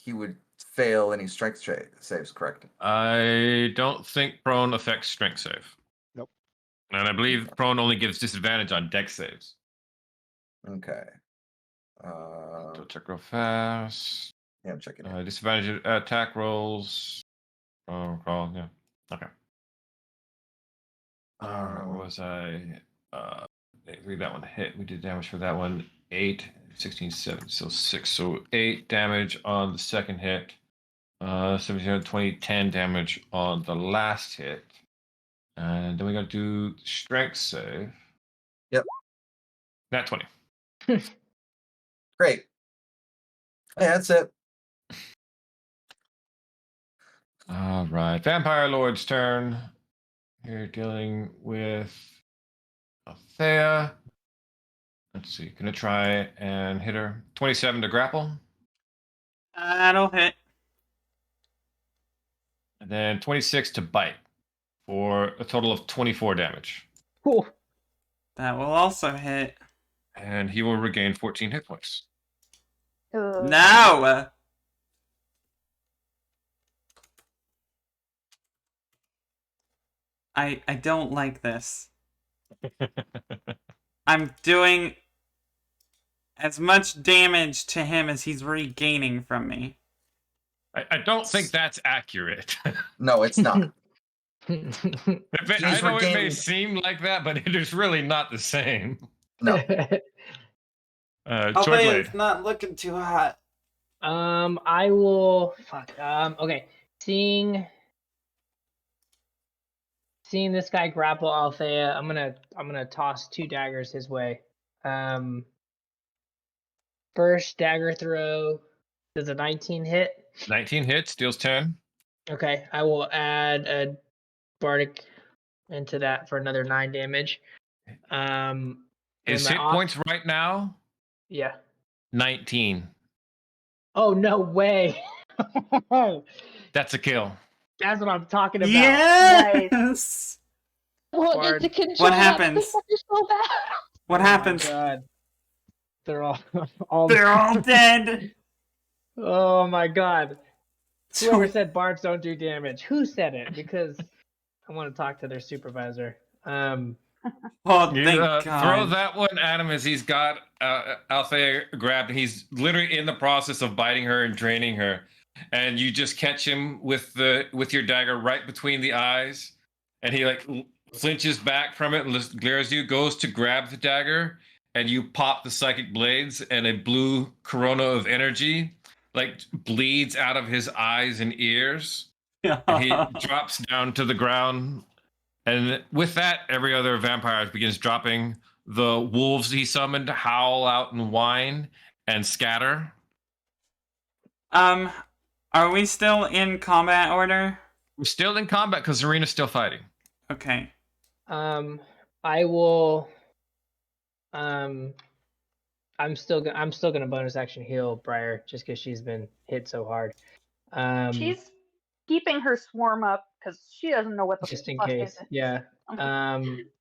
he would fail any strength saves, correct? I don't think prone affects strength save. Nope. And I believe prone only gives disadvantage on dex saves. Okay. So check real fast. Yeah, I'm checking it. Disadvantage attack rolls. Oh, yeah. Okay. What was I? Read that one hit. We did damage for that one. 8, 16, 7. So 6. So 8 damage on the second hit. 17, 20, 10 damage on the last hit. And then we got to do strength save. Yep. Nat 20. Great. Yeah, that's it. All right. Vampire Lord's turn. You're dealing with Althea. Let's see. Gonna try and hit her. 27 to grapple. That'll hit. And then 26 to bite for a total of 24 damage. Cool. That will also hit. And he will regain 14 hit points. No! I don't like this. I'm doing as much damage to him as he's regaining from me. I don't think that's accurate. No, it's not. I know it may seem like that, but it is really not the same. No. It's not looking too hot. I will. Fuck. Okay. Seeing this guy grapple Althea, I'm gonna toss 2 daggers his way. First dagger throw. Does a 19 hit? 19 hits, deals 10. Okay, I will add a bardic into that for another 9 damage. His hit points right now? Yeah. 19. Oh, no way. That's a kill. That's what I'm talking about. Yes! Well, Bard. it's a control. What happens? So bad. What Oh happens? my God. They're all They're all dead. Oh my God. Whoever said bards don't do damage? Who said it? Because I want to talk to their supervisor. Oh, You, thank God. throw that one at him as he's got Althea grabbed. He's literally in the process of biting her and draining her, and you just catch him with your dagger right between the eyes, and he like flinches back from it and glares at you. Goes to grab the dagger, and you pop the psychic blades, and a blue corona of energy like bleeds out of his eyes and ears, and he drops down to the ground. And with that, every other vampire begins dropping. The wolves he summoned howl out and whine and scatter. Are we still in combat order? We're still in combat because Serena's still fighting. Okay. I will I'm still gonna bonus action heal Briar just because she's been hit so hard. She's keeping her swarm up because she doesn't know what the Just in fuck case. is it. Yeah.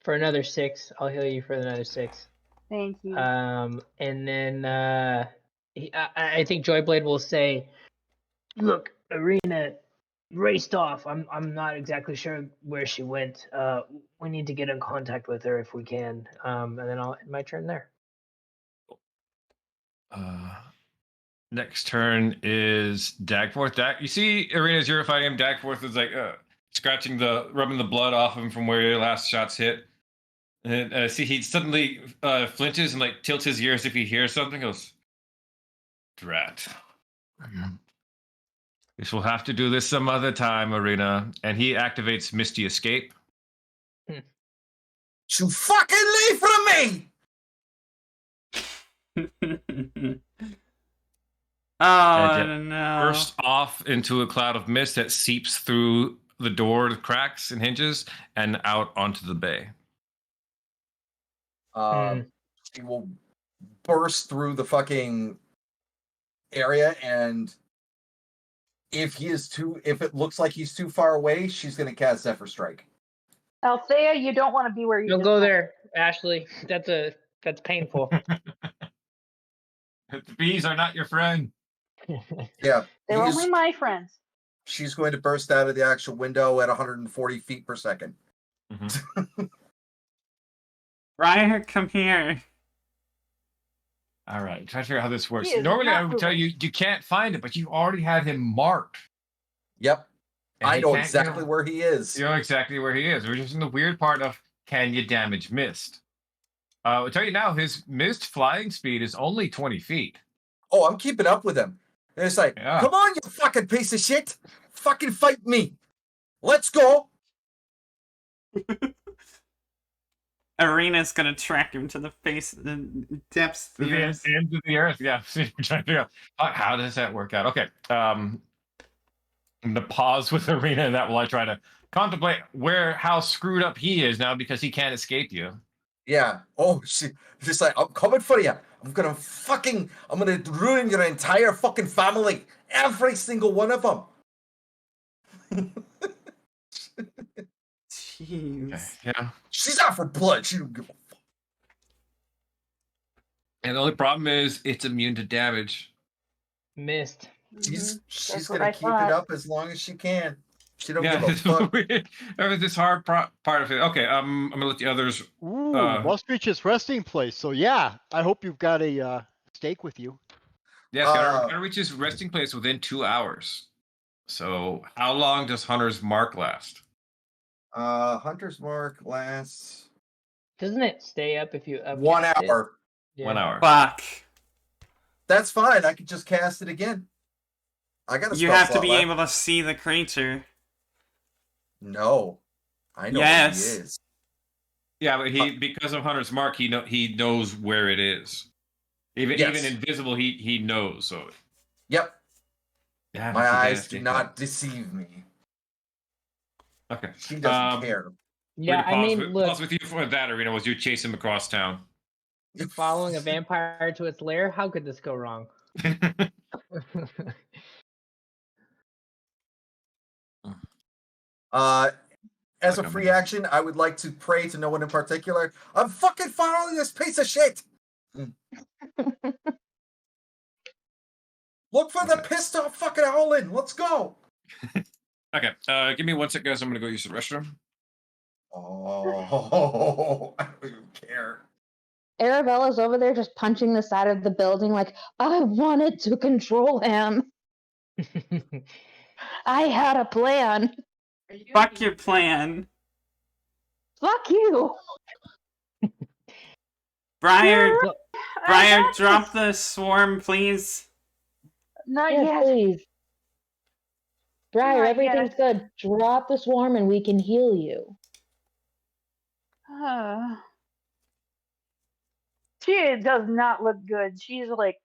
For another 6, I'll heal you for another 6. Thank you. And then I think Joyblade will say, "Look, Arena raced off. I'm not exactly sure where she went. We need to get in contact with her if we can. And then I'll end my turn there." Next turn is Dagforth. You see, Arena's you're fighting him. Dagforth is like rubbing the blood off him from where your last shots hit. And see, he suddenly flinches and like tilts his ears if he hears something. Goes, drat. Guess we'll have to do this some other time, Arena. And he activates Misty Escape. You fucking leave from me! No. Bursts off into a cloud of mist that seeps through the door cracks and hinges and out onto the bay. She will burst through the fucking area, and if it looks like he's too far away, she's gonna cast Zephyr Strike. Althea, you don't want to be where you Don't just go went. there, Ashley. That's painful. The bees are not your friend. Yeah, They're only my friends. she's going to burst out of the actual window at 140 feet per second. Briar, come here. All right, try to figure out how this works. He is Normally, I not would tell you you can't find it, but you already had him marked. Yep. And I he know can't exactly where he is. You know exactly where he is. We're just in the weird part of can you damage mist? I'll tell you now, his mist flying speed is only 20 feet. Oh, I'm keeping up with him. And it's like, come on, you fucking piece of shit. Fucking fight me. Let's go. Arena's gonna track him to the face, the depths of the earth. End of the earth, yeah. Trying to figure out how does that work out. Okay, I'm gonna pause with Arena, and that while I try to contemplate how screwed up he is now because he can't escape you. Yeah. Oh, she's like, I'm coming for you. I'm gonna ruin your entire fucking family. Every single one of them. Jeez. Okay, yeah. She's out for blood. She don't give a fuck. And the only problem is it's immune to damage. Missed. She's That's gonna keep it up as long as she can. She don't give a fuck. There's this hard part of it. Okay, I'm gonna let the others. Ooh, must reach its resting place. So yeah, I hope you've got a stake with you. Yes, gotta reach his resting place within 2 hours. So how long does Hunter's Mark last? Hunter's Mark lasts. Doesn't it stay up if you up 1 hour. Yeah. 1 hour. Fuck. That's fine. I could just cast it again. I got a You spell have to slot be left. able to see the creature. No. I know Yes. where he is. Yeah, but because of Hunter's Mark, he knows where it is. Even invisible, he knows. So. Yep. Yeah. My eyes do not deceive me. Okay. She doesn't care. Yeah, I mean, look, pause with you for that, Arena, was you chase him across town. following a vampire to its lair, how could this go wrong? As a free action, I would like to pray to no one in particular. I'm fucking following this piece of shit. Look for the pissed off fucking howling. Let's go. Okay, give me 1 sec, guys. I'm gonna go use the restroom. Oh, I don't even care. Arabella's over there just punching the side of the building like, I wanted to control him. I had a plan. Fuck your plan. Fuck you. Briar, drop the swarm, please. Not Yes, yet. please. Briar, Not everything's good. Drop the swarm and we can heal you. She does not look good. She's like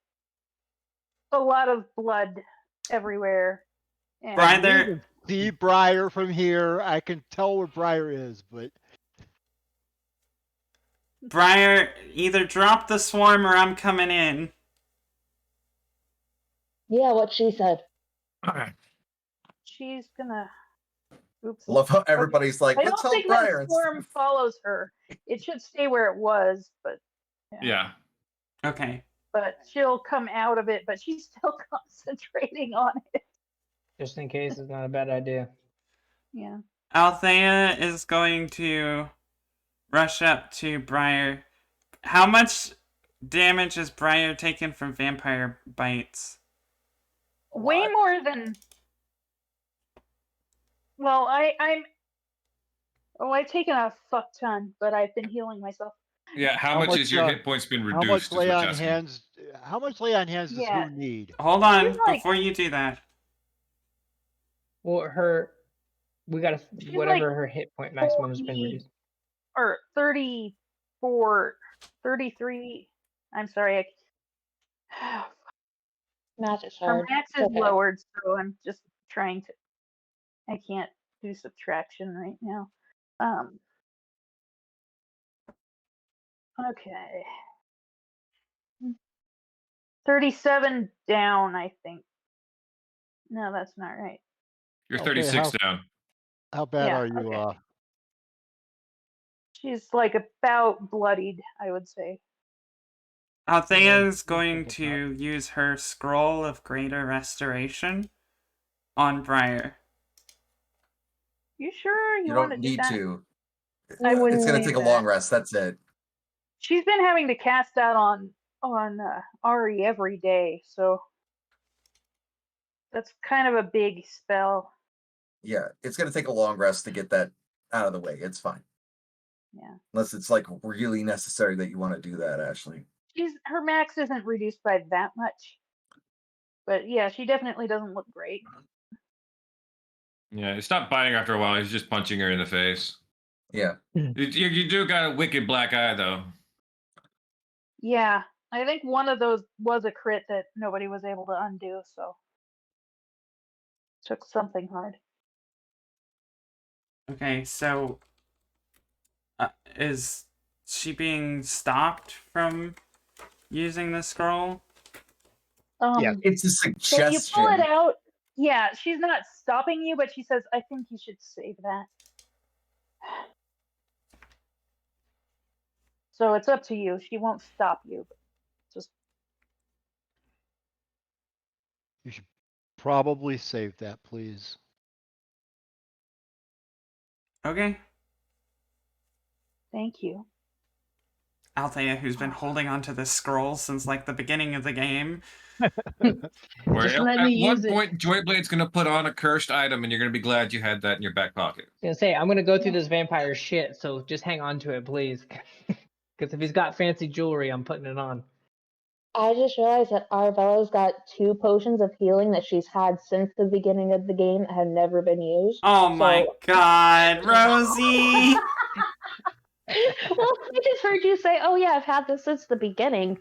a lot of blood everywhere. And Briar, See Briar from here. I can tell where Briar is, but Briar, either drop the swarm or I'm coming in. Yeah, what she said. She's gonna. Oops. Love how everybody's like, I let's don't help think that Briar. swarm follows her. It should stay where it was, but Yeah. Okay. but she'll come out of it. But she's still concentrating on it. Just in case, it's not a bad idea. Yeah. Althea is going to rush up to Briar. How much damage has Briar taken from vampire bites? Way more than. Well, I've taken a fuck ton, but I've been healing myself. Yeah, how much is your hit points been How much reduced? Is lay what on you're asking. hands? How much lay on hands does Yeah. who need? Hold on, She's like- before you do that. Well, we got She's whatever like her hit point maximum has been 40 reduced. Or 34, 33. I'm sorry. Math is Her hard. max It's is okay. lowered, so I'm just trying to. I can't do subtraction right now. Okay. 37 down, I think. No, that's not right. You're Okay, 36 down. How bad Yeah, are you? okay. She's like about bloodied, I would say. Althea is going to use her Scroll of Greater Restoration on Briar. You sure you, You want don't to do need that? to. I wouldn't It's gonna do take a that. long rest. That's it. She's been having to cast that on Ari every day, so that's kind of a big spell. Yeah, it's gonna take a long rest to get that out of the way. It's fine. Yeah. Unless it's like really necessary that you want to do that, Ashley. Her max isn't reduced by that much. But yeah, she definitely doesn't look great. Yeah, it stopped biting after a while. He's just punching her in the face. Yeah. You do got a wicked black eye, though. Yeah. I think one of those was a crit that nobody was able to undo, so took something hard. Okay, so is she being stopped from using the scroll? Yeah. It's a So you pull it suggestion. out. Yeah, she's not stopping you, but she says, I think you should save that. So it's up to you. She won't stop you. Just You should probably save that, please. Okay. thank you. Althea, who's been holding onto this scroll since like the beginning of the game. Where Just at let me one use it. point, Joyblade's going to put on a cursed item, and you're going to be glad you had that in your back pocket. I was gonna say I'm gonna go through this vampire shit, so just hang on to it, please. Because if he's got fancy jewelry, I'm putting it on. I just realized that Arabella's got 2 potions of healing that she's had since the beginning of the game that have never been used. Oh my god, Rosie! Well, I just heard you say, oh yeah, I've had this since the beginning.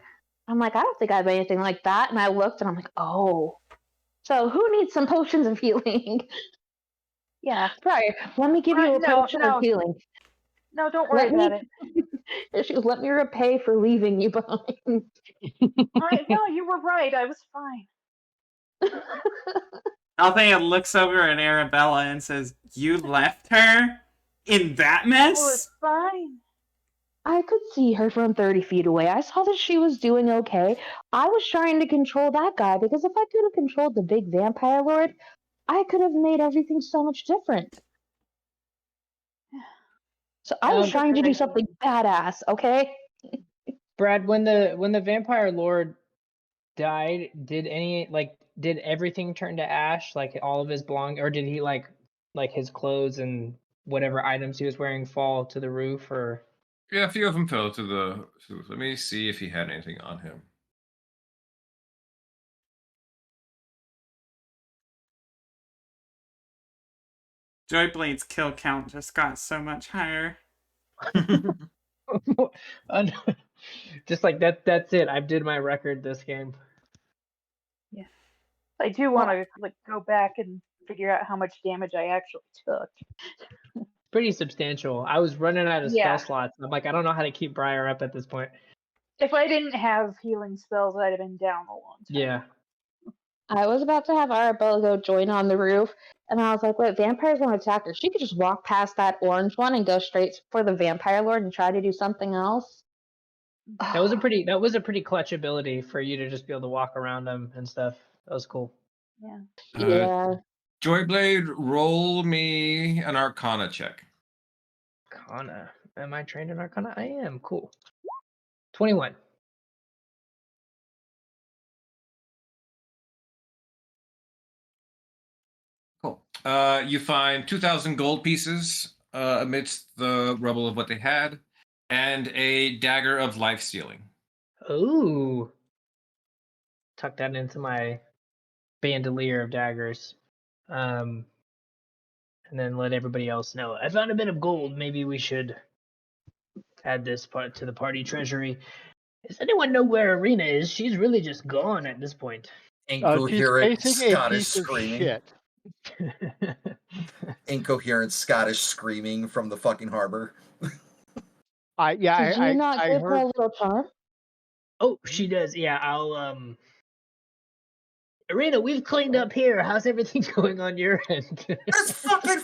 I'm like, I don't think I have anything like that. And I looked and I'm like, oh. So who needs some potions of healing? Yeah. Right. Let me give you a potion of healing. No, don't worry about it. She goes, let me repay for leaving you behind. No, you were right. I was fine. Althea looks over at Arabella and says, you left her in that mess? Oh, it's fine. I could see her from 30 feet away. I saw that she was doing okay. I was trying to control that guy because if I could have controlled the big vampire lord, I could have made everything so much different. So I was trying to do something badass, okay? Brad, when the vampire lord died, did everything turn to ash, like all of his belongings, or did he like his clothes and whatever items he was wearing fall to the roof, or? Yeah, a few of them fell to the. Let me see if he had anything on him. Joyblade's kill count just got so much higher. Just like that. That's it. I did my record this game. Yeah. I do want to go back and figure out how much damage I actually took. pretty substantial. I was running out of spell Yeah. slots. I'm like, I don't know how to keep Briar up at this point. If I didn't have healing spells, I'd have been down a long time. Yeah. I was about to have Arabella go join on the roof, and I was like, wait, vampires won't attack her. She could just walk past that orange one and go straight for the vampire lord and try to do something else. That was a pretty clutch ability for you to just be able to walk around them and stuff. That was cool. Yeah. Yeah. Joyblade, roll me an Arcana check. Arcana. Am I trained in Arcana? I am. Cool. 21. Cool. You find 2,000 gold pieces amidst the rubble of what they had, and a dagger of life stealing. Ooh. Tuck that into my bandolier of daggers. And then let everybody else know. I found a bit of gold. Maybe we should add this part to the party treasury. Does anyone know where Arena is? She's really just gone at this point. She's Incoherent facing a Scottish piece of screaming. shit. Incoherent Scottish screaming from the fucking harbor. Did you not give her a little charm? Oh, she does. Yeah, I'll Arena, we've cleaned up here. How's everything going on your end? This fucking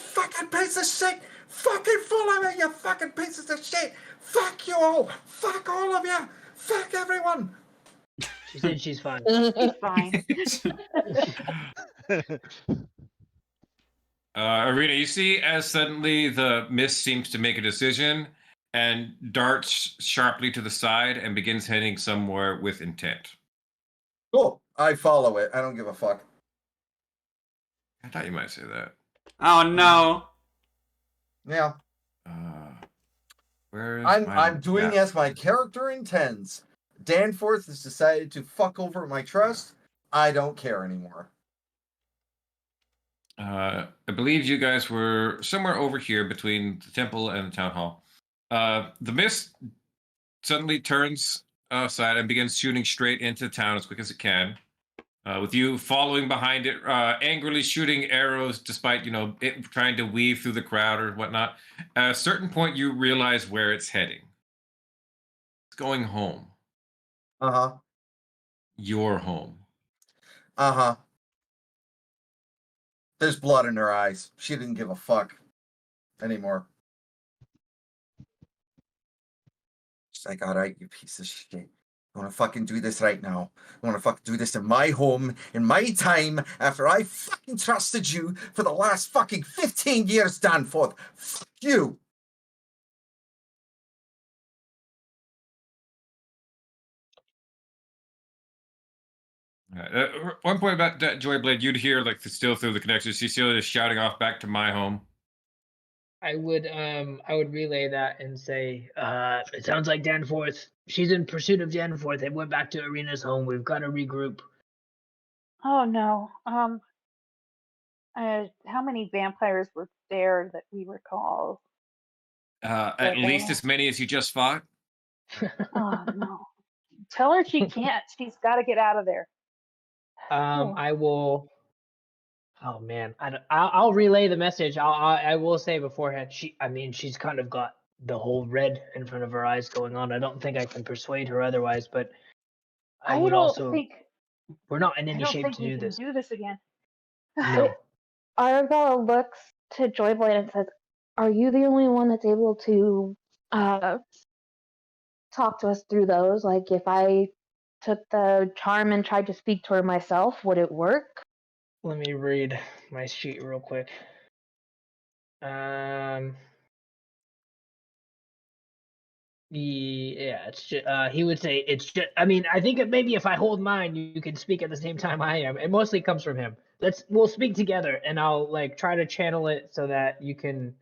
piece of shit! Fucking full of it, you fucking pieces of shit! Fuck you all! Fuck all of you! Fuck everyone! She said she's fine. She's fine. Arena, you see as suddenly the mist seems to make a decision and darts sharply to the side and begins heading somewhere with intent. Cool. I follow it. I don't give a fuck. I thought you might say that. Oh no. Yeah. Where is I'm doing as my character intends. Danforth has decided to fuck over my trust. I don't care anymore. I believe you guys were somewhere over here between the temple and the town hall. The mist suddenly turns aside and begins shooting straight into town as quick as it can. With you following behind it, angrily shooting arrows despite, it trying to weave through the crowd or whatnot. At a certain point, you realize where it's heading. It's going home. Uh-huh. Your home. Uh-huh. There's blood in her eyes. She didn't give a fuck anymore. She's like, all right, you piece of shit. I want to fucking do this right now. I want to fucking do this in my home, in my time, after I fucking trusted you for the last fucking 15 years, Danforth. Fuck you. One point about Joyblade, you'd hear still through the connection, Cecilia is shouting off back to my home. I would relay that and say, it sounds like Danforth. She's in pursuit of Danforth. They went back to Arena's home. We've got to regroup. Oh no. How many vampires were there that we recall? At least as many as you just fought. Oh no. Tell her she can't. She's got to get out of there. I will. Oh man, I'll relay the message. I will say beforehand. She's kind of got the whole red in front of her eyes going on. I don't think I can persuade her otherwise, but I would also. We're not in any shape to do this. Do this again. No. Arabella looks to Joyblade and says, "Are you the only one that's able to talk to us through those? Like, if I took the charm and tried to speak to her myself, would it work?" Let me read my sheet real quick. It's just, he would say it's just. I think maybe if I hold mine, you can speak at the same time I am. It mostly comes from him. We'll speak together, and I'll try to channel it so that you can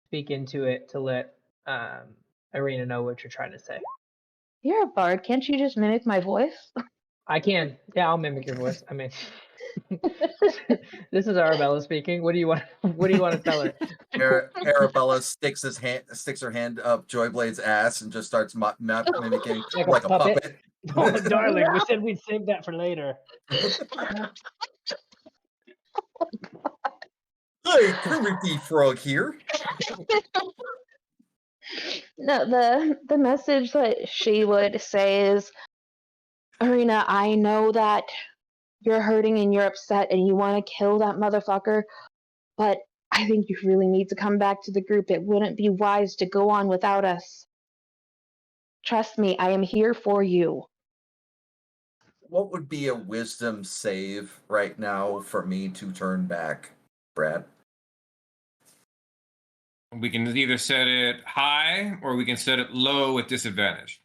speak into it to let Arena know what you're trying to say. You're a bard. Can't you just mimic my voice? I can. Yeah, I'll mimic your voice. This is Arabella speaking. What do you want? What do you want to tell her? Arabella sticks her hand up Joyblade's ass and just starts mimicking like a puppet. Oh, darling, we said we'd save that for later. Hey, Purity Frog here. No, the message that she would say is, Arena, I know that you're hurting and you're upset and you want to kill that motherfucker, but I think you really need to come back to the group. It wouldn't be wise to go on without us. Trust me, I am here for you. What would be a wisdom save right now for me to turn back, Brad? We can either set it high or we can set it low with disadvantage.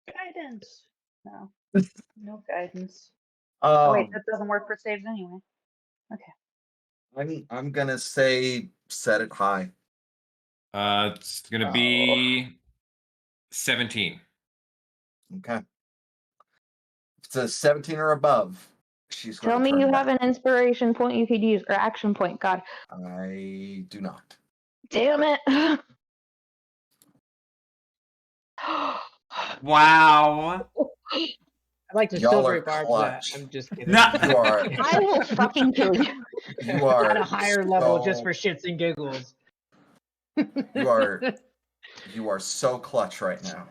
Guidance. No. No guidance. Oh wait, that doesn't work for saves anyway. Okay. I'm gonna say set it high. It's gonna be 17. Okay. If it's a 17 or above, she's going Tell to me turn you back. have an inspiration point you could use, or action point, God. I do not. Damn it. Wow. I'd like to Y'all still are break arms that. clutch. I'm just kidding. No. You are I will fucking kill you. you are At a higher level just so- for shits and giggles. you are so clutch right now.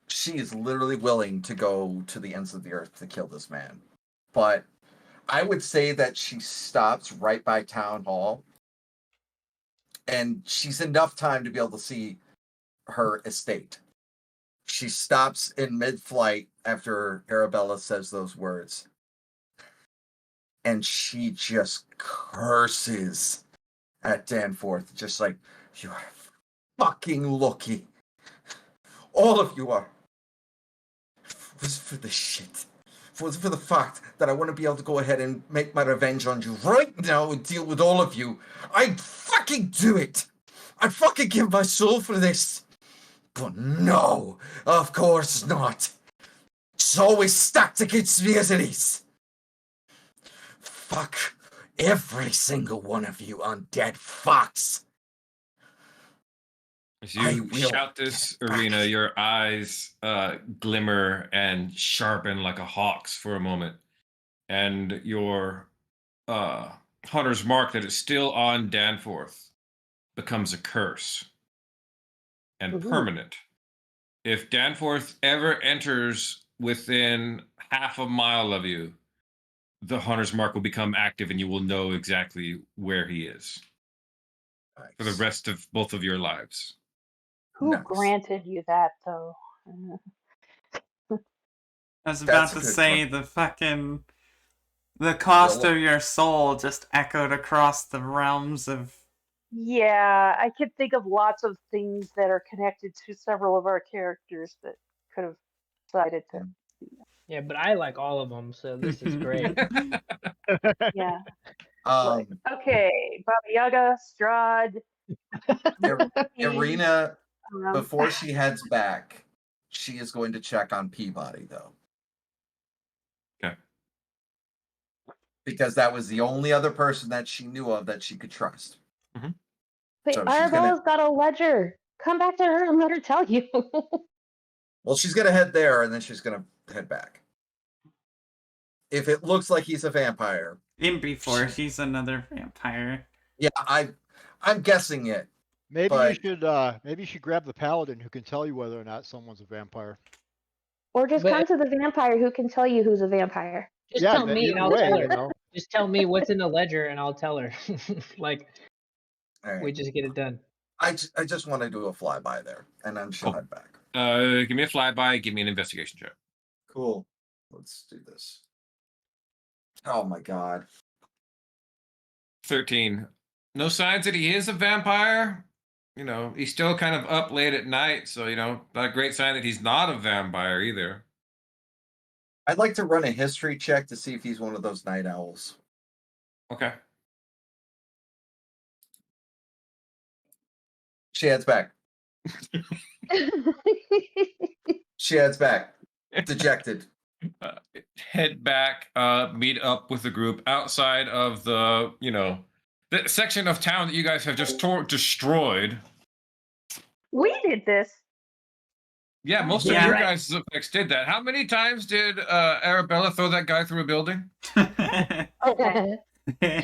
She is literally willing to go to the ends of the earth to kill this man. But I would say that she stops right by town hall, and she's enough time to be able to see her estate. She stops in mid-flight after Arabella says those words, and she just curses at Danforth, just like, you are fucking lucky. All of you are. Was for the shit. Was for the fact that I want to be able to go ahead and make my revenge on you right now and deal with all of you. I'd fucking do it. I'd fucking give my soul for this. But no, of course not. It's always stacked against me as it is. Fuck every single one of you undead fucks. As you shout this, Arena, your eyes glimmer and sharpen like a hawk's for a moment. And your hunter's mark that is still on Danforth becomes a curse and permanent. If Danforth ever enters within half a mile of you, the hunter's mark will become active and you will know exactly where he is for the rest of both of your lives. Who granted you that though? I was about to say the cost of your soul just echoed across the realms of. Yeah, I could think of lots of things that are connected to several of our characters that could have decided to. Yeah, but I like all of them, so this is great. Yeah. Okay, Baba Yaga, Strahd. Irina, before she heads back, she is going to check on Peabody, though. Okay. Because that was the only other person that she knew of that she could trust. Mm-hmm. Wait, Arabella's got a ledger. Come back to her and let her tell you. Well, she's going to head there, and then she's going to head back. If it looks like he's a vampire. In before he's another vampire. Yeah, I'm guessing it. Maybe you should grab the paladin who can tell you whether or not someone's a vampire. Or just come to the vampire who can tell you who's a vampire. Just tell me and I'll tell her. Just tell me what's in the ledger and I'll tell her. Like, we just get it done. I just want to do a flyby there, and then she'll head back. Give me a flyby. Give me an investigation check. Cool. Let's do this. Oh my god. 13. No signs that he is a vampire. You know, he's still kind of up late at night, so, you know, not a great sign that he's not a vampire either. I'd like to run a history check to see if he's one of those night owls. Okay. She heads back. She heads back. Dejected. Head back, meet up with the group outside of the, you know, the section of town that you guys have just destroyed. We did this. Yeah, most of Yeah. your guys' effects did that. How many times did Arabella throw that guy through a building? Okay.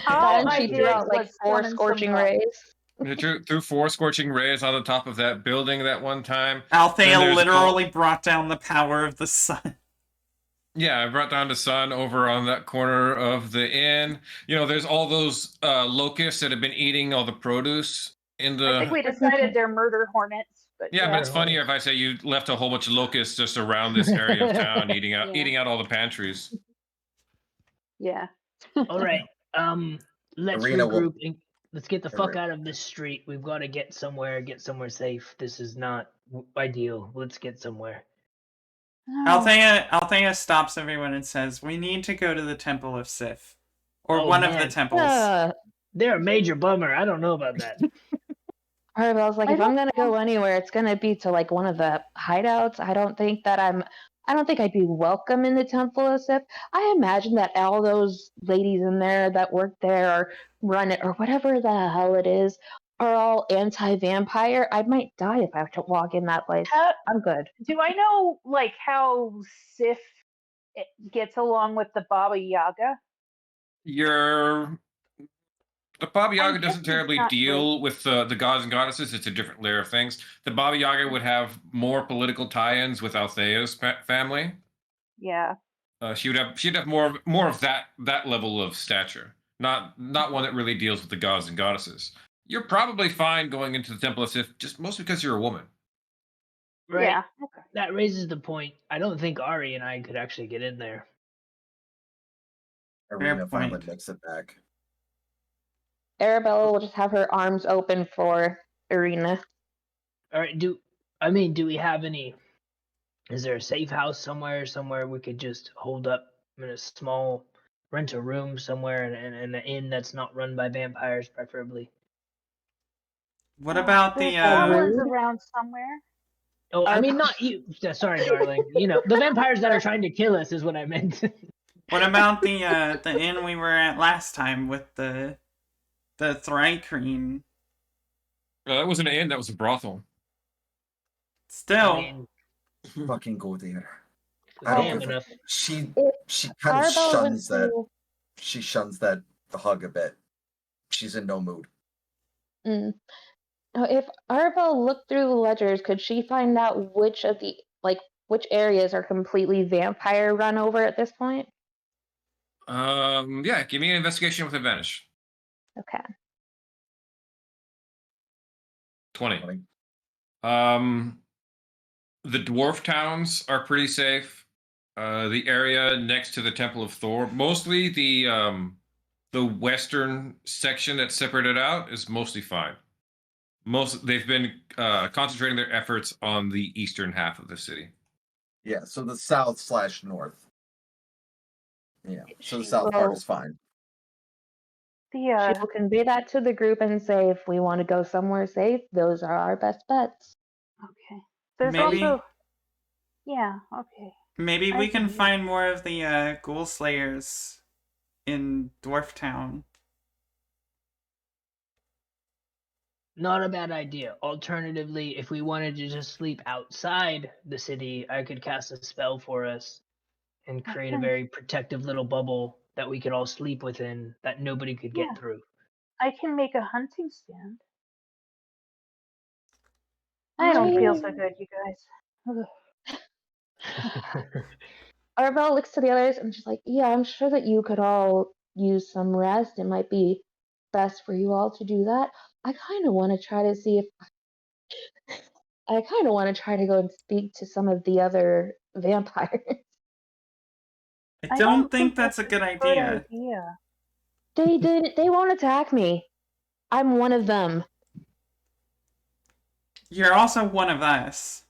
All Then I she threw did out like was 4 summon some scorching zombies. rays. You threw 4 scorching rays on the top of that building that one time. Althea Then there's literally brought down the power of the sun. Yeah, I brought down the sun over on that corner of the inn. You know, there's all those locusts that have been eating all the produce in the. I think we decided they're murder hornets, but Yeah, yeah. but it's funnier if I say you left a whole bunch of locusts just around this area of town, eating out Yeah. eating out all the pantries. Yeah. All right. Let's Arena will- regroup and let's get the fuck Arena. out of this street. We've got to get somewhere safe. This is not ideal. Let's get somewhere. Althea stops everyone and says, "We need to go to the Temple of Sif, or Oh, one of man. the temples." They're a major bummer. I don't know about that. Arabelle's like, I if I'm don't gonna go anywhere, it's gonna be to like one of the hideouts. I don't think I'd be welcome in the Temple of Sif. I imagine that all those ladies in there that work there or run it or whatever the hell it is are all anti-vampire. I might die if I have to walk in that place. I'm good. Do I know like how Sif gets along with the Baba Yaga? The Baba Yaga I'm doesn't guessing terribly it's not deal with the gods and goddesses. It's a different layer of things. The Baba Yaga would have more political tie-ins with Althea's family. Yeah. She'd have more of that level of stature. Not one that really deals with the gods and goddesses. You're probably fine going into the Temple of Sif, just mostly because you're a woman. Right. Yeah. Okay. That raises the point. I don't think Ari and I could actually get in there. Arena finally point. makes it back. Arabella will just have her arms open for Irina. All right. Do we have any? Is there a safe house somewhere we could just hold up in a small, rent a room somewhere in an inn that's not run by vampires, preferably? What about There's the goblins around somewhere. Oh, I mean not you. Sorry, darling. You know the vampires that are trying to kill us is what I meant. what about the inn we were at last time with the Thrycreen? That wasn't an inn. That was a brothel. Still, I mean, Fucking go there. it's I don't damn give a- enough. She kind of Arabelle shuns went that. to- She shuns that hug a bit. She's in no mood. Now, if Arabelle looked through the ledgers, could she find out which areas are completely vampire run over at this point? Yeah, give me an investigation with advantage. Okay. 20. The dwarf towns are pretty safe. The area next to the Temple of Thor, mostly the western section that's separated out is mostly fine. They've been concentrating their efforts on the eastern half of the city. Yeah, so the south/north. Yeah, so the south part is fine. She will convey that to the group and say, if we want to go somewhere safe, those are our best bets. Okay. There's Maybe- also. Yeah. Okay. maybe we can agree. find more of the ghoul slayers in Dwarf Town. Not a bad idea. Alternatively, if we wanted to just sleep outside the city, I could cast a spell for us and create a Okay. very protective little bubble that we could all sleep within that nobody could get Yeah. through. I can make a hunting stand. I don't feel so good, you guys. Arabelle looks to the others and she's like, yeah, I'm sure that you could all use some rest. It might be best for you all to do that. I kind of want to try to see if I kind of want to try to go and speak to some of the other vampires. I don't think that's a good idea. They won't attack me. I'm one of them. You're also one of us.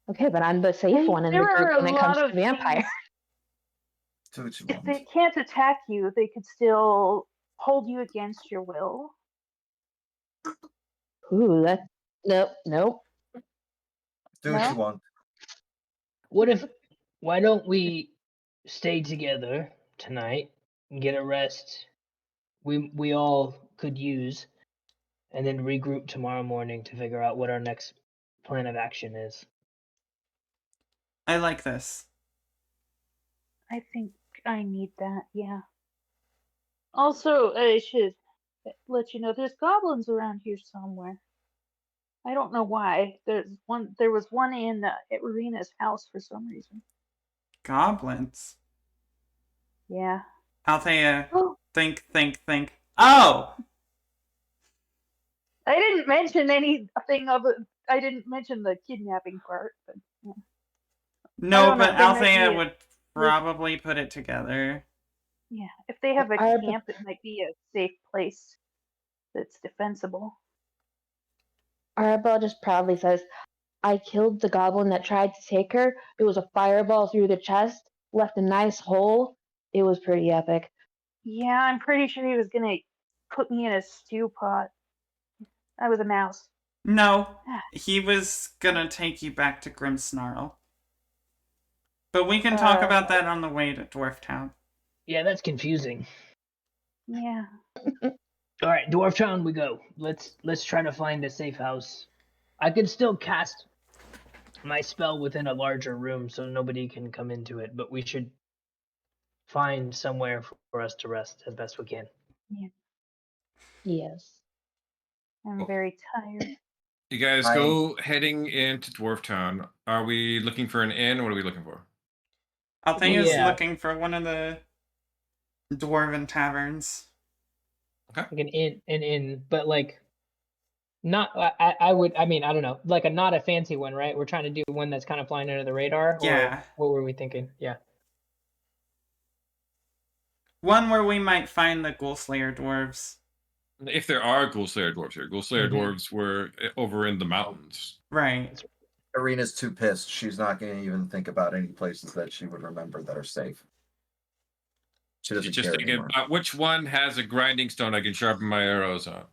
Okay, but I'm the safe one in the There group are when a it comes lot to of vampires. Do what you If want. they can't attack you, they could still hold you against your will. Ooh, that nope. Do what No? you want. Why don't we stay together tonight and get a rest we all could use, and then regroup tomorrow morning to figure out what our next plan of action is. I like this. I think I need that, yeah. Also, I should let you know there's goblins around here somewhere. I don't know why. There was one in at Rena's house for some reason. Goblins. Yeah. Althea, Oh, think. Oh! I didn't mention anything of it. I didn't mention the kidnapping part, but yeah. I No, don't know. but There might Althea be would probably put it together. yeah. If they have a Arab- camp, it might be a safe place that's defensible. Arabelle just proudly says, I killed the goblin that tried to take her. It was a fireball through the chest, left a nice hole. It was pretty epic. Yeah, I'm pretty sure he was gonna put me in a stew pot. I was a mouse. No, he was gonna take you back to Grimmsnarl. But we can talk about that on the way to Dwarf Town. Yeah, that's confusing. Yeah. All right, Dwarf Town, we go. Let's try to find a safe house. I can still cast my spell within a larger room, so nobody can come into it. But we should find somewhere for us to rest as best we can. Yeah. Yes. I'm very tired. You guys go heading into Dwarf Town. Are we looking for an inn? What are we looking for? Althea's Yeah. looking for one of the dwarven taverns. Like an inn, but like not. I mean, I don't know, like not a fancy one, right? We're trying to do one that's kind of flying under the radar. Yeah. Or what were we thinking? Yeah. One where we might find the Ghoulslayer dwarves. If there are Ghoulslayer dwarves here. Ghoulslayer dwarves were over in the mountains. Right. Arena's too pissed. She's not going to even think about any places that she would remember that are safe. She doesn't She's just care thinking anymore. about which one has a grinding stone I can sharpen my arrows on.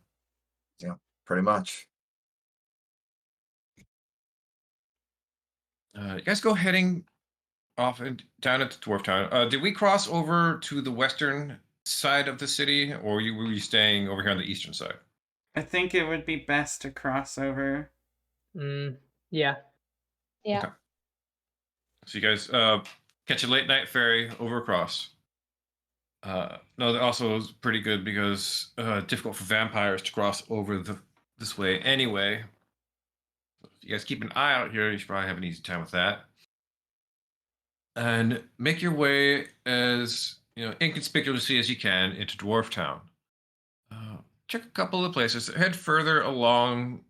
Yeah, pretty much. You guys go heading off and down into Dwarf Town. Did we cross over to the western side of the city, or were you staying over here on the eastern side? I think it would be best to cross over. Yeah. Yeah. Okay. So you guys catch a late night ferry over across. No, that also is pretty good because difficult for vampires to cross over this way anyway. So if you guys keep an eye out here, you should probably have an easy time with that. And make your way as inconspicuously as you can into Dwarf Town. Check a couple of places. Head further along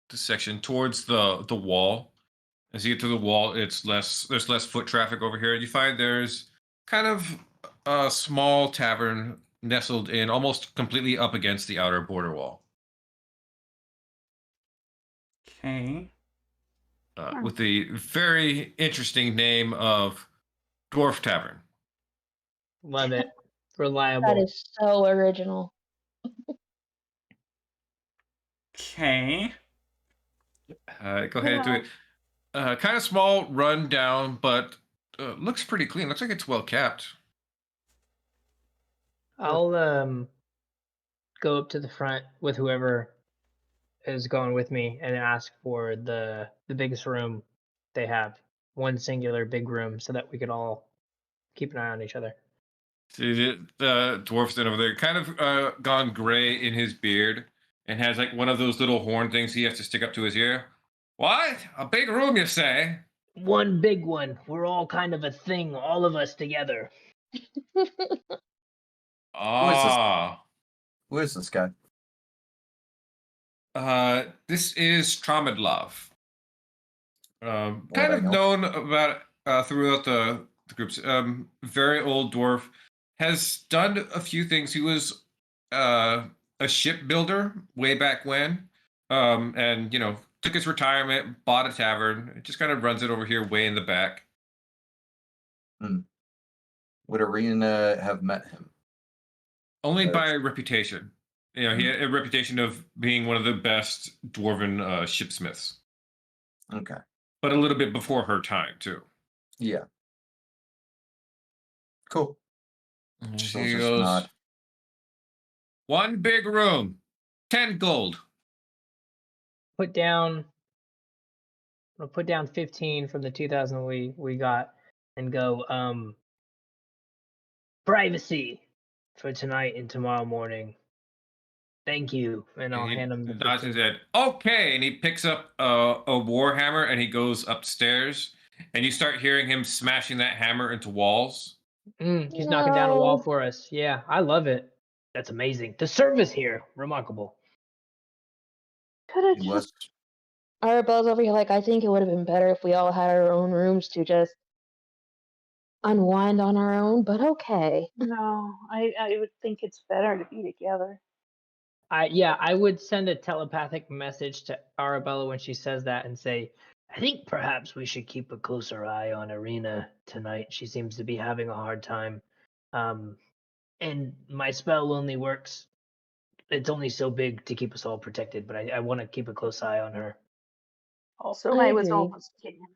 the section towards the wall. As you get to the wall, there's less foot traffic over here. You find there's kind of a small tavern nestled in almost completely up against the outer border wall. Okay. With the very interesting name of Dwarf Tavern. Love it. Reliable. That is so original. Okay. Go ahead and do it. Kind of small, run down, but looks pretty clean. Looks like it's well kept. I'll go up to the front with whoever is going with me and ask for the biggest room they have. One singular big room so that we could all keep an eye on each other. See, the dwarf's in over there, kind of gone gray in his beard, and has like one of those little horn things he has to stick up to his ear. What? A big room, you say? One big one. We're all kind of a thing, all of us together. Ah. Who is this guy? This is Tramadlov. Kind I of know? known about throughout the groups. Very old dwarf. Has done a few things. He was a shipbuilder way back when. And took his retirement, bought a tavern. It just kind of runs it over here way in the back. Would Arena have met him? Only by reputation. He had a reputation of being one of the best dwarven shipsmiths. Okay. But a little bit before her time, too. Yeah. Cool. She goes, one big room, 10 gold. Put down gonna put down 15 from the 2,000 we got, and go privacy for tonight and tomorrow morning. Thank you, and I'll hand him the nods 15. his head. Okay, and he picks up a warhammer and he goes upstairs, and you start hearing him smashing that hammer into walls. He's knocking down a wall No. for us. Yeah, I love it. That's amazing. The service here, remarkable. Could have He just must. Arabella's over here like, I think it would have been better if we all had our own rooms to just unwind on our own, but okay. no. I would think it's better to be together. I would send a telepathic message to Arabella when she says that and say, I think perhaps we should keep a closer eye on Arena tonight. She seems to be having a hard time. And my spell only works. It's only so big to keep us all protected, but I want to keep a close eye on her. Also, I I was agree. almost kidnapped,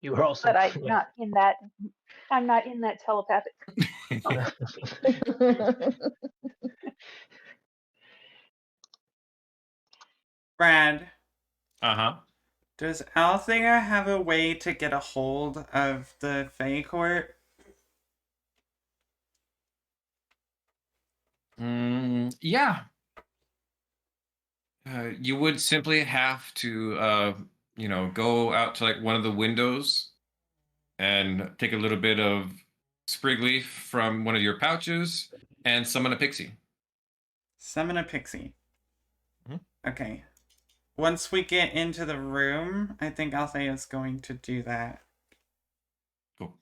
You were also. but I'm not in that. I'm not in that telepathic. Brad, Uh-huh. does Althea have a way to get a hold of the Fae Court? Yeah. You would simply have to, go out to like one of the windows and take a little bit of sprig leaf from one of your pouches and summon a pixie. Summon a pixie. Mhm. Okay. Once we get into the room, I think Althea is going to do that. Cool.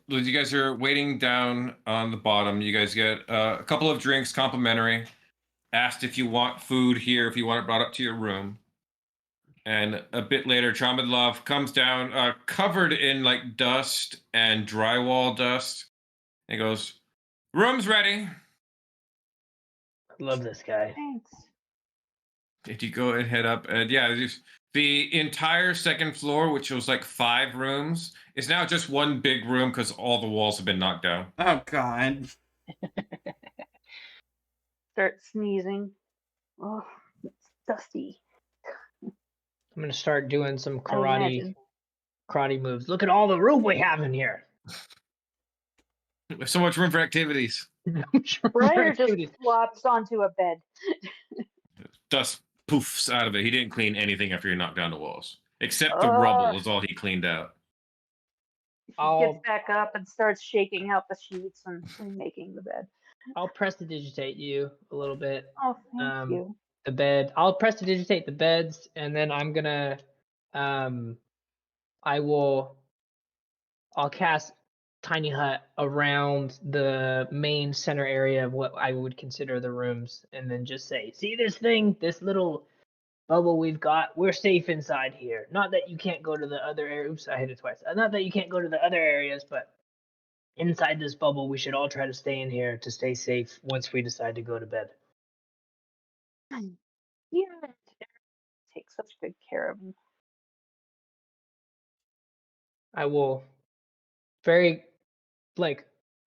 You guys are waiting down on the bottom. You guys get a couple of drinks complimentary. Asked if you want food here, if you want it brought up to your room. And a bit later, Tramadlov comes down, covered in like dust and drywall dust. And he goes, "Room's ready." Love this guy. Thanks. If you go and head up, and yeah, the entire second floor, which was like 5 rooms, is now just one big room because all the walls have been knocked down. Oh, God. Start sneezing. Oh, it's dusty. I'm gonna start doing some I imagine. karate moves. Look at all the room we have in here. There's so much room for activities. Briar just flops onto a bed. Dust poofs out of it. He didn't clean anything after he knocked down the walls, except the rubble is all he cleaned out. She gets back up and starts shaking out the sheets and remaking the bed. I'll prestidigitate you a little bit. Oh, thank you. The bed. I'll prestidigitate the beds, and then I'm gonna, I'll cast Tiny Hut around the main center area of what I would consider the rooms, and then just say, "See this thing? This little bubble we've got? We're safe inside here. Not that you can't go to the other area. Oops, I hit it twice. Not that you can't go to the other areas, but inside this bubble, we should all try to stay in here to stay safe once we decide to go to bed." Yeah, take such good care of him. I will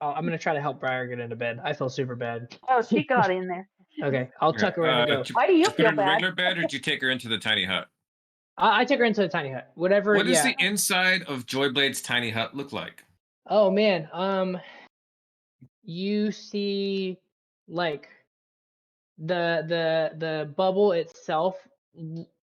I'm gonna try to help Briar get into bed. I feel super bad. Oh, she got in there. Okay, I'll tuck her in and go. Why do you Did you put her feel in the bad? regular bed, or did you take her into the tiny hut? I took her into the tiny hut. Whatever. What does Yeah. the inside of Joyblade's tiny hut look like? Oh man. You see, like the bubble itself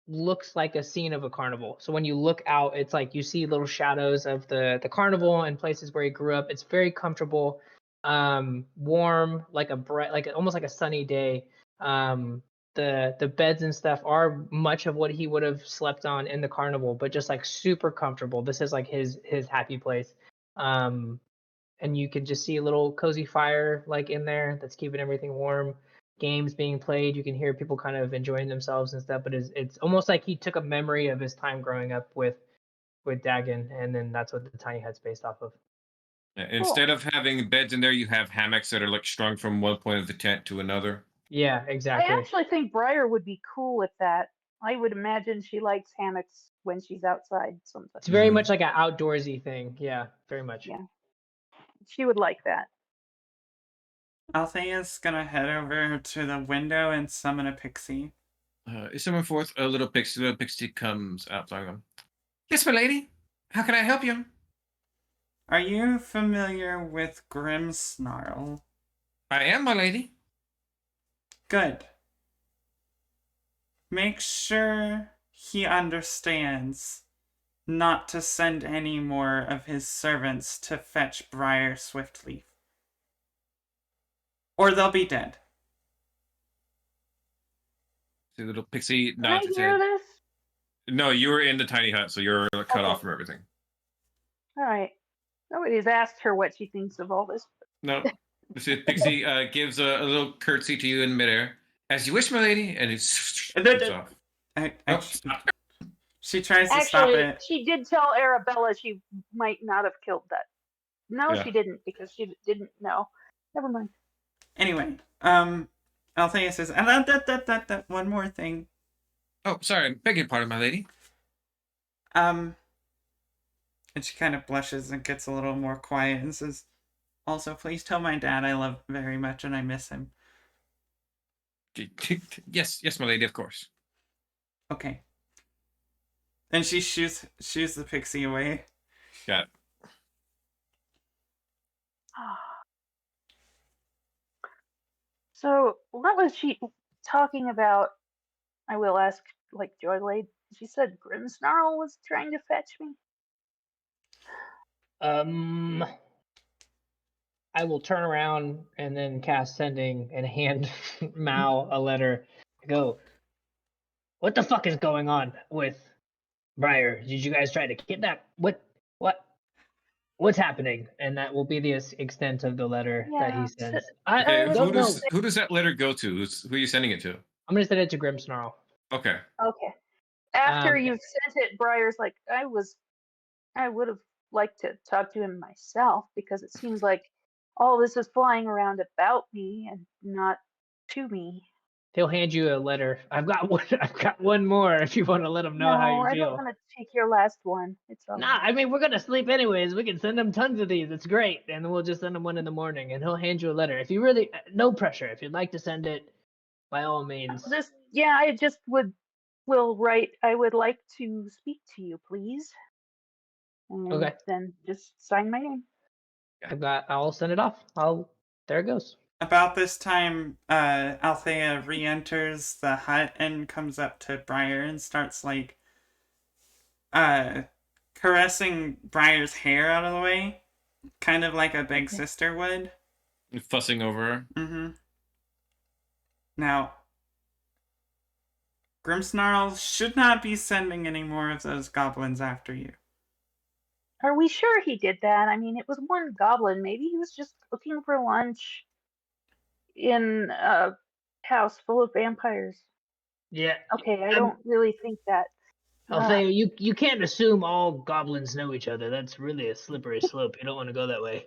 looks like a scene of a carnival. So when you look out, it's like you see little shadows of the carnival and places where he grew up. It's very comfortable, warm, like a bright, like almost like a sunny day. The beds and stuff are much of what he would have slept on in the carnival, but just like super comfortable. This is like his happy place. And you can just see a little cozy fire like in there that's keeping everything warm. Games being played, you can hear people kind of enjoying themselves and stuff. But it's almost like he took a memory of his time growing up with Dagon, and then that's what the tiny hut's based off of. Instead of having beds in there, you have hammocks that are like strung from one point of the tent to another. Yeah, exactly. I actually think Briar would be cool with that. I would imagine she likes hammocks when she's outside sometimes. It's very much like an outdoorsy thing. Yeah, very much. Yeah, she would like that. Althea's gonna head over to the window and summon a pixie. You summon forth a little pixie. The little pixie comes out. Yes, my lady. How can I help you? Are you familiar with Grimmsnarl? I am, my lady. Good. Make sure he understands not to send any more of his servants to fetch Briar Swiftleaf. Or they'll be dead. The little pixie Can I nods his hear head. this? No, you were in the tiny hut, so you're cut off from everything. All right. Nobody's asked her what she thinks of all this. No. The pixie gives a little curtsy to you in midair. As you wish, my lady, and it's off. She tries to stop Actually, it. she did tell Arabella she might not have killed that. No, Yeah. she didn't because she didn't know. Never mind. Anyway, Althea says, one more thing. Oh, sorry, beg your pardon, my lady. And she kind of blushes and gets a little more quiet and says, also, please tell my dad I love him very much and I miss him. Yes, my lady, of course. Okay. And she shoos the pixie away. Got it. So, what was she talking about? I will ask, like, Joyblade. She said Grimmsnarl was trying to fetch me. I will turn around and then cast sending and hand Mao a letter. Go. What the fuck is going on with Briar? Did you guys try to kidnap? What's happening? And that will be the extent of the letter that he sends. Okay, I don't know. who does that letter go to? Who are you sending it to? I'm gonna send it to Grimmsnarl. Okay. Okay. After you've sent it, Briar's like, I would have liked to talk to him myself because it seems like all this is flying around about me and not to me. He'll hand you a letter. I've got one more if you want to let him know how you I feel. don't want to take your last one. It's all Nah, I mean, we're gonna sleep anyways. We can send him tons of these. It's great, and then we'll just send him one in the morning, and he'll hand you a letter. If you really, no pressure. If you'd like to send it, by all means. I just will write. I would like to speak to you, please. And Okay. then just sign my name. I'll send it off. There it goes. About this time, Althea re-enters the hut and comes up to Briar and starts, like, caressing Briar's hair out of the way. Kind of like a big sister would. Fussing over her. Mm-hmm. Now, Grimmsnarl should not be sending any more of those goblins after you. Are we sure he did that? I mean, it was one goblin. Maybe he was just looking for lunch in a house full of vampires. Yeah. Okay, I don't really think that. I'll say you can't assume all goblins know each other. That's really a slippery slope. You don't want to go that way.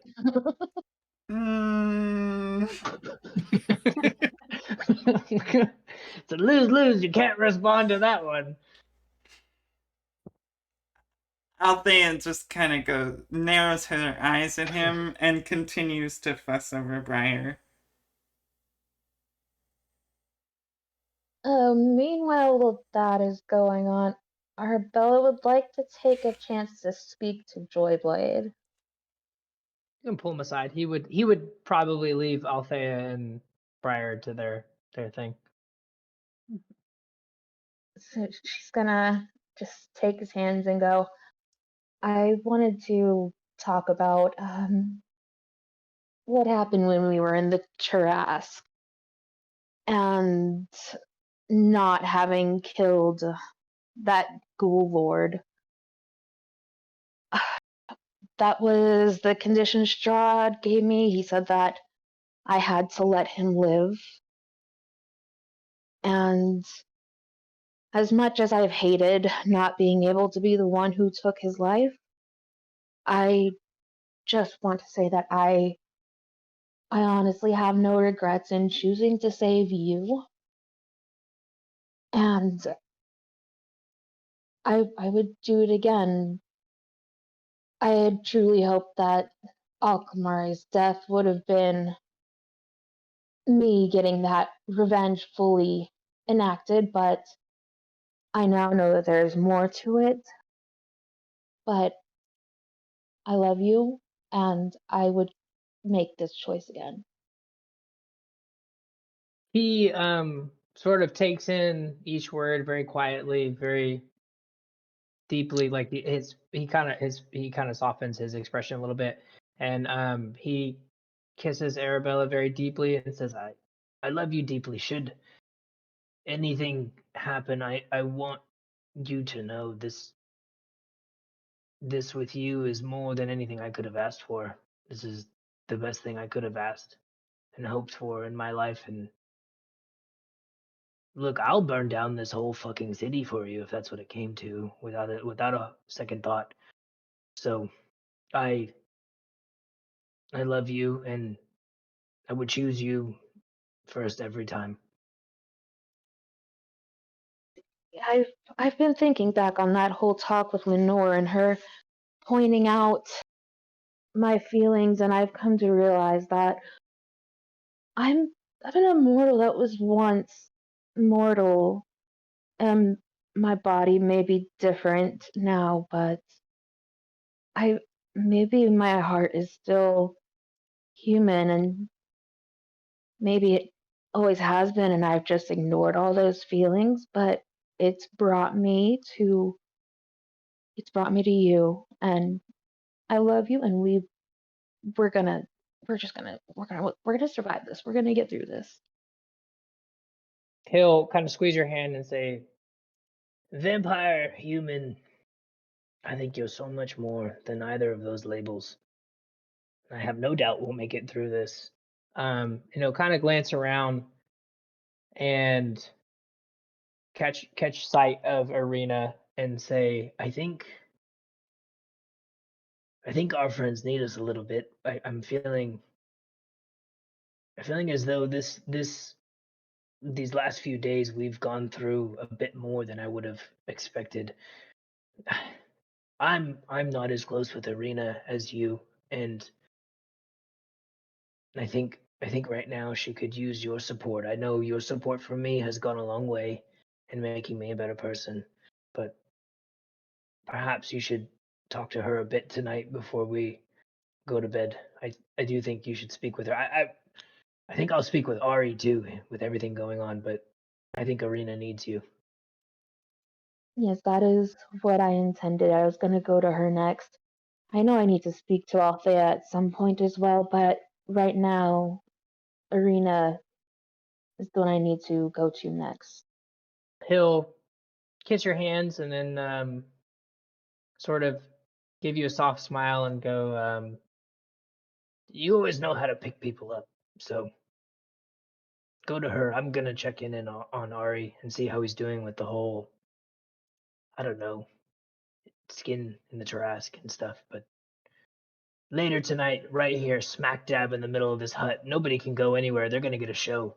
It's a lose-lose. You can't respond to that one. Althea just kind of narrows her eyes at him and continues to fuss over Briar. Meanwhile, that is going on. Arabella would like to take a chance to speak to Joyblade. You can pull him aside. He would probably leave Althea and Briar to their thing. So she's gonna just take his hands and go, I wanted to talk about what happened when we were in the Tarask and not having killed that ghoul lord. That was the condition Strahd gave me. He said that I had to let him live. And as much as I've hated not being able to be the one who took his life, I just want to say that I honestly have no regrets in choosing to save you. And I would do it again. I had truly hoped that Alkmaar's death would have been me getting that revenge fully enacted, but I now know that there's more to it. but I love you, and I would make this choice again. He sort of takes in each word very quietly, very deeply. Like he kind of softens his expression a little bit, and he kisses Arabella very deeply and says, I love you deeply. Should anything happen, I want you to know this with you is more than anything I could have asked for. This is the best thing I could have asked and hoped for in my life. And look, I'll burn down this whole fucking city for you if that's what it came to, without a second thought. So I love you, and I would choose you first every time. I've been thinking back on that whole talk with Lenore and her pointing out my feelings, and I've come to realize that I'm an immortal that was once mortal, and my body may be different now, but maybe my heart is still human, and maybe it always has been, and I've just ignored all those feelings, but it's brought me to you, and I love you, and we're gonna we're gonna survive this. We're gonna get through this. He'll kind of squeeze your hand and say, vampire, human, I think you're so much more than either of those labels. I have no doubt we'll make it through this. And he'll kind of glance around and catch sight of Arena and say, I think our friends need us a little bit. I'm feeling as though these last few days we've gone through a bit more than I would have expected. I'm not as close with Arena as you, and I think right now she could use your support. I know your support for me has gone a long way in making me a better person, but perhaps you should talk to her a bit tonight before we go to bed. I do think you should speak with her. I think I'll speak with Ari too, with everything going on, but I think Arena needs you. Yes, that is what I intended. I was gonna go to her next. I know I need to speak to Althea at some point as well, but right now, Arena is the one I need to go to next. He'll kiss your hands and then sort of give you a soft smile and go, you always know how to pick people up, so go to her. I'm gonna check in on Ari and see how he's doing with the whole, I don't know, skin in the Tarask and stuff. But later tonight, right here, smack dab in the middle of this hut, nobody can go anywhere. They're gonna get a show.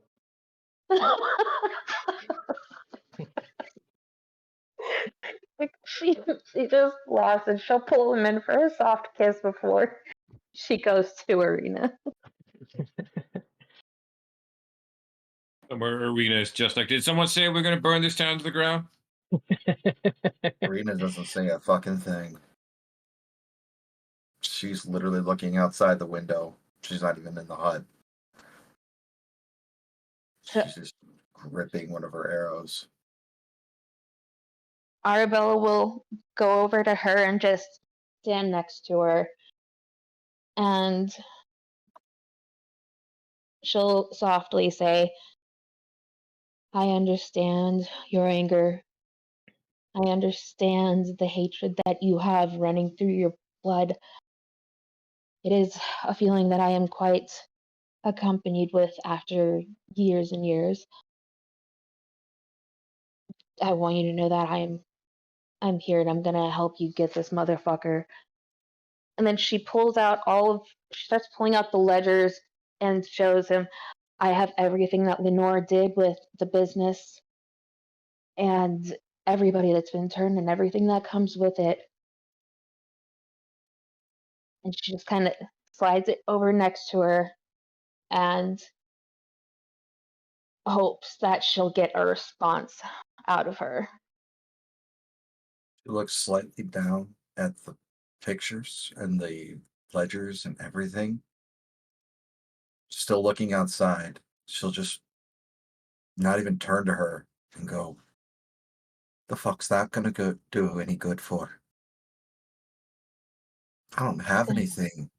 she just laughs and she'll pull him in for a soft kiss before she goes to Arena. Where Arena is just like, did someone say we're going to burn this town to the ground? Arena doesn't say a fucking thing. She's literally looking outside the window. She's not even in the hut. She's just gripping one of her arrows. Arabella will go over to her and just stand next to her, and she'll softly say, I understand your anger. I understand the hatred that you have running through your blood. It is a feeling that I am quite accompanied with after years and years. I want you to know that I'm here and I'm gonna help you get this motherfucker. And then she starts pulling out the ledgers and shows him, I have everything that Lenore did with the business and everybody that's been turned and everything that comes with it. And she just kind of slides it over next to her and hopes that she'll get a response out of her. She looks slightly down at the pictures and the ledgers and everything, still looking outside, she'll just not even turn to her and go, "The fuck's that gonna do any good for? I don't have anything."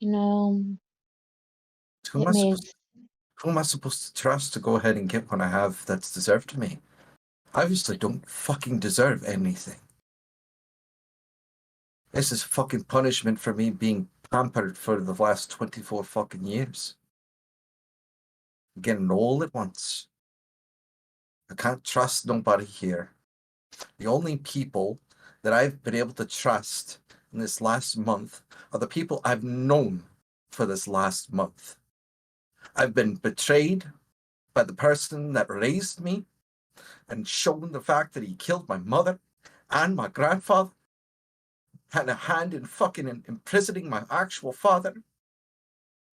You know, Who am it I made supposed who am I supposed to trust to go ahead and get what I have that's deserved to me? I obviously don't fucking deserve anything. This is fucking punishment for me being pampered for the last 24 fucking years. I'm getting all at once. I can't trust nobody here. The only people that I've been able to trust in this last month are the people I've known for this last month. I've been betrayed by the person that raised me and shown the fact that he killed my mother and my grandfather, had a hand in fucking imprisoning my actual father.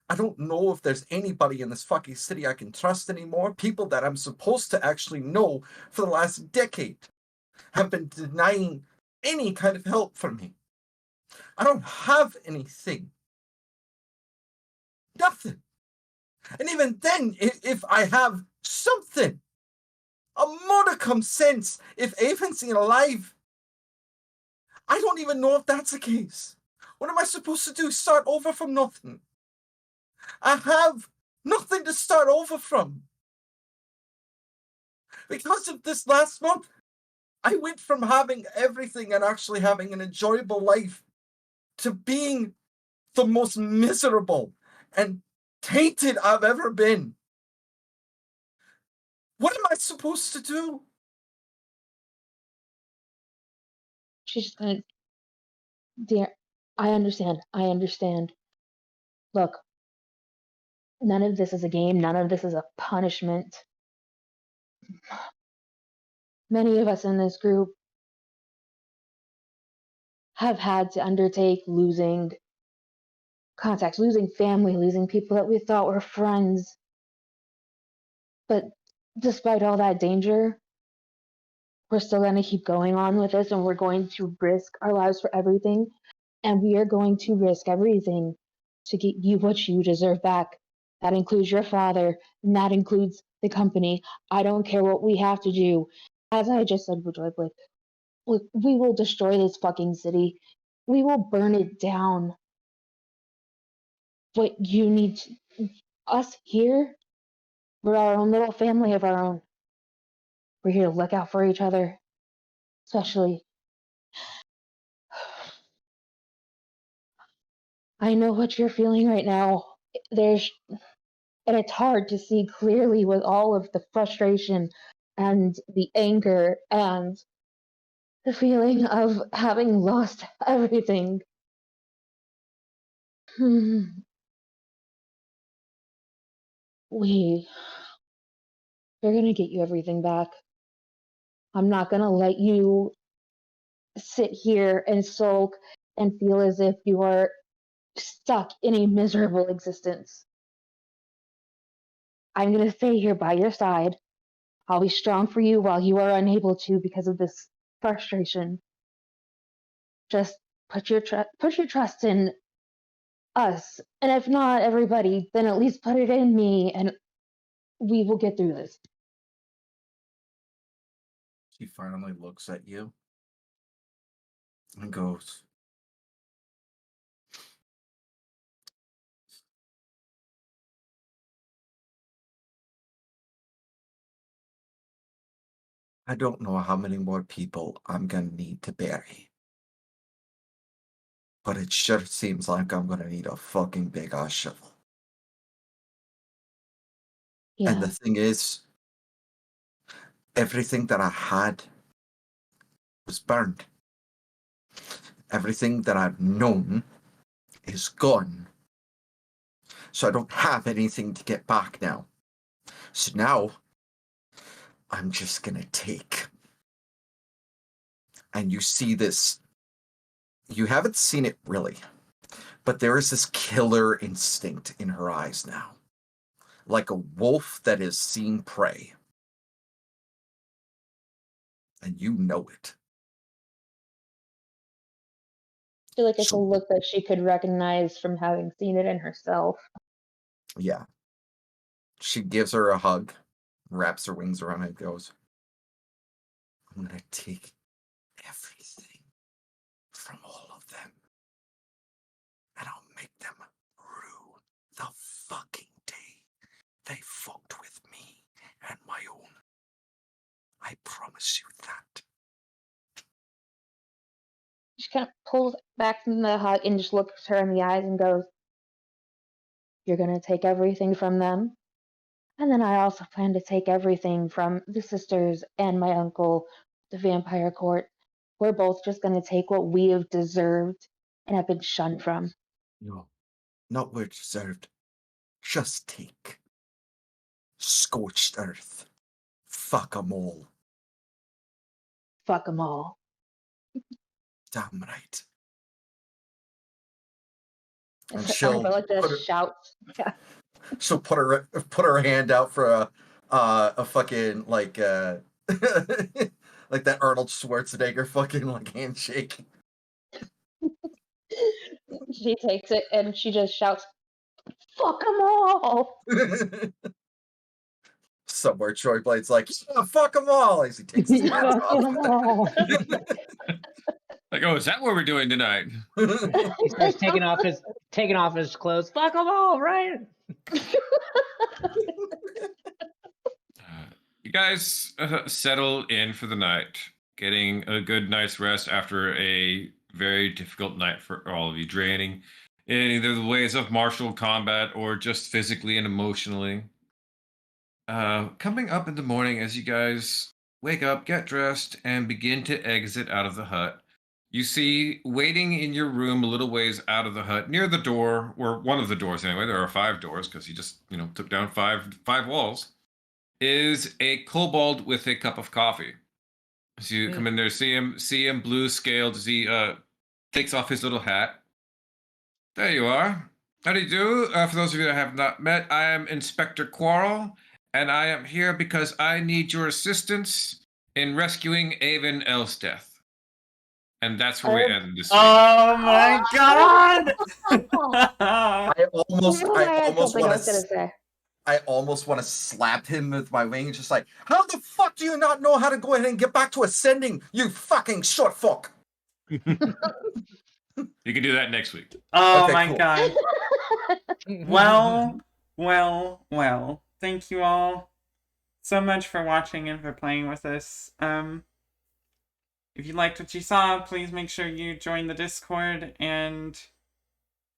I don't know if there's anybody in this fucking city I can trust anymore. People that I'm supposed to actually know for the last decade have been denying any kind of help from me. I don't have anything. Nothing. And even then, if I have something, a modicum sense, if Avon's alive, I don't even know if that's the case. What am I supposed to do? Start over from nothing? I have nothing to start over from. Because of this last month, I went from having everything and actually having an enjoyable life to being the most miserable and tainted I've ever been. What am I supposed to do? she's just gonna, dear, I understand. I understand. Look, none of this is a game. None of this is a punishment. Many of us in this group have had to undertake losing contacts, losing family, losing people that we thought were friends. But despite all that danger, we're still going to keep going on with this, and we're going to risk our lives for everything. And we are going to risk everything to get you what you deserve back. That includes your father, and that includes the company. I don't care what we have to do. As I just said, Woodroyd, look, we will destroy this fucking city. We will burn it down. But you need us here. We're our own little family of our own. We're here to look out for each other, especially. I know what you're feeling right now. There's, and it's hard to see clearly with all of the frustration and the anger and the feeling of having lost everything. We're gonna get you everything back. I'm not gonna let you sit here and sulk and feel as if you are stuck in a miserable existence. I'm going to stay here by your side. I'll be strong for you while you are unable to because of this frustration. Just put your trust in us, and if not everybody, then at least put it in me, and we will get through this. She finally looks at you and goes, "I don't know how many more people I'm gonna need to bury, but it sure seems like I'm gonna need a fucking big ass shovel. And the Yeah, thing is, everything that I had was burned. Everything that I've known is gone. So I don't have anything to get back now. So now, I'm just gonna take." And you see this. You haven't seen it really, but there is this killer instinct in her eyes now. Like a wolf that has seen prey. And you know it. I feel like it's a So- look that she could recognize from having seen it in herself. Yeah. She gives her a hug, wraps her wings around it, and goes, I'm gonna take everything from all of them, and I'll make them rue the fucking day they fucked with me and my own. I promise you that. She kind of pulls back from the hug and just looks her in the eyes and goes, "You're gonna take everything from them? And then I also plan to take everything from the sisters and my uncle, the vampire court. We're both just gonna take what we have deserved and have been shunned from." No, not where deserved. Just take. Scorched earth. Fuck 'em all. Fuck 'em all. Damn right. And And so she'll Arabella put just shouts. Yeah. she'll put her hand out for a fucking like like that Arnold Schwarzenegger fucking like handshake. She takes it and she just shouts, "Fuck 'em all!" Somewhere Troy Blade's like, yeah, fuck them all as he takes his hands Fuck off. 'em all. Like, oh, is that what we're doing tonight? He starts taking off his clothes. Fuck them all, right? You guys settle in for the night, getting a good night's rest after a very difficult night for all of you, draining in either the ways of martial combat or just physically and emotionally. Coming up in the morning as you guys wake up, get dressed, and begin to exit out of the hut, you see waiting in your room a little ways out of the hut, near the door, or one of the doors anyway, there are 5 doors because you just, took down five walls, is a kobold with a cup of coffee. So you come in there, see him blue scaled as he takes off his little hat. There you are. How do you do? For those of you that have not met, I am Inspector Quarrel, and I am here because I need your assistance in rescuing Avon Elsteth. And that's where we end this week. Oh my god! I almost Something I want was gonna to. say. I almost want to slap him with my wing, just like, how the fuck do you not know how to go ahead and get back to ascending, you fucking short fuck? You can do that next week. Oh Okay, my cool. god. Well. Thank you all so much for watching and for playing with us. If you liked what you saw, please make sure you join the Discord and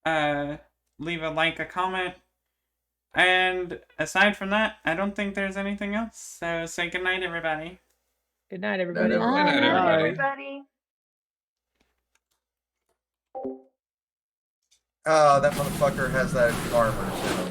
leave a like, a comment. And aside from that, I don't think there's anything else. So say goodnight, everybody. Good night, everybody. Good night, everybody. Bye, Bye. everybody. That motherfucker has that armor, so